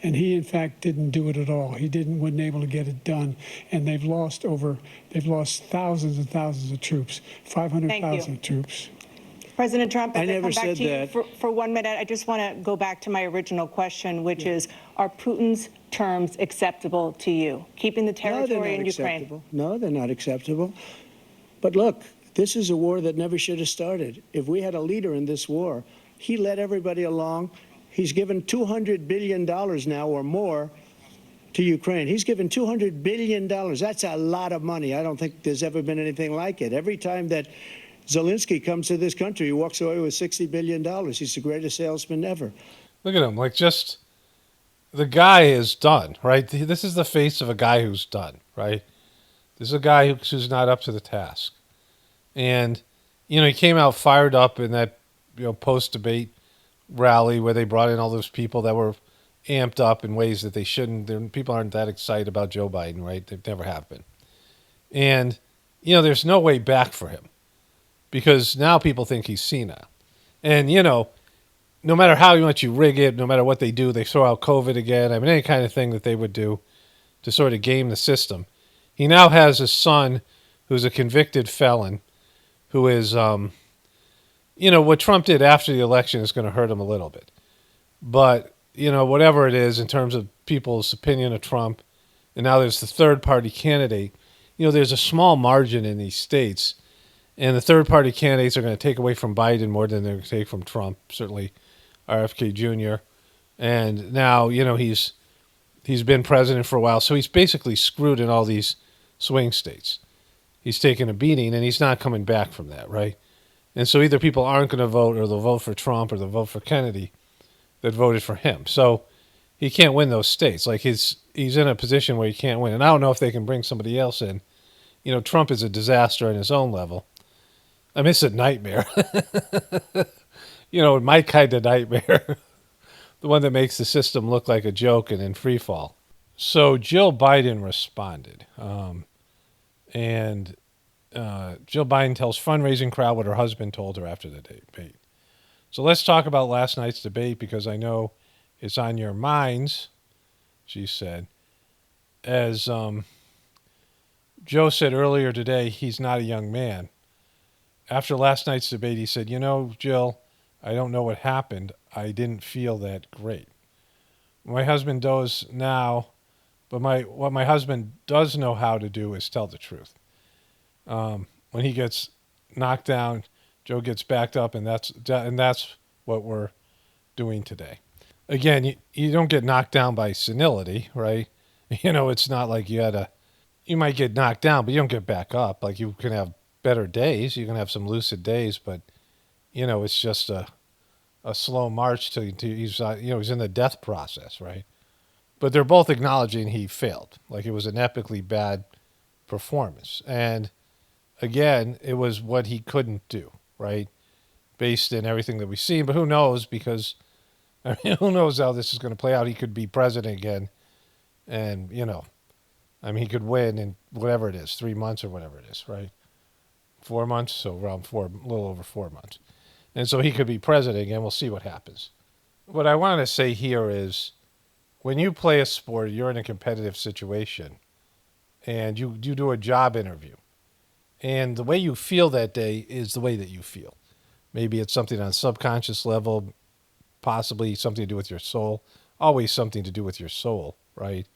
And he, in fact, didn't do it at all. He wasn't able to get it done. And they've lost thousands and thousands of troops, 500,000 troops. President Trump, I as I never come back said to you that. for 1 minute, I just want to go back to my original question, which is, are Putin's terms acceptable to you? Keeping the territory in Ukraine? No, they're not acceptable. But look, this is a war that never should have started. If we had a leader in this war, he led everybody along. He's given $200 billion now or more to Ukraine. He's given $200 billion. That's a lot of money. I don't think there's ever been anything like it. Every time that Zelensky comes to this country, he walks away with $60 billion. He's the greatest salesman ever. Look at him. Like, just the guy is done, right? This is the face of a guy who's done, right? This is a guy who's not up to the task. And, he came out fired up in that, post-debate rally where they brought in all those people that were amped up in ways that they shouldn't. People aren't that excited about Joe Biden, right? They've never have been. And, there's no way back for him because now people think he's senile. And, no matter how much you rig it, no matter what they do, they throw out COVID again. I mean, any kind of thing that they would do to sort of game the system. He now has a son who's a convicted felon who is, what Trump did after the election is going to hurt him a little bit. But, whatever it is in terms of people's opinion of Trump, and now there's the third-party candidate, there's a small margin in these states, and the third-party candidates are going to take away from Biden more than they're going to take from Trump, certainly RFK Jr. And now, he's been president for a while, so he's basically screwed in all these swing states. He's taken a beating, and he's not coming back from that, right? And so either people aren't going to vote, or they'll vote for Trump, or they'll vote for Kennedy that voted for him. So he can't win those states. Like, he's in a position where he can't win. And I don't know if they can bring somebody else in. Trump is a disaster on his own level. I mean, it's a nightmare. My kind of nightmare. The one that makes the system look like a joke and in free fall. So Jill Biden responded. And Jill Biden tells fundraising crowd what her husband told her after the debate. So let's talk about last night's debate because I know it's on your minds, she said. As Joe said earlier today, he's not a young man. After last night's debate, he said, Jill, I don't know what happened. I didn't feel that great. My husband does now, but what my husband does know how to do is tell the truth. When he gets knocked down, Joe gets backed up, and that's what we're doing today. Again, you don't get knocked down by senility, right? It's not like you might get knocked down, but you don't get back up. Like, you can have better days. You can have some lucid days, but, it's just a slow march to he's in the death process, right? But they're both acknowledging he failed. Like, it was an epically bad performance. And again, it was what he couldn't do, right? Based in everything that we've seen. But who knows? Because, who knows how this is going to play out? He could be president again. And, he could win in whatever it is, 3 months or whatever it is, right? 4 months, so around a little over 4 months. And so he could be president again. We'll see what happens. What I want to say here is, when you play a sport, you're in a competitive situation, and you do a job interview. And the way you feel that day is the way that you feel. Maybe it's something on a subconscious level, possibly something to do with your soul. Always something to do with your soul, right?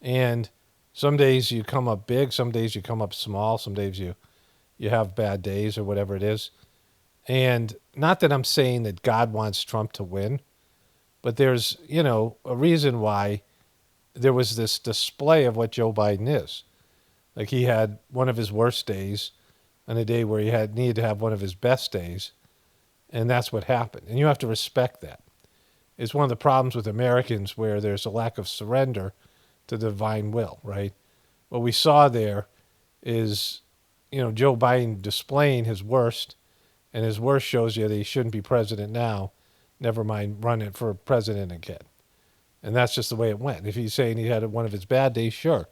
And some days you come up big, some days you come up small, some days you have bad days or whatever it is. And not that I'm saying that God wants Trump to win, but there's, a reason why there was this display of what Joe Biden is. Like, he had one of his worst days and a day where he needed to have one of his best days, and that's what happened. And you have to respect that. It's one of the problems with Americans where there's a lack of surrender to the divine will, right? What we saw there is, Joe Biden displaying his worst, and his worst shows you that he shouldn't be president now, never mind running for president again. And that's just the way it went. If he's saying he had one of his bad days, sure.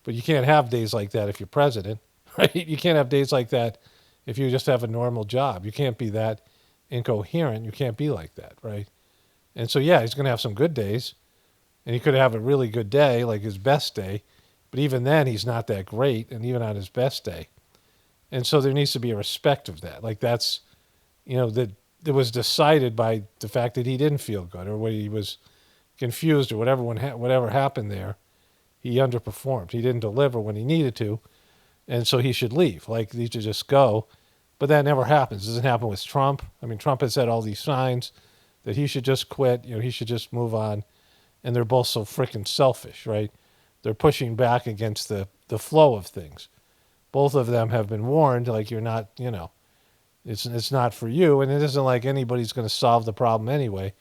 But you can't have days like that if you're president, right? You can't have days like that if you just have a normal job. You can't be that incoherent. You can't be like that, right? And so, yeah, he's going to have some good days. And he could have a really good day, like his best day. But even then, he's not that great, and even on his best day. And so there needs to be a respect of that. Like, that's, that it was decided by the fact that he didn't feel good, or when he was confused, or whatever happened there. He underperformed. He didn't deliver when he needed to, and so he should leave. Like, he should just go. But that never happens. It doesn't happen with Trump. I mean, Trump has said all these signs that he should just quit. He should just move on. and they're both so freaking selfish, right? They're pushing back against the flow of things. Both of them have been warned, like, you're not, it's not for you, and it isn't like anybody's going to solve the problem anyway.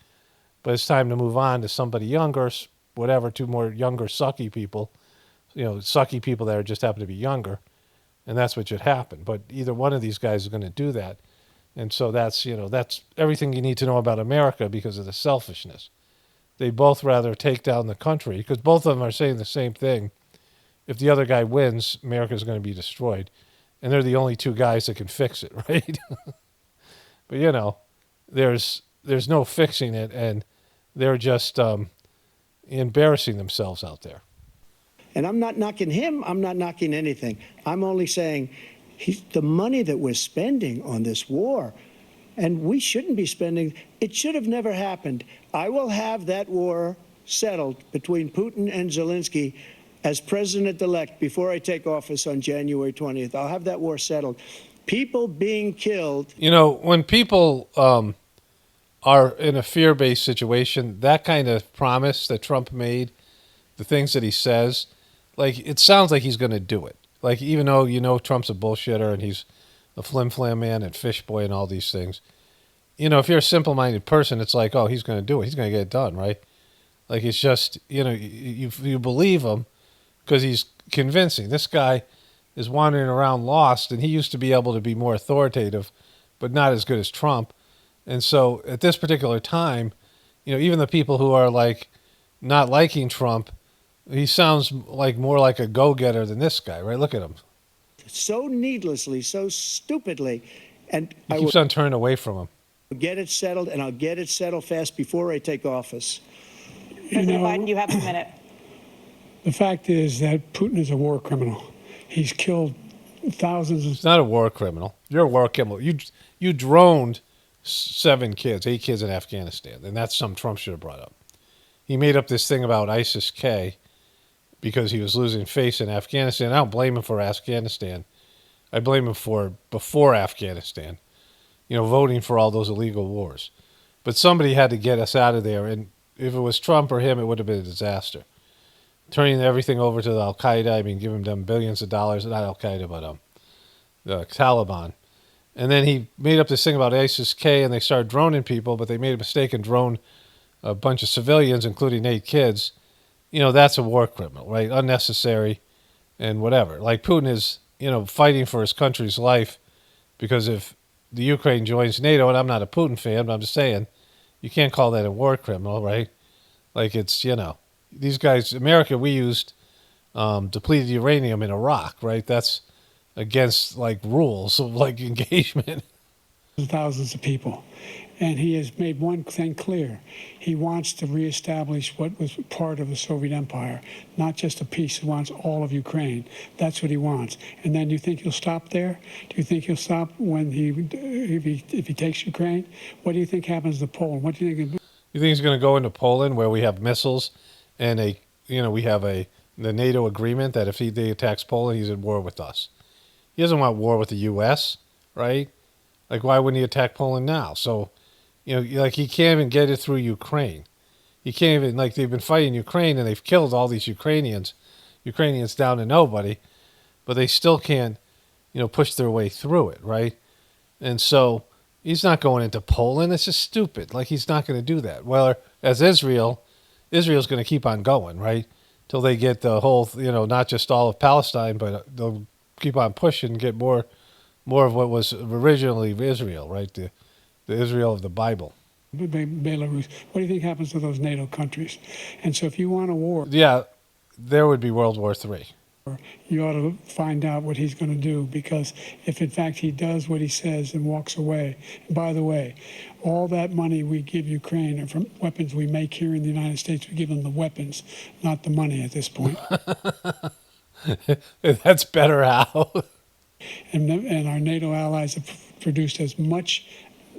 But it's time to move on to somebody younger, whatever, two more younger sucky people, sucky people that just happen to be younger, and that's what should happen. But either one of these guys is going to do that, and so that's everything you need to know about America because of the selfishness. They both rather take down the country because both of them are saying the same thing. If the other guy wins, America's going to be destroyed. And they're the only two guys that can fix it, right? But, there's no fixing it, and they're just embarrassing themselves out there. And I'm not knocking him. I'm not knocking anything. I'm only saying the money that we're spending on this war, and we shouldn't be spending, it should have never happened. I will have that war settled between Putin and Zelensky as president-elect before I take office on January 20th. I'll have that war settled. People being killed. When people are in a fear-based situation, that kind of promise that Trump made, the things that he says, like, it sounds like he's going to do it. Like, even though Trump's a bullshitter and he's a flim-flam man and fish boy and all these things, if you're a simple-minded person, it's like, oh, he's going to do it. He's going to get it done, right? Like, it's just, you believe him because he's convincing. This guy is wandering around lost, and he used to be able to be more authoritative, but not as good as Trump. And so at this particular time, even the people who are like not liking Trump, he sounds like more like a go-getter than this guy, right? Look at him. So needlessly, so stupidly. And he keeps on turning away from him. Get it settled, and I'll get it settled fast before I take office. President Biden, you have a minute. The fact is that Putin is a war criminal. He's killed thousands of... He's not a war criminal. You're a war criminal. You droned 8 kids in Afghanistan, and that's something Trump should have brought up. He made up this thing about ISIS-K because he was losing face in Afghanistan. I don't blame him for Afghanistan. I blame him for before Afghanistan, voting for all those illegal wars. But somebody had to get us out of there, and if it was Trump or him, it would have been a disaster. Turning everything over to the Al-Qaeda, giving them billions of dollars, not Al-Qaeda, but the Taliban. And then he made up this thing about ISIS-K, and they started droning people, but they made a mistake and droned a bunch of civilians, including 8 kids. That's a war criminal, right? Unnecessary and whatever. Like Putin is, fighting for his country's life because if the Ukraine joins NATO, and I'm not a Putin fan, but I'm just saying, you can't call that a war criminal, right? Like it's, these guys, America, we used depleted uranium in Iraq, right? That's against like rules of like engagement. Thousands of people. And he has made one thing clear. He wants to reestablish what was part of the Soviet Empire, not just a piece. He wants all of Ukraine. That's what he wants. And then you think he'll stop there? Do you think he'll stop when if he takes Ukraine? What do you think happens to Poland? What do you think? You think he's going to go into Poland where we have missiles and we have the NATO agreement that if he attacks Poland, he's at war with us. He doesn't want war with the U.S., right? Like, why wouldn't he attack Poland now? So, like he can't even get it through Ukraine. He can't even, like, they've been fighting Ukraine and they've killed all these Ukrainians down to nobody, but they still can't, push their way through it, right? And so he's not going into Poland. It's just stupid. Like, he's not going to do that. Well, as Israel's going to keep on going, right? Till they get the whole, not just all of Palestine, but they'll keep on pushing and get more of what was originally Israel, right? The Israel of the Bible. Belarus. What do you think happens to those NATO countries? And so if you want a war... Yeah, there would be World War III. You ought to find out what he's going to do, because if in fact he does what he says and walks away, and by the way, all that money we give Ukraine are from weapons we make here in the United States. We give them the weapons, not the money at this point. That's better, Al. And our NATO allies have produced as much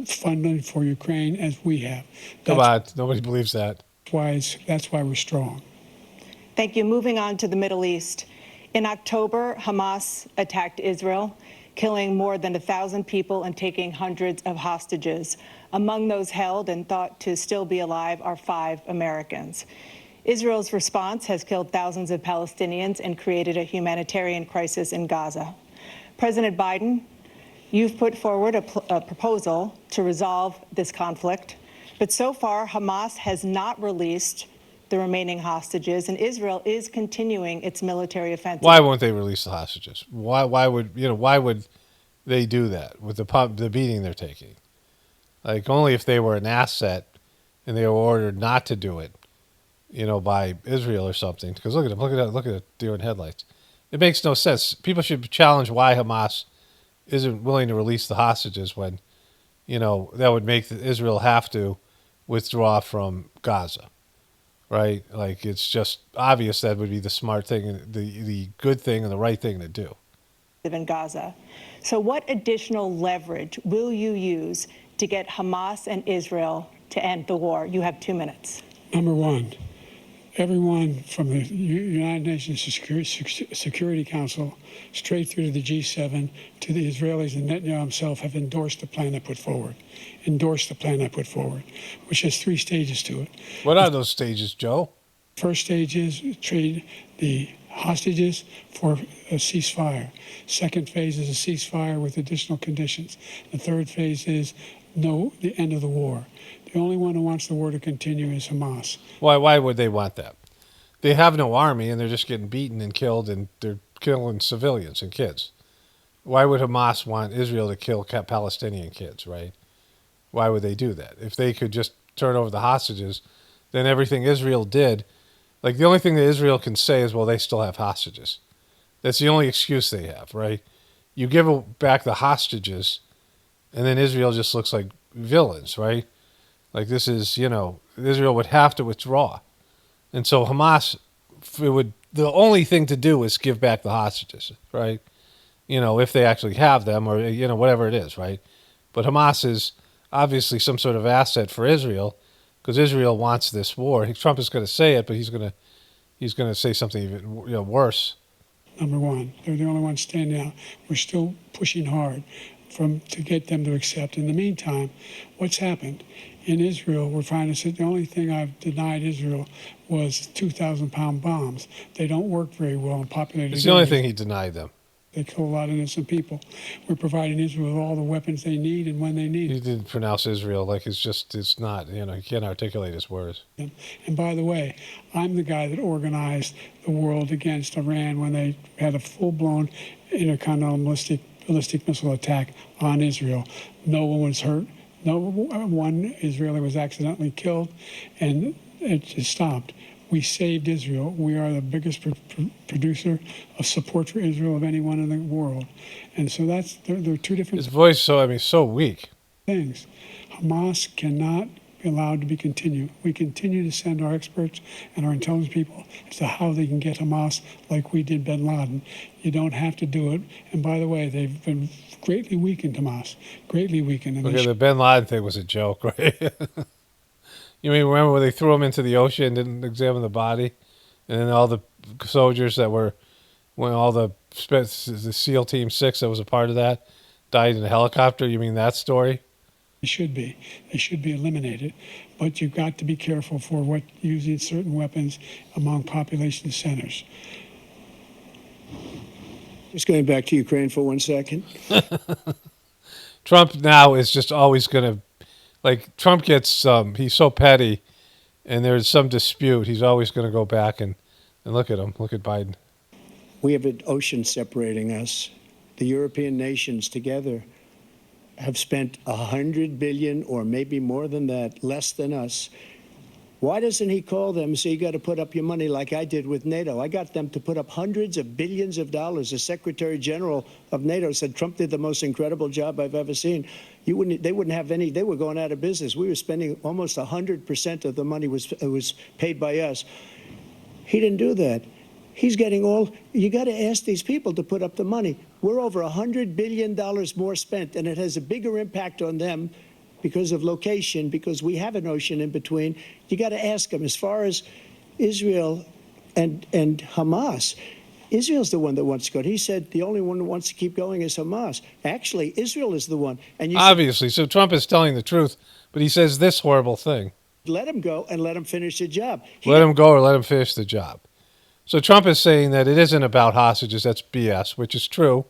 funding for Ukraine as we have. Come on, nobody believes that. That's why we're strong. Thank you. Moving on to the Middle East. In October, Hamas attacked Israel, killing more than 1,000 people and taking hundreds of hostages. Among those held and thought to still be alive are 5 Americans. Israel's response has killed thousands of Palestinians and created a humanitarian crisis in Gaza. President Biden, you've put forward a proposal to resolve this conflict, but so far Hamas has not released the remaining hostages, and Israel is continuing its military offensive. Why won't they release the hostages? Why would they do that with the beating they're taking? Like, only if they were an asset and they were ordered not to do it, by Israel or something. Because look at the deer in headlights. It makes no sense. People should challenge why Hamas isn't willing to release the hostages when, that would make Israel have to withdraw from Gaza, right? Like, it's just obvious that would be the smart thing, the good thing, and the right thing to do. In Gaza. So what additional leverage will you use to get Hamas and Israel to end the war? You have 2 minutes. Number one, everyone from the United Nations Security Council straight through to the G7 to the Israelis and Netanyahu himself have endorsed the plan I put forward. Which has 3 stages to it. What are those stages, Joe? First stage is trade the hostages for a ceasefire. Second phase is a ceasefire with additional conditions. The third phase is the end of the war. The only one who wants the war to continue is Hamas. Why would they want that? They have no army, and they're just getting beaten and killed, and they're killing civilians and kids. Why would Hamas want Israel to kill Palestinian kids, right? Why would they do that? If they could just turn over the hostages, then everything Israel did, like, the only thing that Israel can say is, well, they still have hostages. That's the only excuse they have, right? You give back the hostages, and then Israel just looks like villains, right? Like, this is, Israel would have to withdraw. And so Hamas, the only thing to do is give back the hostages, right? If they actually have them, or, whatever it is, right? But Hamas is obviously some sort of asset for Israel, because Israel wants this war. Trump is going to say it, but he's going to say something even worse. Number one, they're the only ones standing out. We're still pushing hard to get them to accept. In the meantime, what's happened in Israel? We're finding that the only thing I've denied Israel was 2,000-pound bombs. They don't work very well in populated areas. It's the only thing he denied them. They kill a lot of innocent people. We're providing Israel with all the weapons they need and when they need He it. didn't pronounce Israel like it's not, he can't articulate his words. And by the way, I'm the guy that organized the world against Iran when they had a full-blown intercontinental ballistic missile attack on Israel. No one was hurt. No one Israeli was accidentally killed, and it just stopped. We saved Israel. We are the biggest producer of support for Israel of anyone in the world. And so there are 2 different His voice, so weak. things. Hamas cannot be allowed to be continued. We continue to send our experts and our intelligence people as to how they can get Hamas like we did bin Laden. You don't have to do it. And by the way, they've been greatly weakened, Hamas. Greatly weakened. Okay, the bin Laden thing was a joke, right? You mean, remember when they threw him into the ocean and didn't examine the body? And then all the soldiers the SEAL Team 6 that was a part of that died in a helicopter? You mean that story? They should be. They should be eliminated. But you've got to be careful for using certain weapons among population centers. Just going back to Ukraine for 1 second. Trump now is just always going to, Trump gets, he's so petty, and there's some dispute. He's always going to go back and look at him. Look at Biden. We have an ocean separating us. The European nations together have spent $100 billion, or maybe more than that, less than us. Why doesn't he call them and say, you got to put up your money like I did with NATO? I got them to put up hundreds of billions of dollars. The Secretary General of NATO said Trump did the most incredible job I've ever seen. They wouldn't have any. They were going out of business. We were spending almost 100% of the money was paid by us. He didn't do that. He's getting all. You got to ask these people to put up the money. We're over $100 billion more spent, and it has a bigger impact on them because of location, because we have an ocean in between. You got to ask them. As far as Israel and Hamas, Israel's the one that wants to go. He said the only one who wants to keep going is Hamas. Actually, Israel is the one. And obviously, so Trump is telling the truth, but he says this horrible thing. Let him go and let him finish the job. Let him go or let him finish the job. So Trump is saying that it isn't about hostages. That's BS, which is true.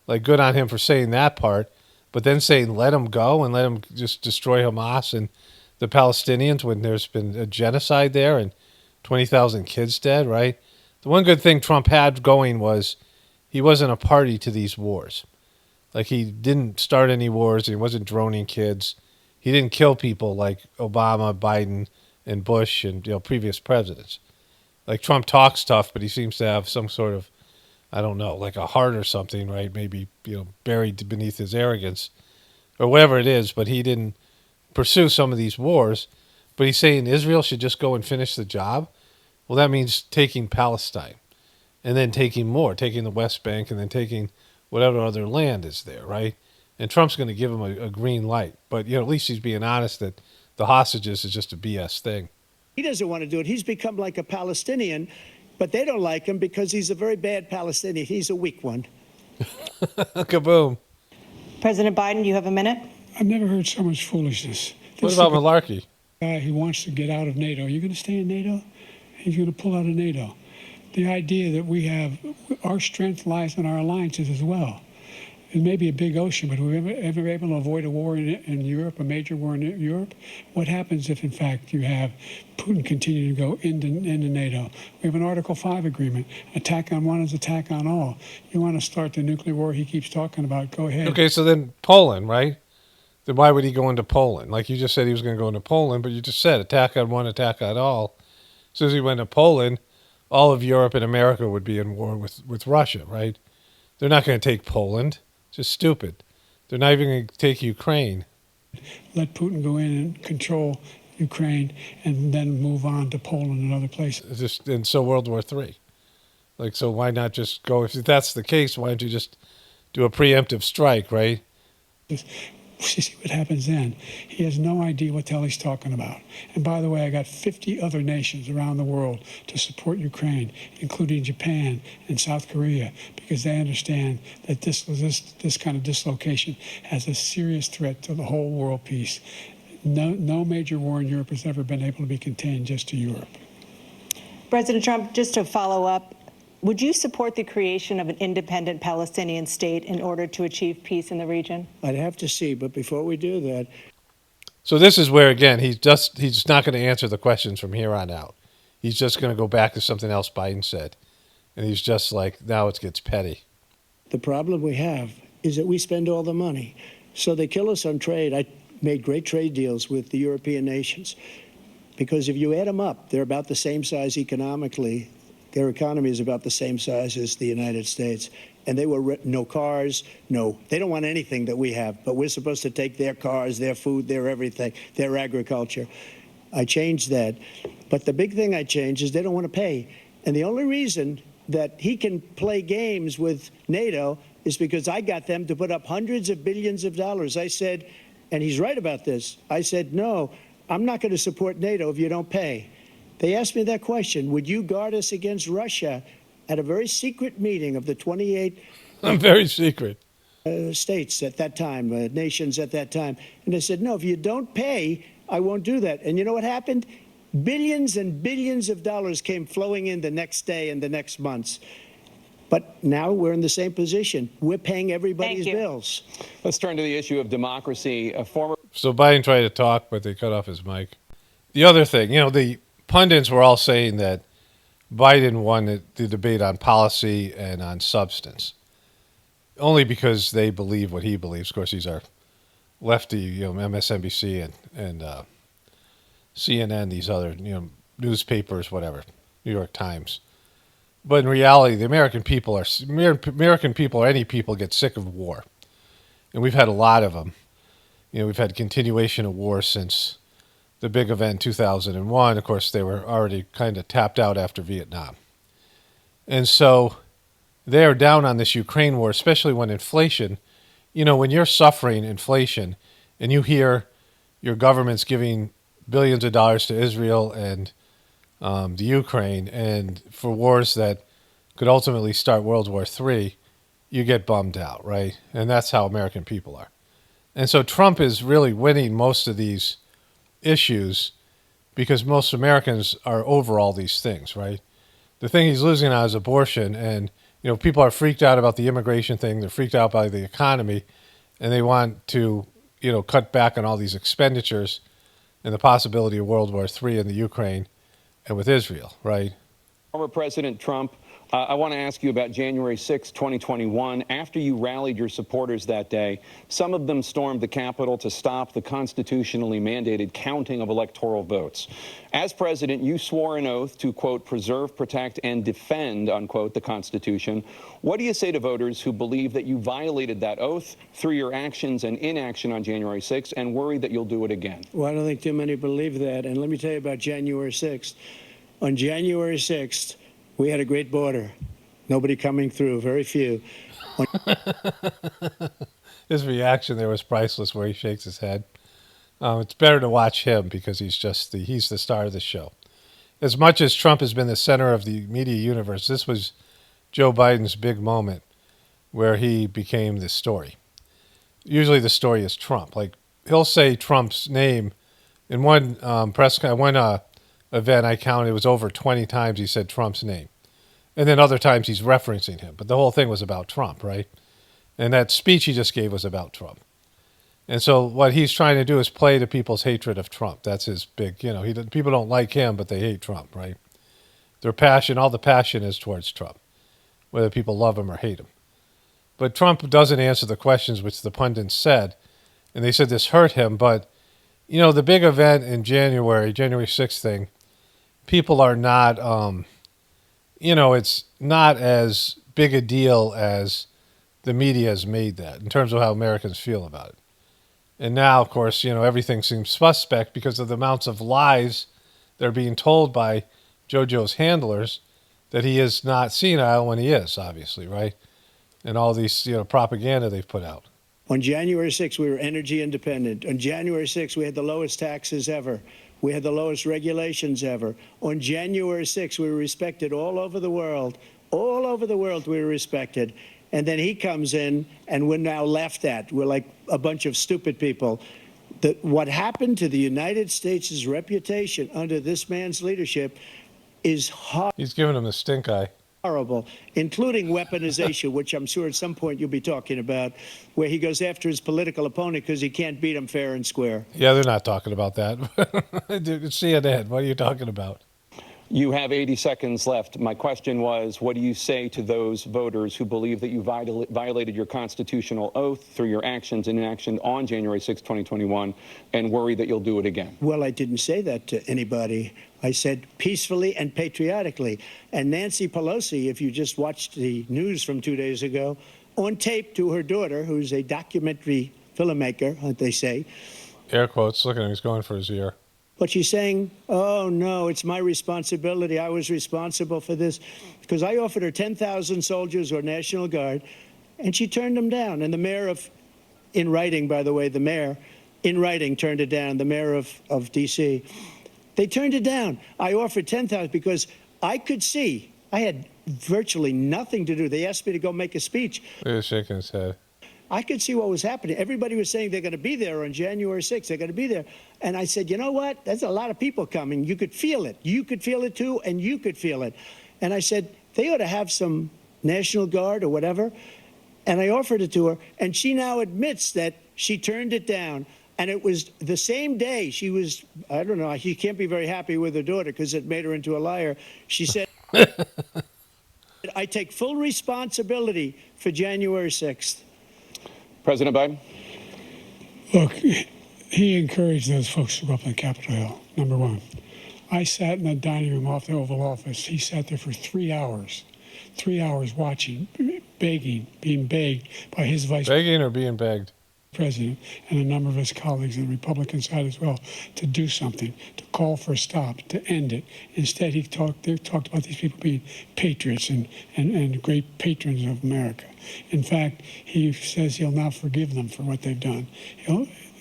Like, good on him for saying that part. But then saying let him go and let him just destroy Hamas and the Palestinians when there's been a genocide there and 20,000 kids dead, right? The one good thing Trump had going was he wasn't a party to these wars. Like, he didn't start any wars. He wasn't droning kids. He didn't kill people like Obama, Biden, and Bush and previous presidents. Like, Trump talks tough, but he seems to have some sort of, I don't know, like a heart or something, right? Maybe, buried beneath his arrogance or whatever it is, but he didn't pursue some of these wars. But he's saying Israel should just go and finish the job. Well, that means taking Palestine and then taking the West Bank and then taking whatever other land is there, right? And Trump's going to give him a green light. But, at least he's being honest that the hostages is just a BS thing. He doesn't want to do it. He's become like a Palestinian, but they don't like him because he's a very bad Palestinian. He's a weak one. Kaboom. President Biden, you have a minute. I've never heard so much foolishness. What about malarkey? Guy who wants to get out of NATO. Are you going to stay in NATO? He's going to pull out of NATO. The idea that we have, our strength lies in our alliances as well. It may be a big ocean, but we're ever able to avoid a war in Europe, a major war in Europe? What happens if, in fact, you have Putin continue to go into NATO? We have an Article 5 agreement. Attack on one is attack on all. You want to start the nuclear war he keeps talking about, go ahead. Okay, so then Poland, right? Then why would he go into Poland? Like, you just said he was going to go into Poland, but you just said attack on one, attack on all. As soon as he went to Poland, all of Europe and America would be in war with Russia, right? They're not going to take Poland. Just stupid. They're not even going to take Ukraine. Let Putin go in and control Ukraine and then move on to Poland and other places. And so World War III. Like, so why not just go? If that's the case, why don't you just do a preemptive strike, right? See what happens then. He has no idea what the hell he's talking about. And by the way, I got 50 other nations around the world to support Ukraine, including Japan and South Korea, because they understand that this kind of dislocation has a serious threat to the whole world peace. No major war in Europe has ever been able to be contained just to Europe. President Trump, just to follow up, would you support the creation of an independent Palestinian state in order to achieve peace in the region? I'd have to see, but before we do that... So this is where, again, he's not going to answer the questions from here on out. He's just going to go back to something else Biden said. And he's just like, now it gets petty. The problem we have is that we spend all the money. So they kill us on trade. I made great trade deals with the European nations. Because if you add them up, they're about the same size economically. Their economy is about the same size as the United States. And they were no cars, they don't want anything that we have. But we're supposed to take their cars, their food, their everything, their agriculture. I changed that. But the big thing I changed is they don't want to pay. And the only reason that he can play games with NATO is because I got them to put up hundreds of billions of dollars. I said, and he's right about this, I said, no, I'm not going to support NATO if you don't pay. They asked me that question, would you guard us against Russia at a very secret meeting of the 28 very secret states at that time, nations at that time. And I said, no, if you don't pay, I won't do that. And you know what happened? Billions and billions of dollars came flowing in the next day and the next months. But now we're in the same position. We're paying everybody's bills. Let's turn to the issue of democracy. So Biden tried to talk, but they cut off his mic. The other thing, the pundits were all saying that Biden won the debate on policy and on substance, only because they believe what he believes. Of course, he's our lefty, MSNBC and CNN, these other, newspapers, whatever, New York Times. But in reality, the American people or any people get sick of war. And we've had a lot of them. We've had continuation of war since the big event 2001. Of course, they were already kind of tapped out after Vietnam. And so they are down on this Ukraine war, especially when inflation, when you're suffering inflation and you hear your government's giving billions of dollars to Israel and the Ukraine and for wars that could ultimately start World War III, you get bummed out, right? And that's how American people are. And so Trump is really winning most of these issues because most Americans are over all these things, right? The thing he's losing on is abortion, and people are freaked out about the immigration thing. They're freaked out by the economy, and they want to cut back on all these expenditures and the possibility of World War III in the Ukraine and with Israel, right? Former President Trump, I want to ask you about January 6, 2021. After you rallied your supporters that day, some of them stormed the Capitol to stop the constitutionally mandated counting of electoral votes. As president, you swore an oath to, quote, preserve, protect, and defend, unquote, the Constitution. What do you say to voters who believe that you violated that oath through your actions and inaction on January 6th and worry that you'll do it again? Well, I don't think too many believe that. And let me tell you about January 6th. On January 6th, we had a great border. Nobody coming through, very few. His reaction there was priceless, where he shakes his head. It's better to watch him because he's the star of the show. As much as Trump has been the center of the media universe, this was Joe Biden's big moment where he became the story. Usually the story is Trump. Like, he'll say Trump's name in one event I counted, it was over 20 times he said Trump's name. And then other times he's referencing him. But the whole thing was about Trump, right? And that speech he just gave was about Trump. And so what he's trying to do is play to people's hatred of Trump. That's his big, people don't like him, but they hate Trump, right? Their passion, all the passion is towards Trump, whether people love him or hate him. But Trump doesn't answer the questions which the pundits said. And they said this hurt him. But, the big event in January 6th thing, people are not, it's not as big a deal as the media has made that in terms of how Americans feel about it. And now, of course, everything seems suspect because of the amounts of lies that are being told by JoJo's handlers that he is not senile when he is, obviously, right? And all these, propaganda they've put out. On January 6th, we were energy independent. On January 6th, we had the lowest taxes ever. We had the lowest regulations ever. On January 6th, we were respected all over the world. All over the world, we were respected. And then he comes in, and we're now laughed at. We're like a bunch of stupid people. What happened to the United States' reputation under this man's leadership is horrible. He's giving him the stink eye. Horrible, including weaponization, which I'm sure at some point you'll be talking about, where he goes after his political opponent because he can't beat him fair and square. Yeah, they're not talking about that. CNN, what are you talking about? You have 80 seconds left. My question was, what do you say to those voters who believe that you violated your constitutional oath through your actions and inaction on January 6, 2021, and worry that you'll do it again? Well, I didn't say that to anybody. I said peacefully and patriotically. And Nancy Pelosi, if you just watched the news from 2 days ago, on tape to her daughter, who's a documentary filmmaker, they say. Air quotes. Look at him. He's going for his ear. But she's saying, oh, no, it's my responsibility. I was responsible for this. Because I offered her 10,000 soldiers or National Guard, and she turned them down. And the mayor in writing, by the way, the mayor, in writing, turned it down, the mayor of D.C. They turned it down. I offered 10,000 because I could see. I had virtually nothing to do. They asked me to go make a speech. He was shaking his head. I could see what was happening. Everybody was saying they're going to be there on January 6th. They're going to be there. And I said, you know what? There's a lot of people coming. You could feel it. You could feel it, too, and you could feel it. And I said, they ought to have some National Guard or whatever. And I offered it to her. And she now admits that she turned it down. And it was the same day she was, I don't know, she can't be very happy with her daughter because it made her into a liar. She said, I take full responsibility for January 6th. President Biden? Look, he encouraged those folks to go up on Capitol Hill, number one. I sat in the dining room off the Oval Office. He sat there for 3 hours watching, begging, being begged by his vice Begging or being begged? president and a number of his colleagues on the Republican side as well to do something, to call for a stop, to end it. Instead, they talked about these people being patriots and great patrons of America. In fact, he says he'll now forgive them for what they've done.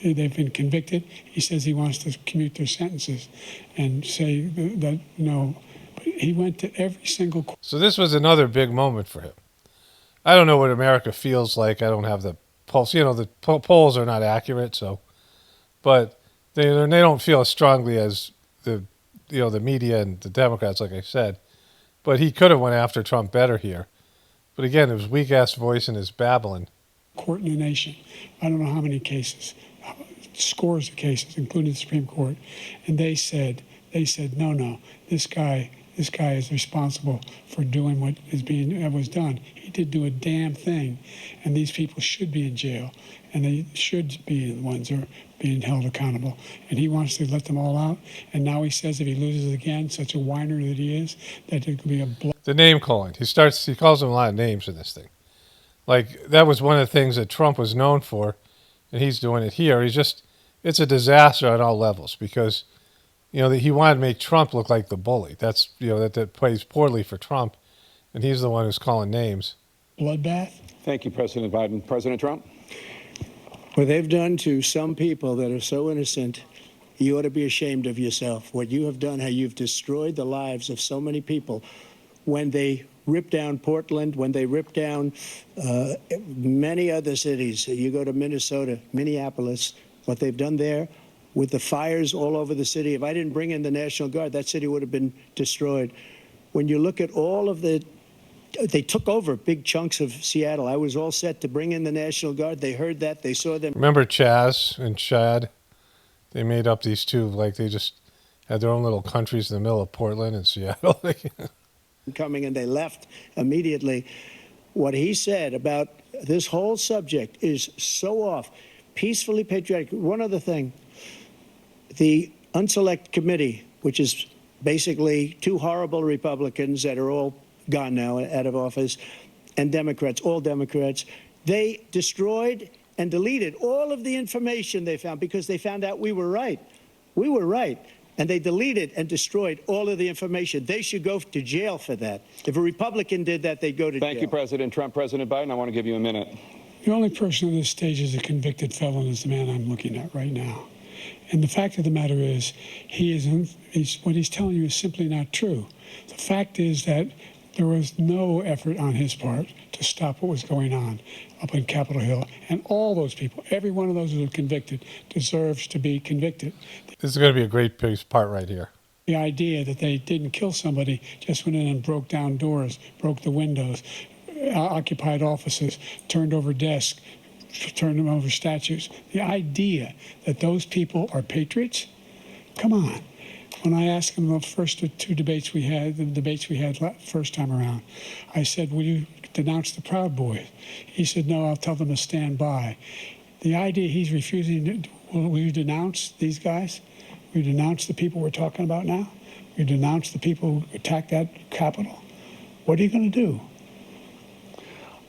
They've been convicted. He says he wants to commute their sentences and say that no. But he went to every single... So this was another big moment for him. I don't know what America feels like. I don't have the pulse. The polls are not accurate, but they don't feel as strongly as the the media and the Democrats, like I said. But he could have went after Trump better here. But again, it was weak-ass voice and his babbling. Court in the nation. I don't know how many cases, scores of cases, including the Supreme Court, and they said, no, this guy is responsible for doing what was done. He did do a damn thing, and these people should be in jail, and they should be the ones who are being held accountable. And he wants to let them all out, and now he says if he loses again, such a whiner that he is, that it could be a the name calling. He calls them a lot of names in this thing. Like, that was one of the things that Trump was known for, and he's doing it here. It's a disaster on all levels because, he wanted to make Trump look like the bully. That's, that plays poorly for Trump, and he's the one who's calling names. Bloodbath? Thank you, President Biden. President Trump? What they've done to some people that are so innocent, you ought to be ashamed of yourself. What you have done, how you've destroyed the lives of so many people when they ripped down Portland, when they ripped down many other cities. You go to Minnesota, Minneapolis, what they've done there with the fires all over the city. If I didn't bring in the National Guard, that city would have been destroyed. When you look at all of they took over big chunks of Seattle. I was all set to bring in the National Guard. They heard that. They saw them. Remember Chaz and Chad? They made up these two, like they just had their own little countries in the middle of Portland and Seattle. Coming, and they left immediately. What he said about this whole subject is so off. Peacefully patriotic. One other thing. The Unselect Committee, which is basically two horrible Republicans that are all gone now, out of office, and Democrats, all Democrats, they destroyed and deleted all of the information they found because they found out we were right. We were right. And they deleted and destroyed all of the information. They should go to jail for that. If a Republican did that, they'd go to jail. Thank you, President Trump. President Biden, I want to give you a minute. The only person on this stage is a convicted felon is the man I'm looking at right now. And the fact of the matter is, what he's telling you is simply not true. The fact is that there was no effort on his part to stop what was going on up in Capitol Hill. And all those people, every one of those who were convicted, deserves to be convicted. This is going to be a great part right here. The idea that they didn't kill somebody, just went in and broke down doors, broke the windows, occupied offices, turned over desks, turned them over statues. The idea that those people are patriots? Come on. When I asked him the first two debates we had, first time around, I said, will you denounce the Proud Boys? He said, no, I'll tell them to stand by. The idea he's refusing, will you denounce these guys? Will you denounce the people we're talking about now? Will you denounce the people who attacked that Capitol? What are you going to do?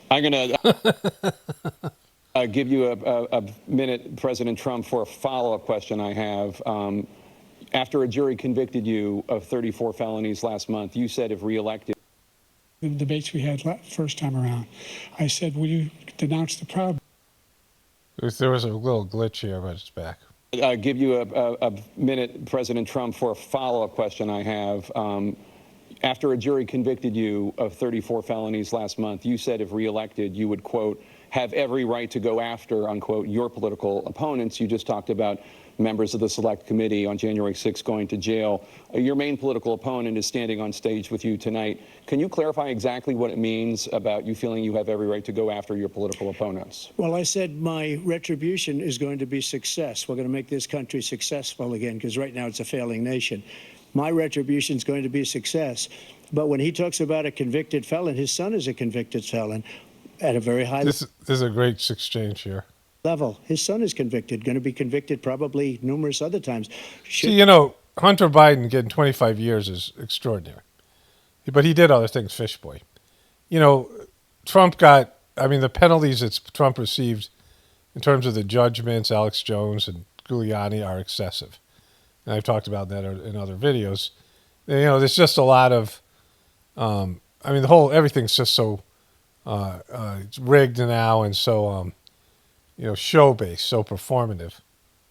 I'm going to give you a minute, President Trump, for a follow-up question I have. After a jury convicted you of 34 felonies last month, you said if reelected... The debates we had first time around, I said, will you denounce the Proud... There was a little glitch here, but it's back. I'll give you a minute, President Trump, for a follow-up question I have. After a jury convicted you of 34 felonies last month, you said if reelected, you would, quote, have every right to go after, unquote, your political opponents. You just talked about members of the Select Committee on January 6th going to jail. Your main political opponent is standing on stage with you tonight. Can you clarify exactly what it means about you feeling you have every right to go after your political opponents? Well, I said my retribution is going to be success. We're going to make this country successful again, because right now it's a failing nation. My retribution is going to be success. But when he talks about a convicted felon, his son is a convicted felon at a very high This is a great exchange here. level. His son is convicted, going to be convicted probably numerous other times. See, Hunter Biden getting 25 years is extraordinary. But he did other things, fish boy. Trump got, the penalties that Trump received in terms of the judgments, Alex Jones and Giuliani, are excessive. And I've talked about that in other videos. There's just a lot of, everything's just so it's rigged now and so, show-based, so performative.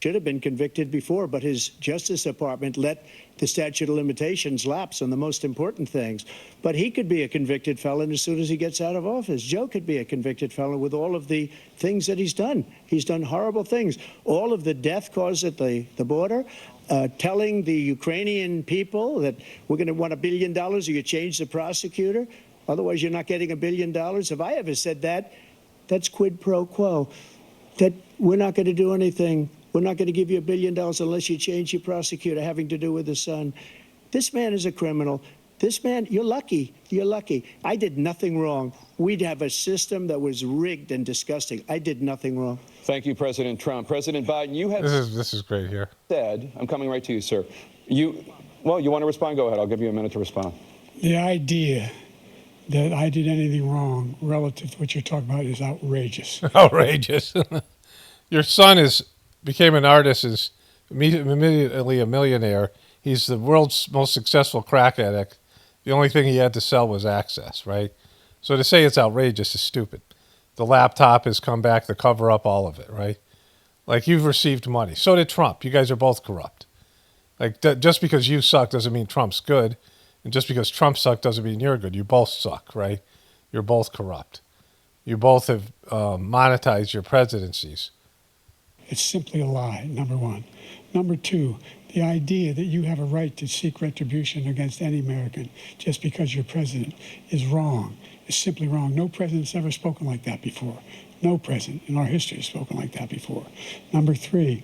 Should have been convicted before, but his Justice Department let the statute of limitations lapse on the most important things. But he could be a convicted felon as soon as he gets out of office. Joe could be a convicted felon with all of the things that he's done. He's done horrible things. All of the death caused at the border, telling the Ukrainian people that we're going to want $1 billion or you change the prosecutor, otherwise you're not getting $1 billion. If I ever said that, that's quid pro quo. That we're not going to do anything. We're not going to give you $1 billion unless you change your prosecutor having to do with the son. This man is a criminal. This man, you're lucky. You're lucky. I did nothing wrong. We'd have a system that was rigged and disgusting. I did nothing wrong. Thank you, President Trump. President Biden, you have This is great here. said, I'm coming right to you, sir. You want to respond? Go ahead. I'll give you a minute to respond. The idea that I did anything wrong relative to what you're talking about is outrageous. Outrageous. Your son became an artist, is immediately a millionaire. He's the world's most successful crack addict. The only thing he had to sell was access, right? So to say it's outrageous is stupid. The laptop has come back to cover up all of it, right? Like, you've received money. So did Trump. You guys are both corrupt. Like, just because you suck doesn't mean Trump's good. And just because Trump sucked doesn't mean you're good. You both suck, right? You're both corrupt. You both have monetized your presidencies. It's simply a lie, number one. Number two, the idea that you have a right to seek retribution against any American just because you're president is wrong. It's simply wrong. No president's ever spoken like that before. No president in our history has spoken like that before. Number three,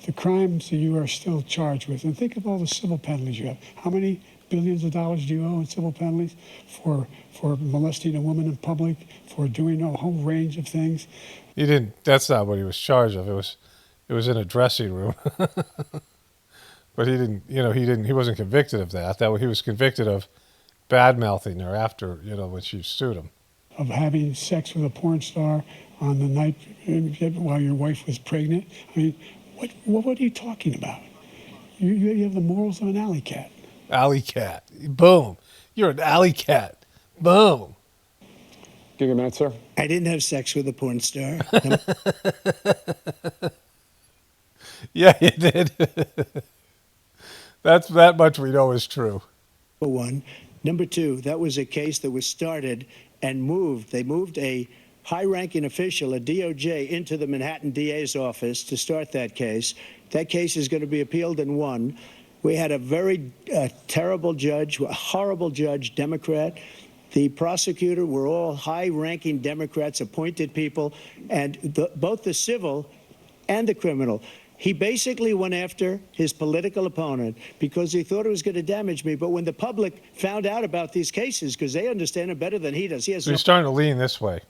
the crimes that you are still charged with, and think of all the civil penalties you have. How many billions of dollars do you owe in civil penalties for molesting a woman in public, for doing a whole range of things? He didn't. That's not what he was charged of. It was in a dressing room. But he didn't. He wasn't convicted of that. He was convicted of bad mouthing her after, when she sued him. Of having sex with a porn star on the night while your wife was pregnant. I mean, what are you talking about? You have the morals of an alley cat. Alley cat. Boom. You're an alley cat. Boom. Give you a minute, sir. I didn't have sex with a porn star. Yeah, you did. That much we know is true. Number one. Number two, that was a case that was started and moved. They moved a high-ranking official, a DOJ, into the Manhattan DA's office to start that case. That case is going to be appealed and won. We had a very terrible judge, a horrible judge, Democrat. The prosecutor were all high-ranking Democrats, appointed people, and both the civil and the criminal. He basically went after his political opponent because he thought it was going to damage me. But when the public found out about these cases, because they understand it better than he does, he has So he's starting to lean this way.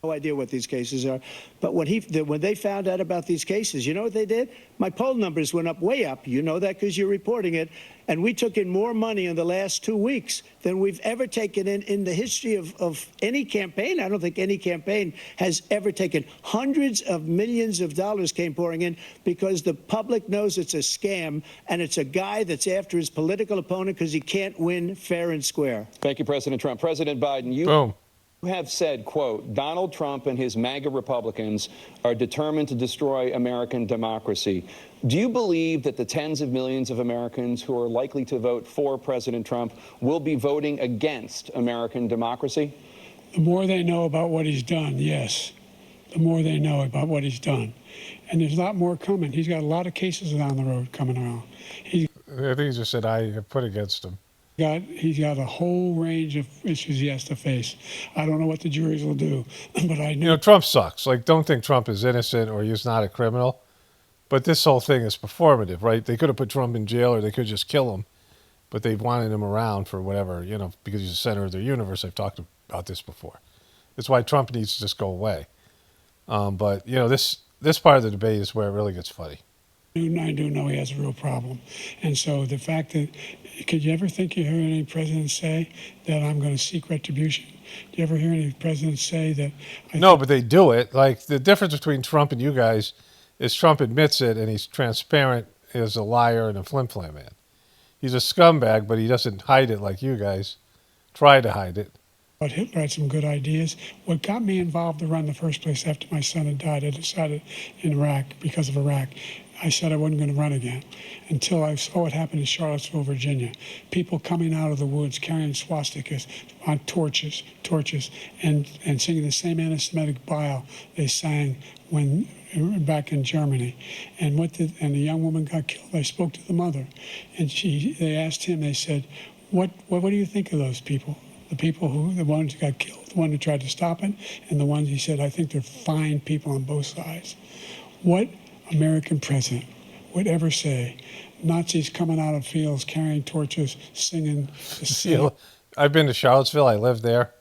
no idea what these cases are. But when they found out about these cases, you know what they did? My poll numbers went up, way up. You know that because you're reporting it. And we took in more money in the last 2 weeks than we've ever taken in the history of any campaign. I don't think any campaign has ever taken. Hundreds of millions of dollars came pouring in because the public knows it's a scam and it's a guy that's after his political opponent because he can't win fair and square. Thank you, President Trump. President Biden, you have said, quote, Donald Trump and his MAGA Republicans are determined to destroy American democracy. Do you believe that the tens of millions of Americans who are likely to vote for President Trump will be voting against American democracy? The more they know about what he's done, yes. The more they know about what he's done. And there's a lot more coming. He's got a lot of cases down the road coming around. I think he just said I have put against him. He's got a whole range of issues he has to face. I don't know what the juries will do, but I know. Trump sucks. Like, don't think Trump is innocent or he's not a criminal. But this whole thing is performative, right? They could have put Trump in jail or they could just kill him. But they wanted him around for whatever, because he's the center of their universe. I've talked about this before. That's why Trump needs to just go away. But, this part of the debate is where it really gets funny. I do know he has a real problem. And so the fact that, could you ever think you heard any president say that I'm going to seek retribution? Do you ever hear any presidents say that? No, but they do it. Like, the difference between Trump and you guys is Trump admits it and he's transparent as a liar and a flim-flam man. He's a scumbag, but he doesn't hide it like you guys try to hide it. But Hitler had some good ideas. What got me involved to run the first place after my son had died, I decided in Iraq, because of Iraq, I said I wasn't going to run again until I saw what happened in Charlottesville, Virginia. People coming out of the woods carrying swastikas on torches, and singing the same anti-Semitic bile they sang when back in Germany. And the young woman got killed. I spoke to the mother, and they asked him. They said, "What do you think of those people? The ones who got killed, the one who tried to stop it, and the ones," he said, "I think they're fine people on both sides." What American president would ever say, Nazis coming out of fields carrying torches, singing the same? I've been to Charlottesville. I lived there,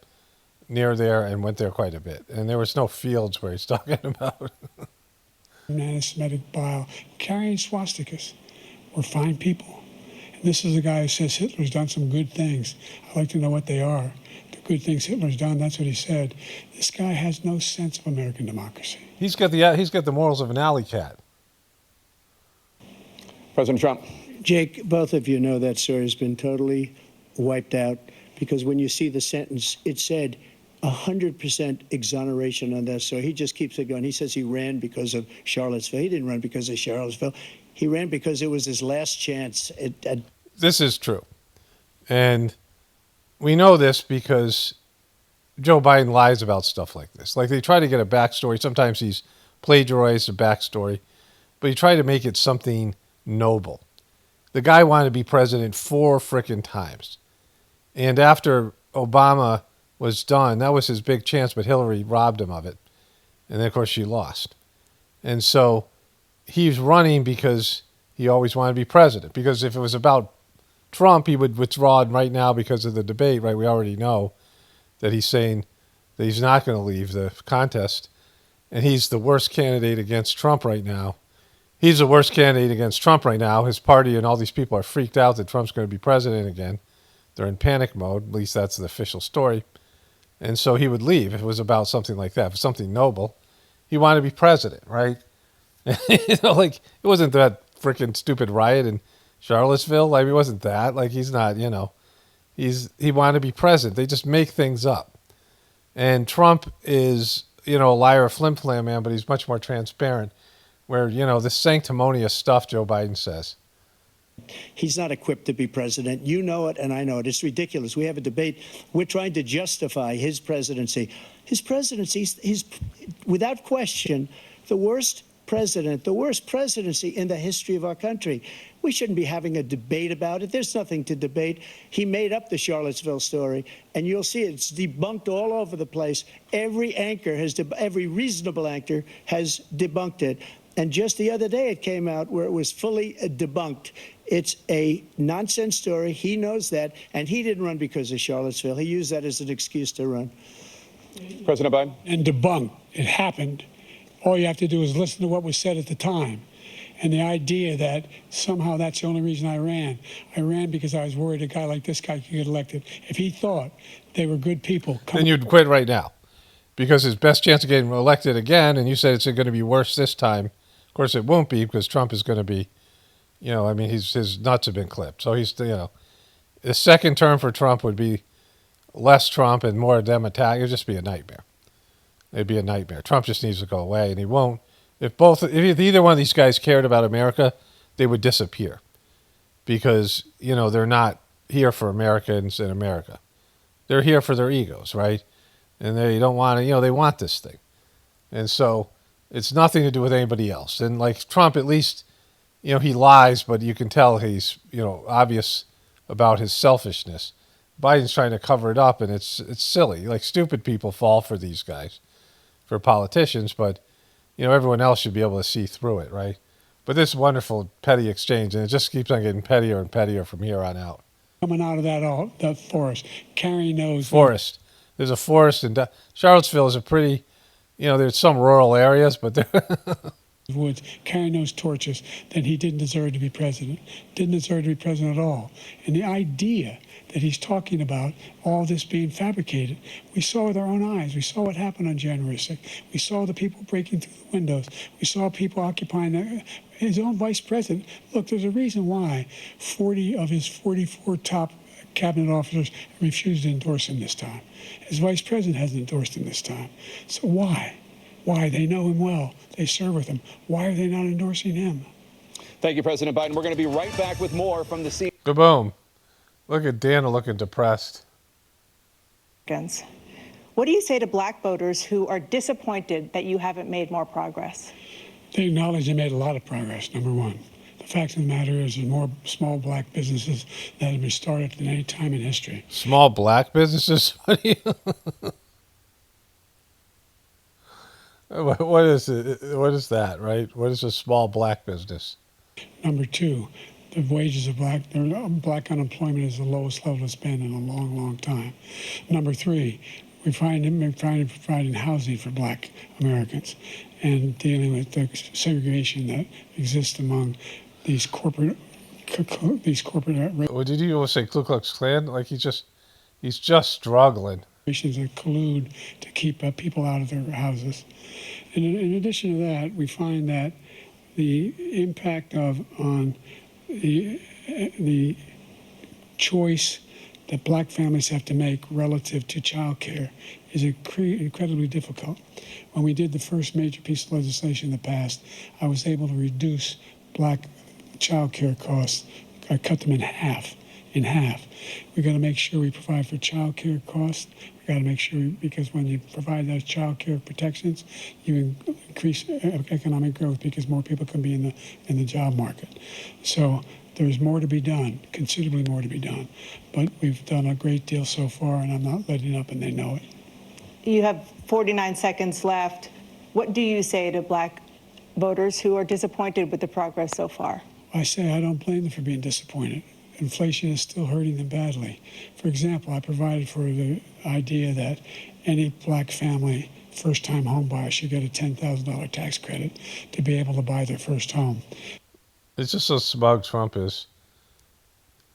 near there, and went there quite a bit. And there was no fields where he's talking about. Anti-Semitic bile, carrying swastikas, were fine people. And this is a guy who says Hitler's done some good things. I'd like to know what they are. The good things Hitler's done, that's what he said. This guy has no sense of American democracy. He's got the morals of an alley cat. President Trump. Jake, both of you know that story has been totally wiped out because when you see the sentence, it said 100% exoneration on that story. He just keeps it going. He says he ran because of Charlottesville. He didn't run because of Charlottesville. He ran because it was his last chance. This is true. And we know this because Joe Biden lies about stuff like this. Like they try to get a backstory. Sometimes he's plagiarized a backstory, but he tried to make it something noble. The guy wanted to be president 4 frickin' times. And after Obama was done, that was his big chance, but Hillary robbed him of it. And then, of course, she lost. And so he's running because he always wanted to be president. Because if it was about Trump, he would withdraw right now because of the debate, right? We already know that he's saying that he's not going to leave the contest. And he's the worst candidate against Trump right now. He's the worst candidate against Trump right now. His party and all these people are freaked out that Trump's going to be president again. They're in panic mode. At least that's the official story. And so he would leave if it was about something like that, if it was something noble. He wanted to be president, right? Like, it wasn't that freaking stupid riot in Charlottesville. Like, it wasn't that. Like, he's not, he wanted to be president. They just make things up. And Trump is, a liar, a flim-flam man, but he's much more transparent. Where, this sanctimonious stuff Joe Biden says. He's not equipped to be president. You know it, and I know it. It's ridiculous. We have a debate. We're trying to justify his presidency. His presidency, he's without question, the worst president, the worst presidency in the history of our country. We shouldn't be having a debate about it. There's nothing to debate. He made up the Charlottesville story, and you'll see it's debunked all over the place. Every reasonable anchor has debunked it. And just the other day, it came out where it was fully debunked. It's a nonsense story. He knows that. And he didn't run because of Charlottesville. He used that as an excuse to run. President Biden? And debunked. It happened. All you have to do is listen to what was said at the time. And the idea that somehow that's the only reason I ran. I ran because I was worried a guy like this guy could get elected. If he thought they were good people. Then you'd quit right now. Because his best chance of getting elected again, and you said it's going to be worse this time. Of course, it won't be because Trump is going to be, his nuts have been clipped. So he's, the second term for Trump would be less Trump and more of them attack. It would just be a nightmare. It'd be a nightmare. Trump just needs to go away, and he won't. If either one of these guys cared about America, they would disappear because, they're not here for Americans in America. They're here for their egos, right? And they don't want to, they want this thing. And so it's nothing to do with anybody else. And like Trump, at least, he lies, but you can tell he's, obvious about his selfishness. Biden's trying to cover it up, and it's silly. Like, stupid people fall for these guys, for politicians, but, everyone else should be able to see through it, right? But this wonderful petty exchange, and it just keeps on getting pettier and pettier from here on out. Coming out of that forest, carrying those... Forest. There's a forest, and Charlottesville is a pretty, there's some rural areas, but woods carrying those torches, then he didn't deserve to be president. Didn't deserve to be president at all. And the idea that he's talking about all this being fabricated, we saw with our own eyes. We saw what happened on January 6th. We saw the people breaking through the windows. We saw people occupying his own vice president. Look, there's a reason why 40 of his 44 top cabinet officers refused to endorse him this time. His vice president hasn't endorsed him this time. So why? Why? They know him well. They serve with him. Why are they not endorsing him? Thank you, President Biden. We're going to be right back with more from the scene. Boom. Look at Dana looking depressed. What do you say to black voters who are disappointed that you haven't made more progress? They acknowledge they made a lot of progress, number one. The fact of the matter is there's more small black businesses that have been started than any time in history. Small black businesses? What is it? What is that, right? What is a small black business? Number two, the wages of black unemployment is the lowest level it's been in a long, long time. Number three, we're trying to provide housing for black Americans and dealing with the segregation that exists among these corporate. What did you almost say, Ku Klux Klan? Like he's just struggling. That collude to keep people out of their houses. And in addition to that, we find that the impact on the choice that black families have to make relative to child care is incredibly difficult. When we did the first major piece of legislation in the past, I was able to reduce black child care costs. I cut them in half. We've got to make sure we provide for child care costs. We've got to make sure, because when you provide those child care protections, you increase economic growth because more people can be in the job market. So there's more to be done, considerably more to be done. But we've done a great deal so far, and I'm not letting up, and they know it. You have 49 seconds left. What do you say to black voters who are disappointed with the progress so far? I say I don't blame them for being disappointed. Inflation is still hurting them badly. For example, I provided for the idea that any black family, first-time home buyer, should get a $10,000 tax credit to be able to buy their first home. It's just so smug Trump is.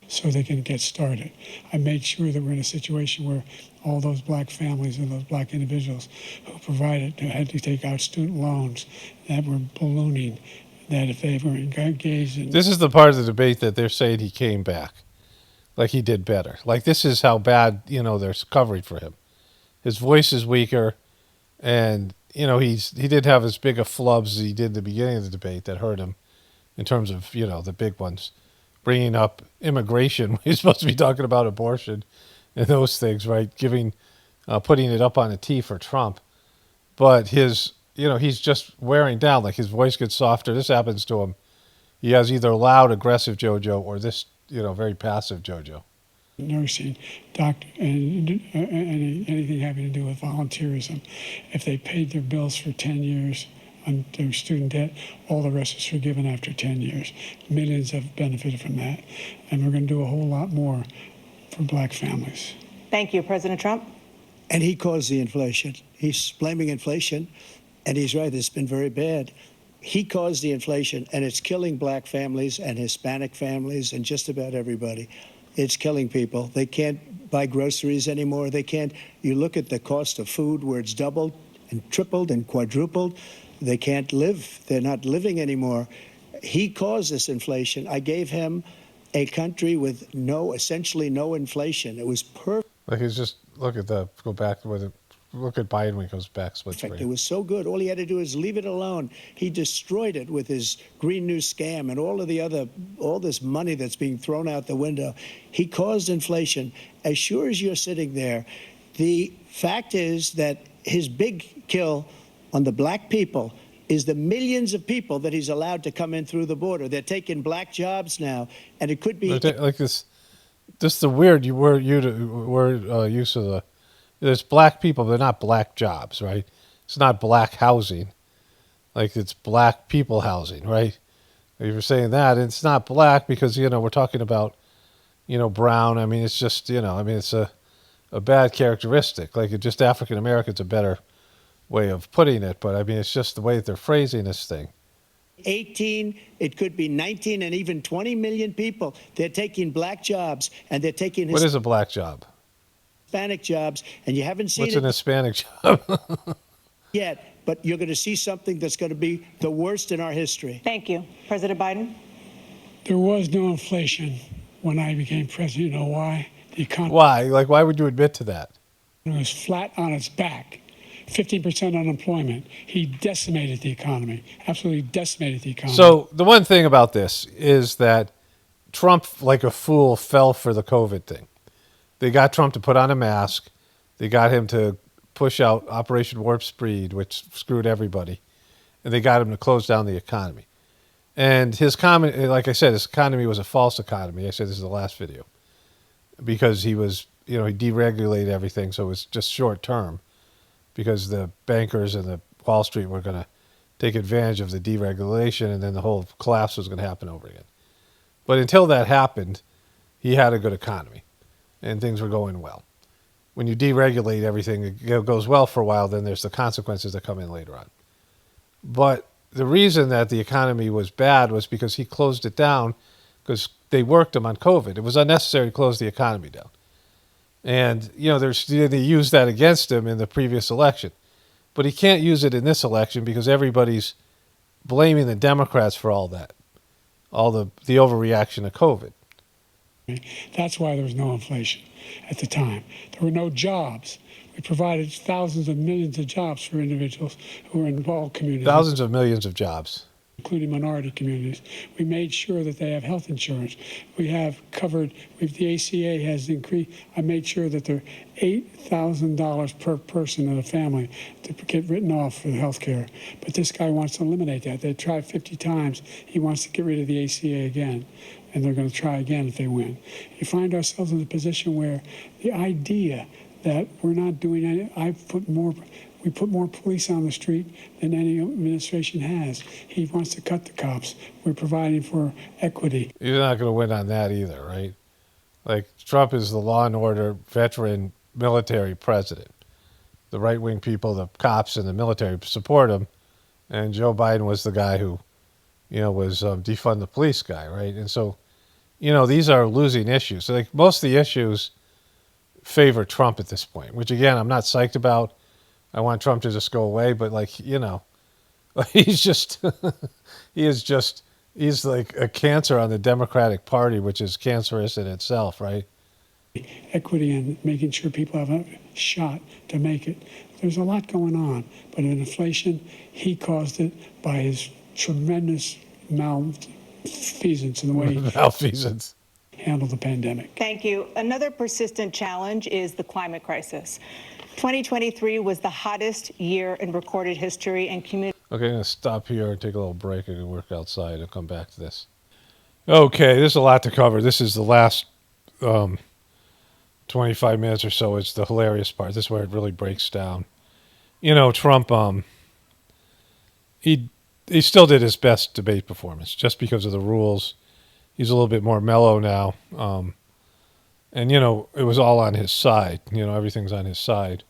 So they can get started. I made sure that we're in a situation where all those black families and those black individuals who provided had to take out student loans that were ballooning, that if they were engaged in... This is the part of the debate that they're saying he came back. Like he did better. Like this is how bad, there's covering for him. His voice is weaker, and, he didn't have as big a flubs as he did at the beginning of the debate that hurt him in terms of, the big ones. Bringing up immigration. He's supposed to be talking about abortion and those things, right? Putting it up on a T for Trump. But he's just wearing down. Like his voice gets softer. This happens to him. He has either loud, aggressive JoJo or this, very passive JoJo. Nursing, doctor, and anything having to do with volunteerism. If they paid their bills for 10 years on their student debt, all the rest is forgiven after 10 years. Millions have benefited from that. And we're going to do a whole lot more for black families. Thank you, President Trump. And he caused the inflation. He's blaming inflation, and he's right, it's been very bad. He caused the inflation, and it's killing black families and Hispanic families and just about everybody. It's killing people. They can't buy groceries anymore. They can't. You look at the cost of food where it's doubled and tripled and quadrupled. They can't live. They're not living anymore. He caused this inflation. I gave him a country with essentially no inflation. It was perfect. Like he's just, look at Biden when he goes back split screen. It was so good. All he had to do is leave it alone. He destroyed it with his Green New scam and all this money that's being thrown out the window. He caused inflation. As sure as you're sitting there, the fact is that his big kill on the black people is the millions of people that he's allowed to come in through the border. They're taking black jobs now, and it could be like this. Just the weird use of the. There's black people, they're not black jobs, right? It's not black housing, like it's black people housing, right? If you're saying that, it's not black because we're talking about, brown. I mean, it's just it's a bad characteristic. Like it's just African American's a better way of putting it, but I mean, it's just the way that they're phrasing this thing. 18, it could be 19, and even 20 million people. They're taking black jobs, and they're taking What is a black job? Hispanic jobs, and you haven't seen What's an Hispanic job? yet, but you're going to see something that's going to be the worst in our history. Thank you. President Biden? There was no inflation when I became president. You know why? The economy. Why? Like, why would you admit to that? It was flat on its back. 15% unemployment. He decimated the economy, absolutely decimated the economy. So the one thing about this is that Trump, like a fool, fell for the COVID thing. They got Trump to put on a mask. They got him to push out Operation Warp Speed, which screwed everybody. And they got him to close down the economy. And his comment, like I said, his economy was a false economy. I said this is the last video. Because he was, he deregulated everything, so it was just short term. Because the bankers and the Wall Street were going to take advantage of the deregulation, and then the whole collapse was going to happen over again. But until that happened, he had a good economy, and things were going well. When you deregulate everything, it goes well for a while, then there's the consequences that come in later on. But the reason that the economy was bad was because he closed it down because they worked him on COVID. It was unnecessary to close the economy down. And, they used that against him in the previous election. But he can't use it in this election because everybody's blaming the Democrats for all that, all the overreaction to COVID. That's why there was no inflation at the time. There were no jobs. We provided thousands of millions of jobs for individuals who were in all communities. Thousands of millions of jobs. Including minority communities. We made sure that they have health insurance. We have covered, the ACA has increased. I made sure that they're $8,000 per person in a family to get written off for health care. But this guy wants to eliminate that. They tried 50 times. He wants to get rid of the ACA again. And they're going to try again if they win. You find ourselves in a position where the idea that we're not doing any, we put more police on the street than any administration has. He wants to cut the cops. We're providing for equity. You're not going to win on that either, right? Like, Trump is the law and order veteran military president. The right-wing people, the cops and the military support him. And Joe Biden was the guy who, was defund the police guy, right? And so, these are losing issues. So, most of the issues favor Trump at this point, which, again, I'm not psyched about. I want Trump to just go away, but he's just, he's like a cancer on the Democratic Party, which is cancerous in itself, right? Equity and making sure people have a shot to make it. There's a lot going on, but in inflation, he caused it by his tremendous malfeasance in the way malfeasance handled the pandemic. Thank you. Another persistent challenge is the climate crisis. 2023 was the hottest year in recorded history, and community. Okay, I'm going to stop here and take a little break and work outside and come back to this. Okay, there's a lot to cover. This is the last 25 minutes or so. It's the hilarious part. This is where it really breaks down. Trump, he still did his best debate performance just because of the rules. He's a little bit more mellow now. And, it was all on his side. Everything's on his side.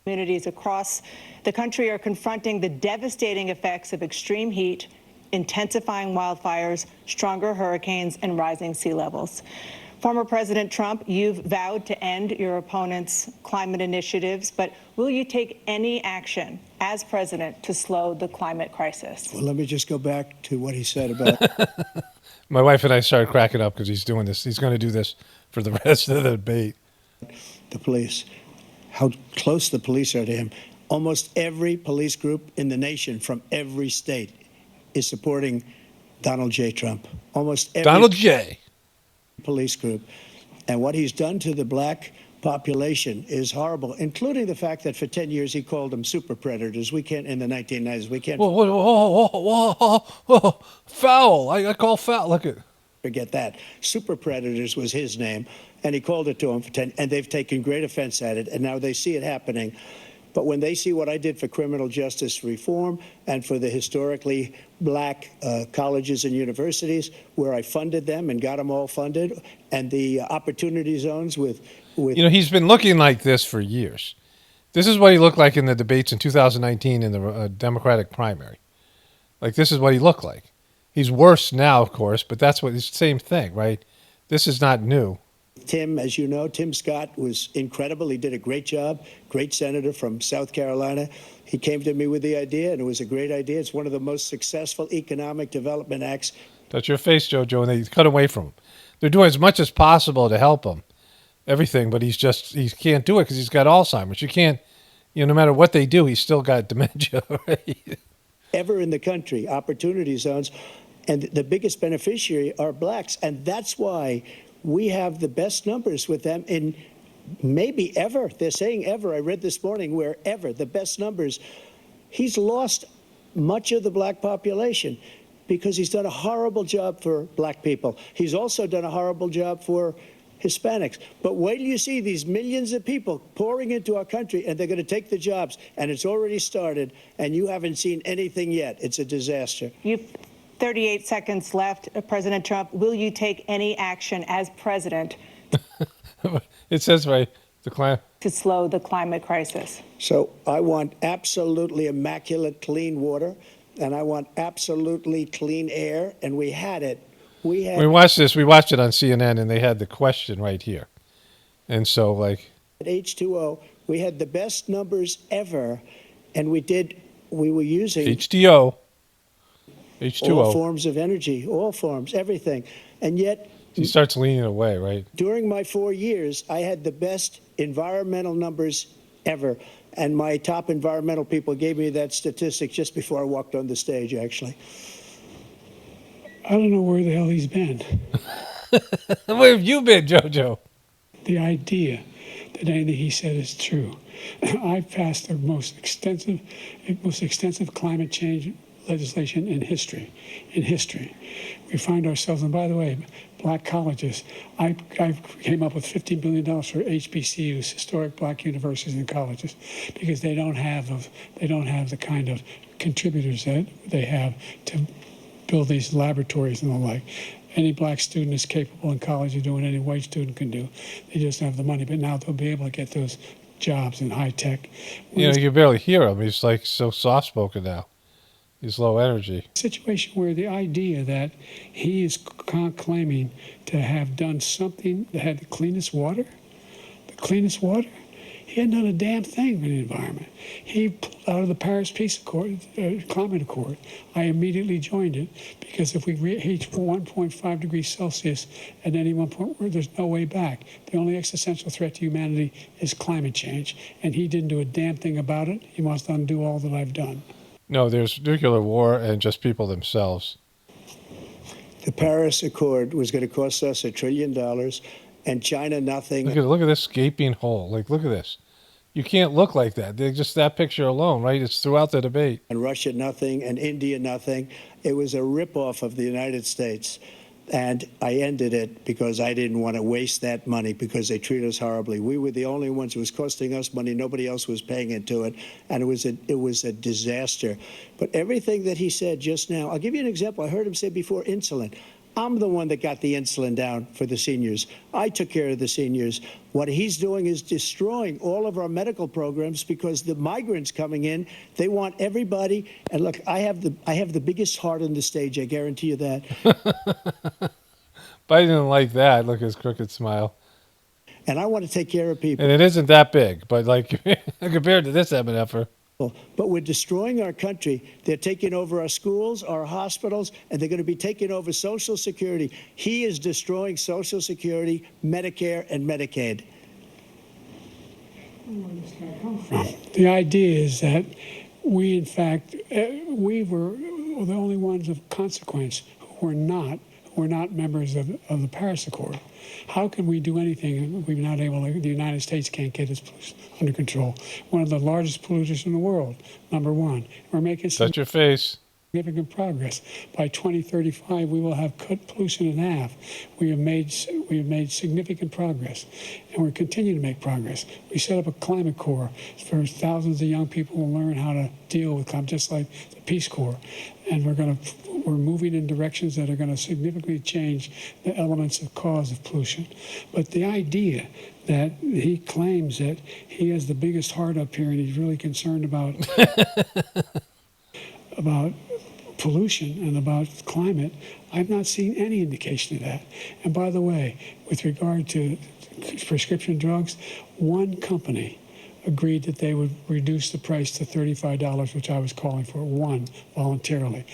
Communities across the country are confronting the devastating effects of extreme heat, intensifying wildfires, stronger hurricanes, and rising sea levels. Former President Trump, you've vowed to end your opponent's climate initiatives, but will you take any action as president to slow the climate crisis? Well, let me just go back to what he said about... My wife and I started cracking up because he's doing this. He's going to do this for the rest of the debate. The police, how close the police are to him. Almost every police group in the nation from every state is supporting Donald J. Trump. Almost every Donald J. police group. And what he's done to the black population is horrible, including the fact that for 10 years he called them super predators. We can't, in the 1990s, we can't. Whoa, foul. I call foul. Look at. Forget that. Super predators was his name, and he called it to them for 10, and they've taken great offense at it, and now they see it happening. But when they see what I did for criminal justice reform and for the historically black colleges and universities, where I funded them and got them all funded, and the opportunity zones with he's been looking like this for years. This is what he looked like in the debates in 2019 in the Democratic primary. Like, this is what he looked like. He's worse now, of course, but that's what it's the same thing, right? This is not new. Tim, as you know, Tim Scott was incredible. He did a great job, great senator from South Carolina. He came to me with the idea, and it was a great idea. It's one of the most successful economic development acts. That's your face, Jojo, and they cut away from him. They're doing as much as possible to help him, everything, but he can't do it because he's got Alzheimer's. You can't You know, no matter what they do, he's still got dementia, right? Ever in the country, opportunity zones, and the biggest beneficiary are blacks. And that's why we have the best numbers with them in maybe ever. They're saying ever. I read this morning where ever, the best numbers. He's lost much of the black population because he's done a horrible job for black people. He's also done a horrible job for Hispanics. But wait till you see these millions of people pouring into our country, and they're going to take the jobs, and it's already started, and you haven't seen anything yet. It's a disaster. You've 38 seconds left, President Trump. Will you take any action as president It says right, the climate to slow the climate crisis? So I want absolutely immaculate clean water, and I want absolutely clean air, and we had it. We watched this. We watched it on CNN, and they had the question right here. And so, like, at H2O, we had the best numbers ever, and we were using H2O. all forms of energy, all forms, everything. And yet, he starts leaning away, right? during my 4 years, I had the best environmental numbers ever. And my top environmental people gave me that statistic just before I walked on the stage, actually. I don't know where the hell he's been. Where have you been, JoJo? The idea that anything he said is true. I've passed the most extensive climate change legislation in history. We find ourselves, and by the way, black colleges. I came up with $15 billion for HBCUs, historic black universities and colleges, because they don't have the kind of contributors that they have to build these laboratories and the like. Any black student is capable in college of doing any white student can do. They just don't have the money. But now they'll be able to get those jobs in high tech. You know, you can barely hear him. He's like so soft spoken now. He's low energy. Situation where the idea that he is claiming to have done something that had the cleanest water, he hadn't done a damn thing for the environment. He pulled out of the Paris Peace Accord, Climate Accord. I immediately joined it because if we reach 1.5 degrees Celsius at any one point, there's no way back. The only existential threat to humanity is climate change, and he didn't do a damn thing about it. He must undo all that I've done. No, there's nuclear war and just people themselves. The Paris Accord was going to cost us $1 trillion, and China nothing. Look at this gaping hole. Like, look at this. You can't look like that. Just that picture alone, right? It's throughout the debate. And Russia nothing, and India nothing. It was a ripoff of the United States. And I ended it because I didn't want to waste that money because they treat us horribly. We were the only ones. It was costing us money. Nobody else was paying into it. And it was a disaster. But everything that he said just now, I'll give you an example. I heard him say before insulin. I'm the one that got the insulin down for the seniors. I took care of the seniors. What he's doing is destroying all of our medical programs because the migrants coming in, they want everybody. And look, I have the biggest heart on the stage. I guarantee you that. But I didn't like that. Look at his crooked smile. And I want to take care of people. And it isn't that big, but like compared to this MNFer. But we're destroying our country. They're taking over our schools, our hospitals, and they're going to be taking over Social Security. He is destroying Social Security, Medicare, and Medicaid. The idea is that we, in fact, we were the only ones of consequence who were not members of the Paris Accord. How can we do anything if we're not able to? The United States can't get its pollution under control. One of the largest polluters in the world, number one. We're making touch your face. Significant progress. By 2035, we will have cut pollution in half. We have made significant progress, and we're continuing to make progress. We set up a climate corps for thousands of young people who learn how to deal with climate, just like the Peace Corps. And we're moving in directions that are going to significantly change the elements of cause of pollution. But the idea that he claims that he has the biggest heart up here and he's really concerned about pollution and about climate, I've not seen any indication of that. And by the way, with regard to prescription drugs, one company agreed that they would reduce the price to $35, which I was calling for, one, voluntarily.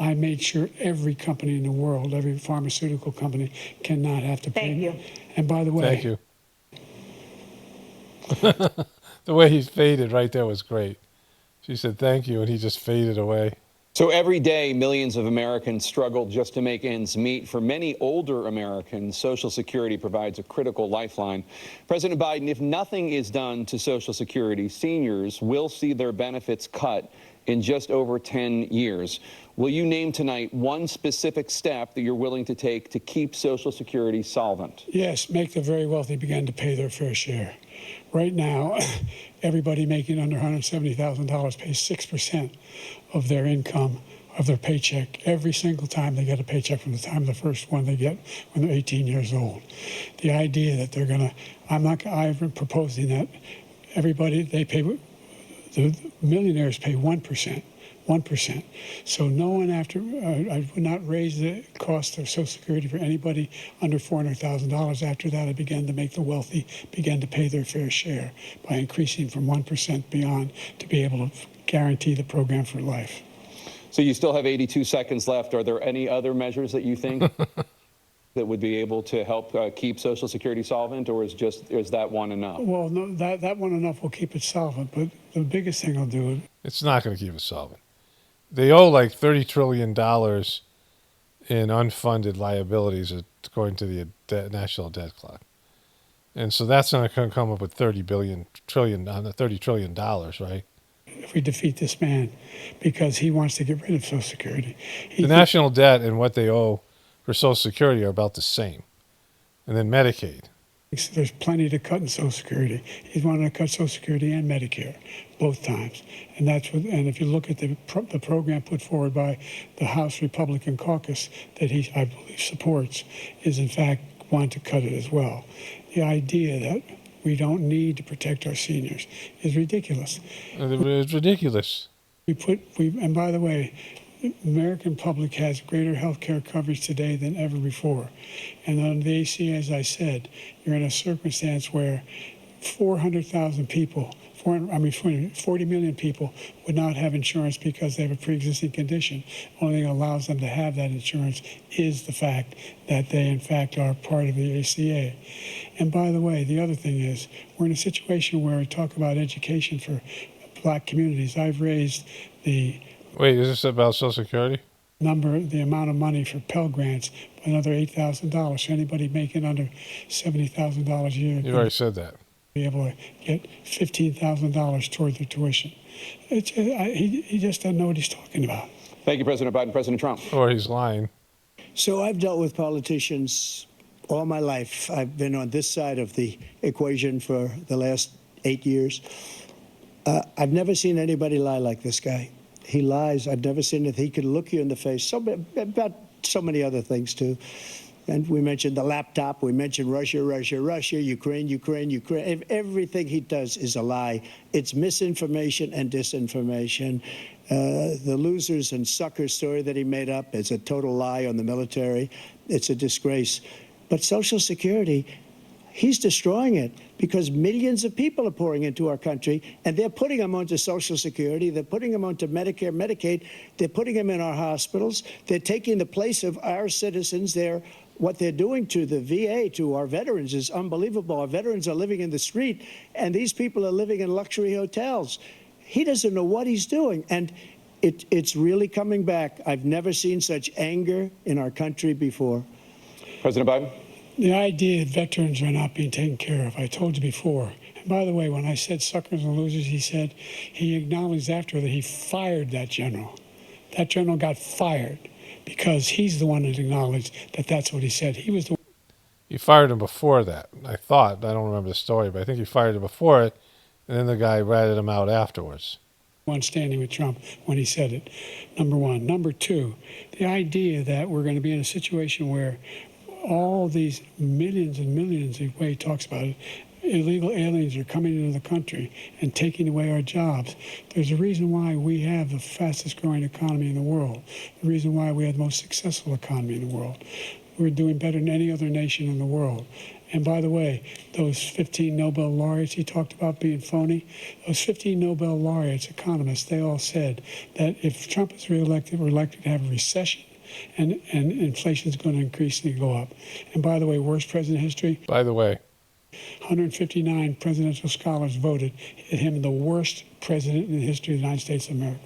I made sure every company in the world, every pharmaceutical company, cannot have to pay. Thank you. And by the way... Thank you. The way he faded right there was great. She said thank you, and he just faded away. So every day, millions of Americans struggle just to make ends meet. For many older Americans, Social Security provides a critical lifeline. President Biden, if nothing is done to Social Security, seniors will see their benefits cut in just over 10 years. Will you name tonight one specific step that you're willing to take to keep Social Security solvent? Yes, make the very wealthy begin to pay their fair share. Right now, everybody making under $170,000 pays 6% of their income, of their paycheck, every single time they get a paycheck from the time of the first one they get when they're 18 years old. The idea that they're going to, I've been proposing that everybody, they pay, the millionaires pay 1%. 1%. So no one after, I would not raise the cost of Social Security for anybody under $400,000. After that, I began to make the wealthy begin to pay their fair share by increasing from 1% beyond to be able to guarantee the program for life. So you still have 82 seconds left. Are there any other measures that you think that would be able to help keep Social Security solvent, or is that one enough? Well, no, that one enough will keep it solvent, but the biggest thing will do it. It's not going to keep it solvent. They owe like $30 trillion in unfunded liabilities, according to the national debt clock. And so that's not going to come up with $30 trillion, right? If we defeat this man, because he wants to get rid of Social Security. The national debt and what they owe for Social Security are about the same. And then Medicaid. There's plenty to cut in Social Security. He's wanting to cut Social Security and Medicare both times, and that's what. And if you look at the program put forward by the House Republican caucus that he, I believe, supports, is in fact want to cut it as well. The idea that we don't need to protect our seniors is ridiculous. It's ridiculous. And by the way, the American public has greater health care coverage today than ever before. And on the ACA, as I said, you're in a circumstance where 400,000 people, 40 million people would not have insurance because they have a pre-existing condition. Only thing that allows them to have that insurance is the fact that they, in fact, are part of the ACA. And by the way, the other thing is, we're in a situation where we talk about education for black communities. I've raised the... Wait, is this about Social Security? The amount of money for Pell Grants, another $8,000. So anybody making under $70,000 a year. You already said that. Be able to get $15,000 toward their tuition. He just doesn't know what he's talking about. Thank you, President Biden. President Trump. Or he's lying. So I've dealt with politicians all my life. I've been on this side of the equation for the last 8 years. I've never seen anybody lie like this guy. He lies. I've never seen it. He can look you in the face. About so many other things, too. And we mentioned the laptop. We mentioned Russia, Ukraine. Everything he does is a lie. It's misinformation and disinformation. The losers and suckers story that he made up is a total lie on the military. It's a disgrace. But Social Security, he's destroying it because millions of people are pouring into our country, and they're putting them onto Social Security. They're putting them onto Medicare, Medicaid. They're putting them in our hospitals. They're taking the place of our citizens. What they're doing to the VA, to our veterans, is unbelievable. Our veterans are living in the street, and these people are living in luxury hotels. He doesn't know what he's doing, and it's really coming back. I've never seen such anger in our country before. President Biden? The idea that veterans are not being taken care of, I told you before. And by the way, when I said suckers and losers, he acknowledged after that he fired that general. That general got fired because he's the one that acknowledged that that's what he said. He was the one. You fired him before that, I thought. I don't remember the story, but I think you fired him before it, and then the guy ratted him out afterwards. One standing with Trump when he said it, number one. Number two, the idea that we're going to be in a situation where all these millions and millions, the way he talks about it, illegal aliens are coming into the country and taking away our jobs. There's a reason why we have the fastest growing economy in the world, the reason why we have the most successful economy in the world. We're doing better than any other nation in the world. And by the way, those 15 Nobel laureates he talked about being phony, those 15 Nobel laureates, economists, they all said that if Trump is reelected, we're likely to have a recession. And inflation is going to increasingly go up. And by the way, worst president in history. By the way. 159 presidential scholars voted him the worst president in the history of the United States of America.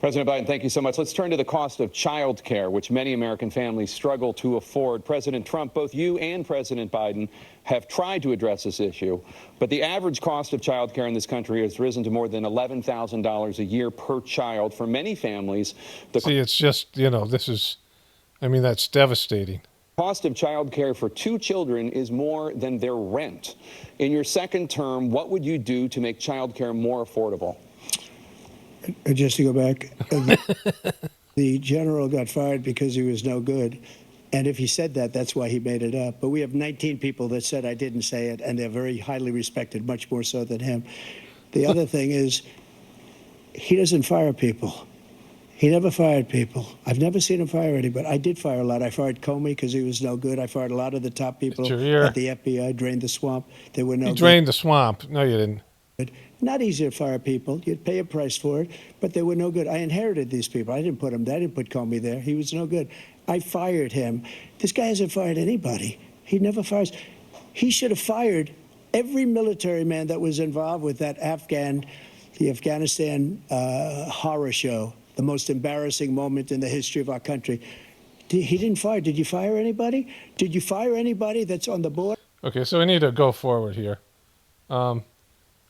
President Biden, thank you so much. Let's turn to the cost of child care, which many American families struggle to afford. President Trump, both you and President Biden have tried to address this issue, but the average cost of child care in this country has risen to more than $11,000 a year per child. For many families, See, it's just, that's devastating. Cost of child care for 2 children is more than their rent. In your second term, what would you do to make child care more affordable? Just to go back, the general got fired because he was no good. And if he said that, that's why he made it up. But we have 19 people that said I didn't say it, and they're very highly respected, much more so than him. The other thing is, he doesn't fire people. He never fired people. I've never seen him fire anybody. I did fire a lot. I fired Comey because he was no good. I fired a lot of the top people at the FBI, drained the swamp. They were no good. You drained the swamp. No, you didn't. Not easy to fire people. You'd pay a price for it, but they were no good. I inherited these people. I didn't put them there. I didn't put Comey there. He was no good. I fired him. This guy hasn't fired anybody. He never fires. He should have fired every military man that was involved with that the Afghanistan horror show, the most embarrassing moment in the history of our country. He didn't fire. Did you fire anybody? Did you fire anybody that's on the board? Okay, so we need to go forward here.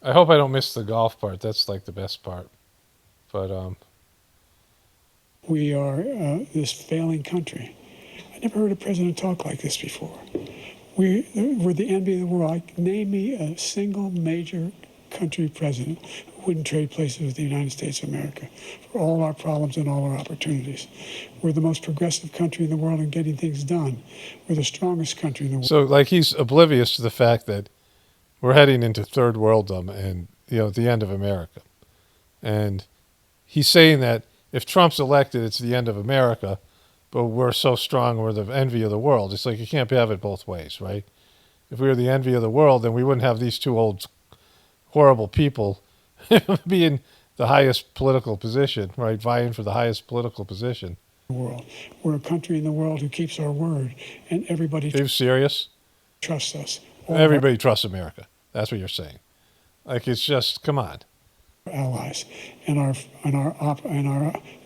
I hope I don't miss the golf part. That's like the best part. But We are this failing country. I never heard a president talk like this before. We're the envy of the world. Name me a single major country president who wouldn't trade places with the United States of America for all our problems and all our opportunities. We're the most progressive country in the world in getting things done. We're the strongest country in the world. So, he's oblivious to the fact that we're heading into third worlddom and, the end of America. And he's saying that if Trump's elected, it's the end of America, but we're so strong, we're the envy of the world. It's like you can't have it both ways, right? If we were the envy of the world, then we wouldn't have these two old horrible people being the highest political position, right? Vying for the highest political position. World. We're a country in the world who keeps our word, and everybody. Are you serious? Trusts us. Everybody trusts America. That's what you're saying. It's just, come on. Allies and our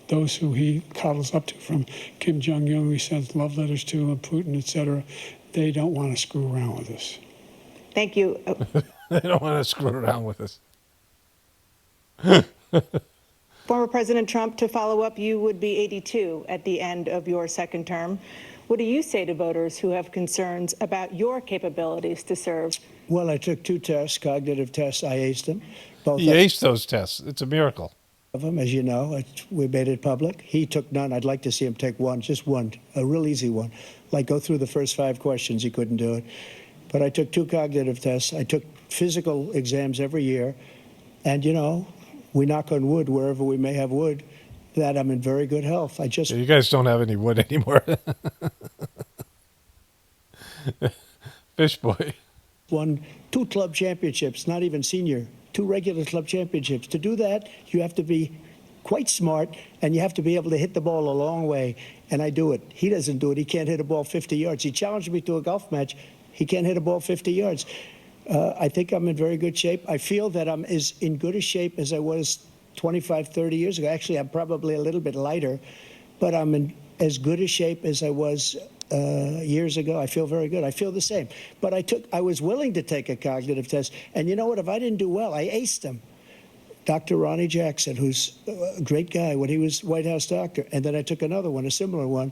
those who he coddles up to, from Kim Jong-un, who he sends love letters to, and Putin, etc. They don't want to screw around with us. Thank you. They don't want to screw around with us. Former President Trump, to follow up, you would be 82 at the end of your second term. What do you say to voters who have concerns about your capabilities to serve? Well, I took 2 tests, cognitive tests. I aced them. He aced those tests. It's a miracle. Of them, as you know, we made it public. He took none. I'd like to see him take one, just one, a real easy one. Like go through the first 5 questions. He couldn't do it. But I took 2 cognitive tests. I took physical exams every year. And, we knock on wood wherever we may have wood, that I'm in very good health. You guys don't have any wood anymore. Fish boy. Won 2 club championships, not even senior, 2 regular club championships. To do that, you have to be quite smart, and you have to be able to hit the ball a long way, and I do it. He doesn't do it. He can't hit a ball 50 yards. He challenged me to a golf match. He can't hit a ball 50 yards. I think I'm in very good shape. I feel that I'm as in good a shape as I was 25, 30 years ago. Actually, I'm probably a little bit lighter, but I'm in as good a shape as I was years ago. I feel very good. I feel the same. But I was willing to take a cognitive test. And you know what? If I didn't do well, I aced him. Dr. Ronnie Jackson, who's a great guy when he was White House doctor. And then I took another one, a similar one.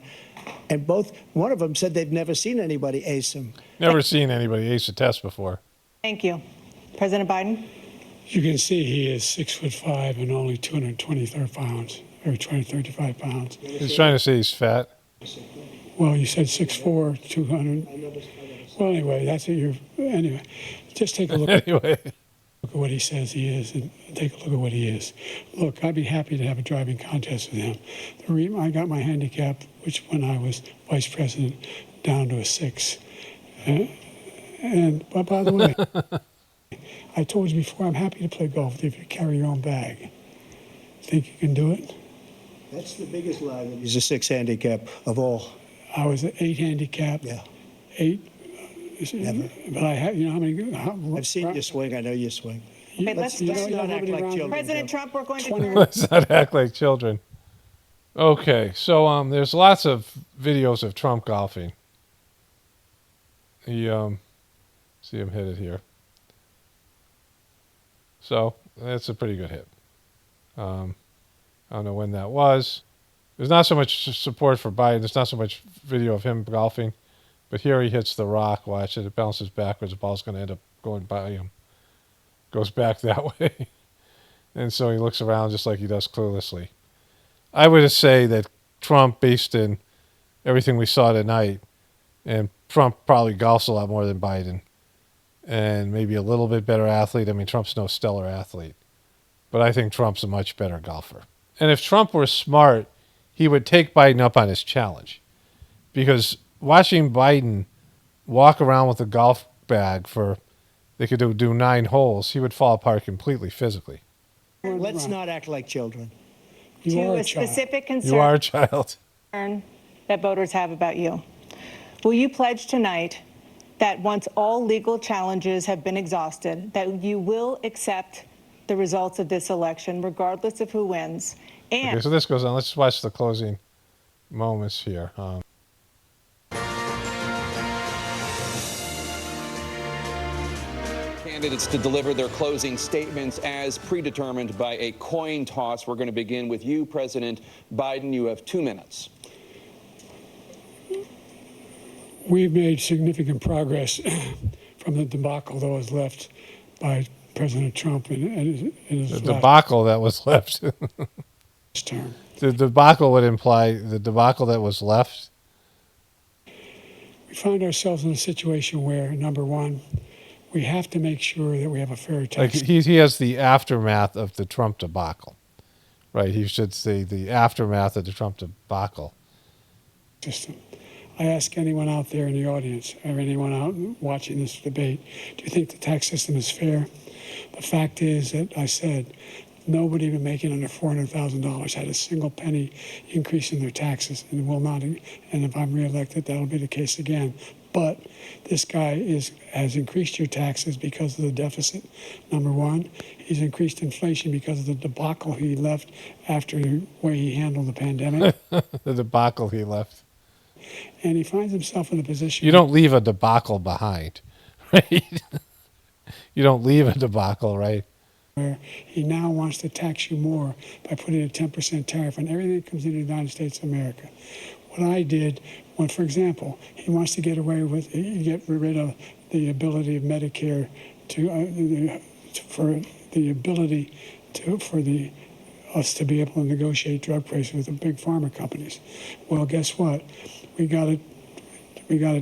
And one of them said they've never seen anybody ace him. Never seen anybody ace a test before. Thank you. President Biden? You can see he is 6'5" and only 223 pounds, or 235 pounds. He's trying to say he's fat. Well, you said 6'4", 200. Well, anyway, that's what anyway, just take a look. Anyway. Look at what he says he is, and take a look at what he is. Look, I'd be happy to have a driving contest with him. The reason I got my handicap, which when I was vice president, down to a 6. But by the way, I told you before, I'm happy to play golf with you if you carry your own bag. Think you can do it? That's the biggest lie that he's a 6 handicap of all. I was an 8 handicap. Yeah. 8 Never. But I have, you know, how many? I've seen you swing. I know you swing. Okay, let's not act like children. President Trump, we're going to 21. Let's not act like children. Okay, so there's lots of videos of Trump golfing. He see him hit it here. So that's a pretty good hit. I don't know when that was. There's not so much support for Biden. There's not so much video of him golfing. But here he hits the rock. Watch it. It bounces backwards. The ball's going to end up going by him. Goes back that way. And so he looks around just like he does cluelessly. I would say that Trump, based in everything we saw tonight, and Trump probably golfs a lot more than Biden, and maybe a little bit better athlete. I mean, Trump's no stellar athlete, but I think Trump's a much better golfer. And if Trump were smart, he would take Biden up on his challenge, because watching Biden walk around with a golf bag they could do 9 holes, he would fall apart completely physically. Let's not act like children. You to are a a child. specific concern You are a child. that voters have about you. Will you pledge tonight that once all legal challenges have been exhausted, that you will accept the results of this election, regardless of who wins? And Okay, so this goes on. Let's watch the closing moments here. Candidates to deliver their closing statements as predetermined by a coin toss. We're going to begin with you, President Biden. You have 2 minutes. We've made significant progress from the debacle that was left by President Trump in his The debacle that was left. term. The debacle would imply the debacle that was left. We find ourselves in a situation where, number one, we have to make sure that we have a fair Like tax he has the aftermath of the Trump debacle, right? He should say the aftermath of the Trump debacle. system. I ask anyone out there in the audience or anyone out watching this debate, do you think the tax system is fair? The fact is that I said nobody even making under $400,000 had a single penny increase in their taxes and will not. And if I'm reelected, that'll be the case again. But this guy has increased your taxes because of the deficit. Number one, he's increased inflation because of the debacle he left after the way he handled the pandemic. The debacle he left. And he finds himself in a position. You don't leave a debacle behind, right? You don't leave a debacle, right? Where he now wants to tax you more by putting a 10% tariff on everything that comes into the United States of America. What I did, when, for example, he wants to get rid of the ability of Medicare us to be able to negotiate drug prices with the big pharma companies. Well, guess what? We got it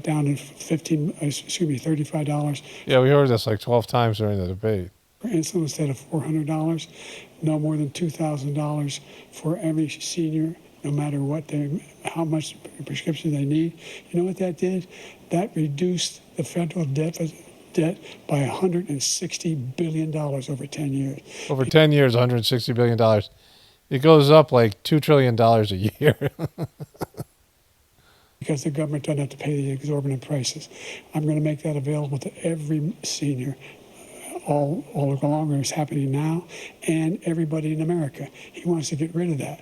down to $35. Yeah, we heard this like 12 times during the debate. For insulin instead of $400, no more than $2,000 for every senior, no matter how much prescription they need. You know what that did? That reduced the federal debt by $160 billion over 10 years. Over 10 years, $160 billion. It goes up like $2 trillion a year. Because the government doesn't have to pay the exorbitant prices. I'm going to make that available to every senior all along, it's happening now, and everybody in America. He wants to get rid of that.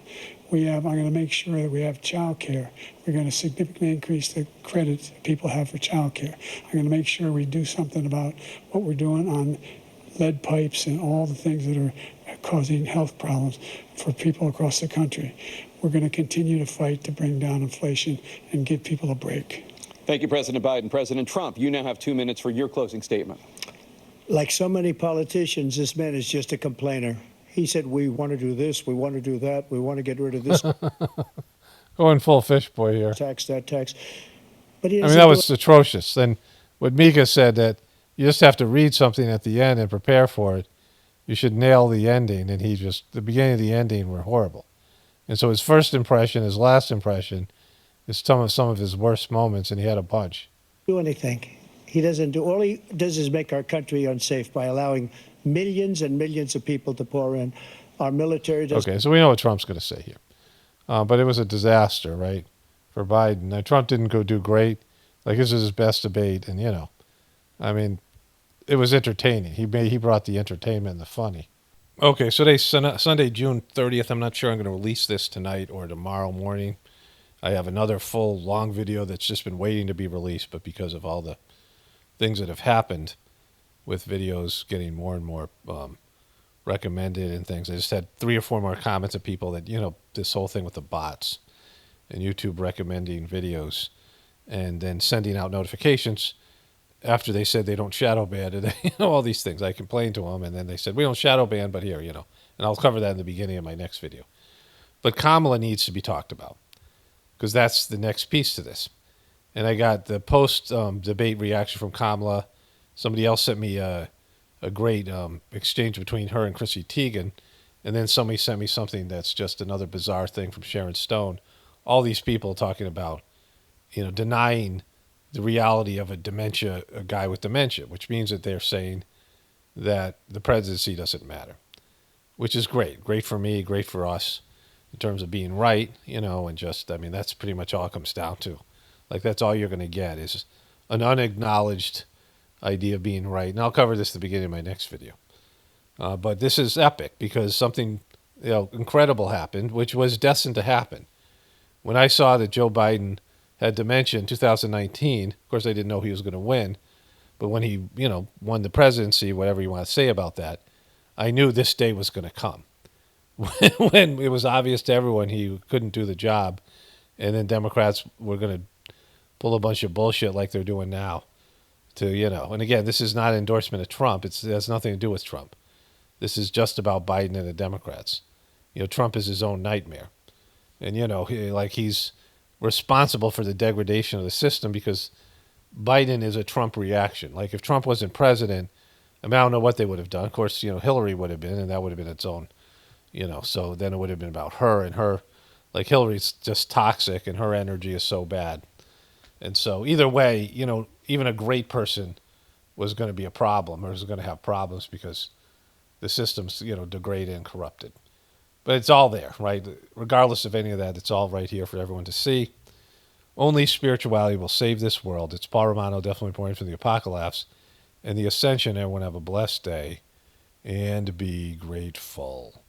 I'm going to make sure that we have child care. We're going to significantly increase the credits people have for child care. I'm going to make sure we do something about what we're doing on lead pipes and all the things that are causing health problems for people across the country. We're going to continue to fight to bring down inflation and give people a break. Thank you, President Biden. President Trump, you now have 2 minutes for your closing statement. Like so many politicians, this man is just a complainer. He said, we want to do this, we want to do that, we want to get rid of this. Going full fish boy here. Tax, that tax. But that was atrocious. Then what Mika said, that you just have to read something at the end and prepare for it. You should nail the ending. And the beginning and the ending were horrible. And so his first impression, his last impression, is some of his worst moments, and he had a bunch. Do anything. He doesn't do. All he does is make our country unsafe by allowing millions and millions of people to pour in. Our military does. Okay, so we know what Trump's going to say here. But it was a disaster, right, for Biden. Now, Trump didn't go do great. Like, this is his best debate, and, I mean, it was entertaining. He brought the entertainment and the funny. Okay, so today's Sunday, June 30th. I'm not sure I'm going to release this tonight or tomorrow morning. I have another full, long video that's just been waiting to be released, but because of all the things that have happened with videos getting more and more recommended and things, I just had 3 or 4 more comments of people that, this whole thing with the bots and YouTube recommending videos and then sending out notifications after they said they don't shadow ban, and all these things. I complained to them, and then they said, we don't shadow ban, but here, and I'll cover that in the beginning of my next video. But Kamala needs to be talked about, because that's the next piece to this. And I got the post-debate reaction from Kamala. Somebody else sent me a great exchange between her and Chrissy Teigen, and then somebody sent me something that's just another bizarre thing from Sharon Stone. All these people talking about, denying the reality of a guy with dementia, which means that they're saying that the presidency doesn't matter, which is great. Great for me, great for us in terms of being right, and just, that's pretty much all it comes down to. Like, that's all you're going to get is an unacknowledged idea of being right. And I'll cover this at the beginning of my next video. But this is epic because something, incredible happened, which was destined to happen. When I saw that Joe Biden had dementia in 2019. Of course, I didn't know he was going to win. But when he, won the presidency, whatever you want to say about that, I knew this day was going to come. When it was obvious to everyone he couldn't do the job, and then Democrats were going to pull a bunch of bullshit like they're doing now. And again, this is not an endorsement of Trump. It has nothing to do with Trump. This is just about Biden and the Democrats. Trump is his own nightmare. And, he's responsible for the degradation of the system because Biden is a Trump reaction. Like, if Trump wasn't president, I don't know what they would have done. Of course, Hillary would have been, and that would have been its own, so then it would have been about her and her. Like, Hillary's just toxic and her energy is so bad. And so either way, even a great person was going to be a problem or was going to have problems because the system's, degraded and corrupted. But it's all there, right? Regardless of any of that, it's all right here for everyone to see. Only spirituality will save this world. It's Paul Romano, definitely reporting from the Apocalypse and the Ascension. Everyone have a blessed day and be grateful.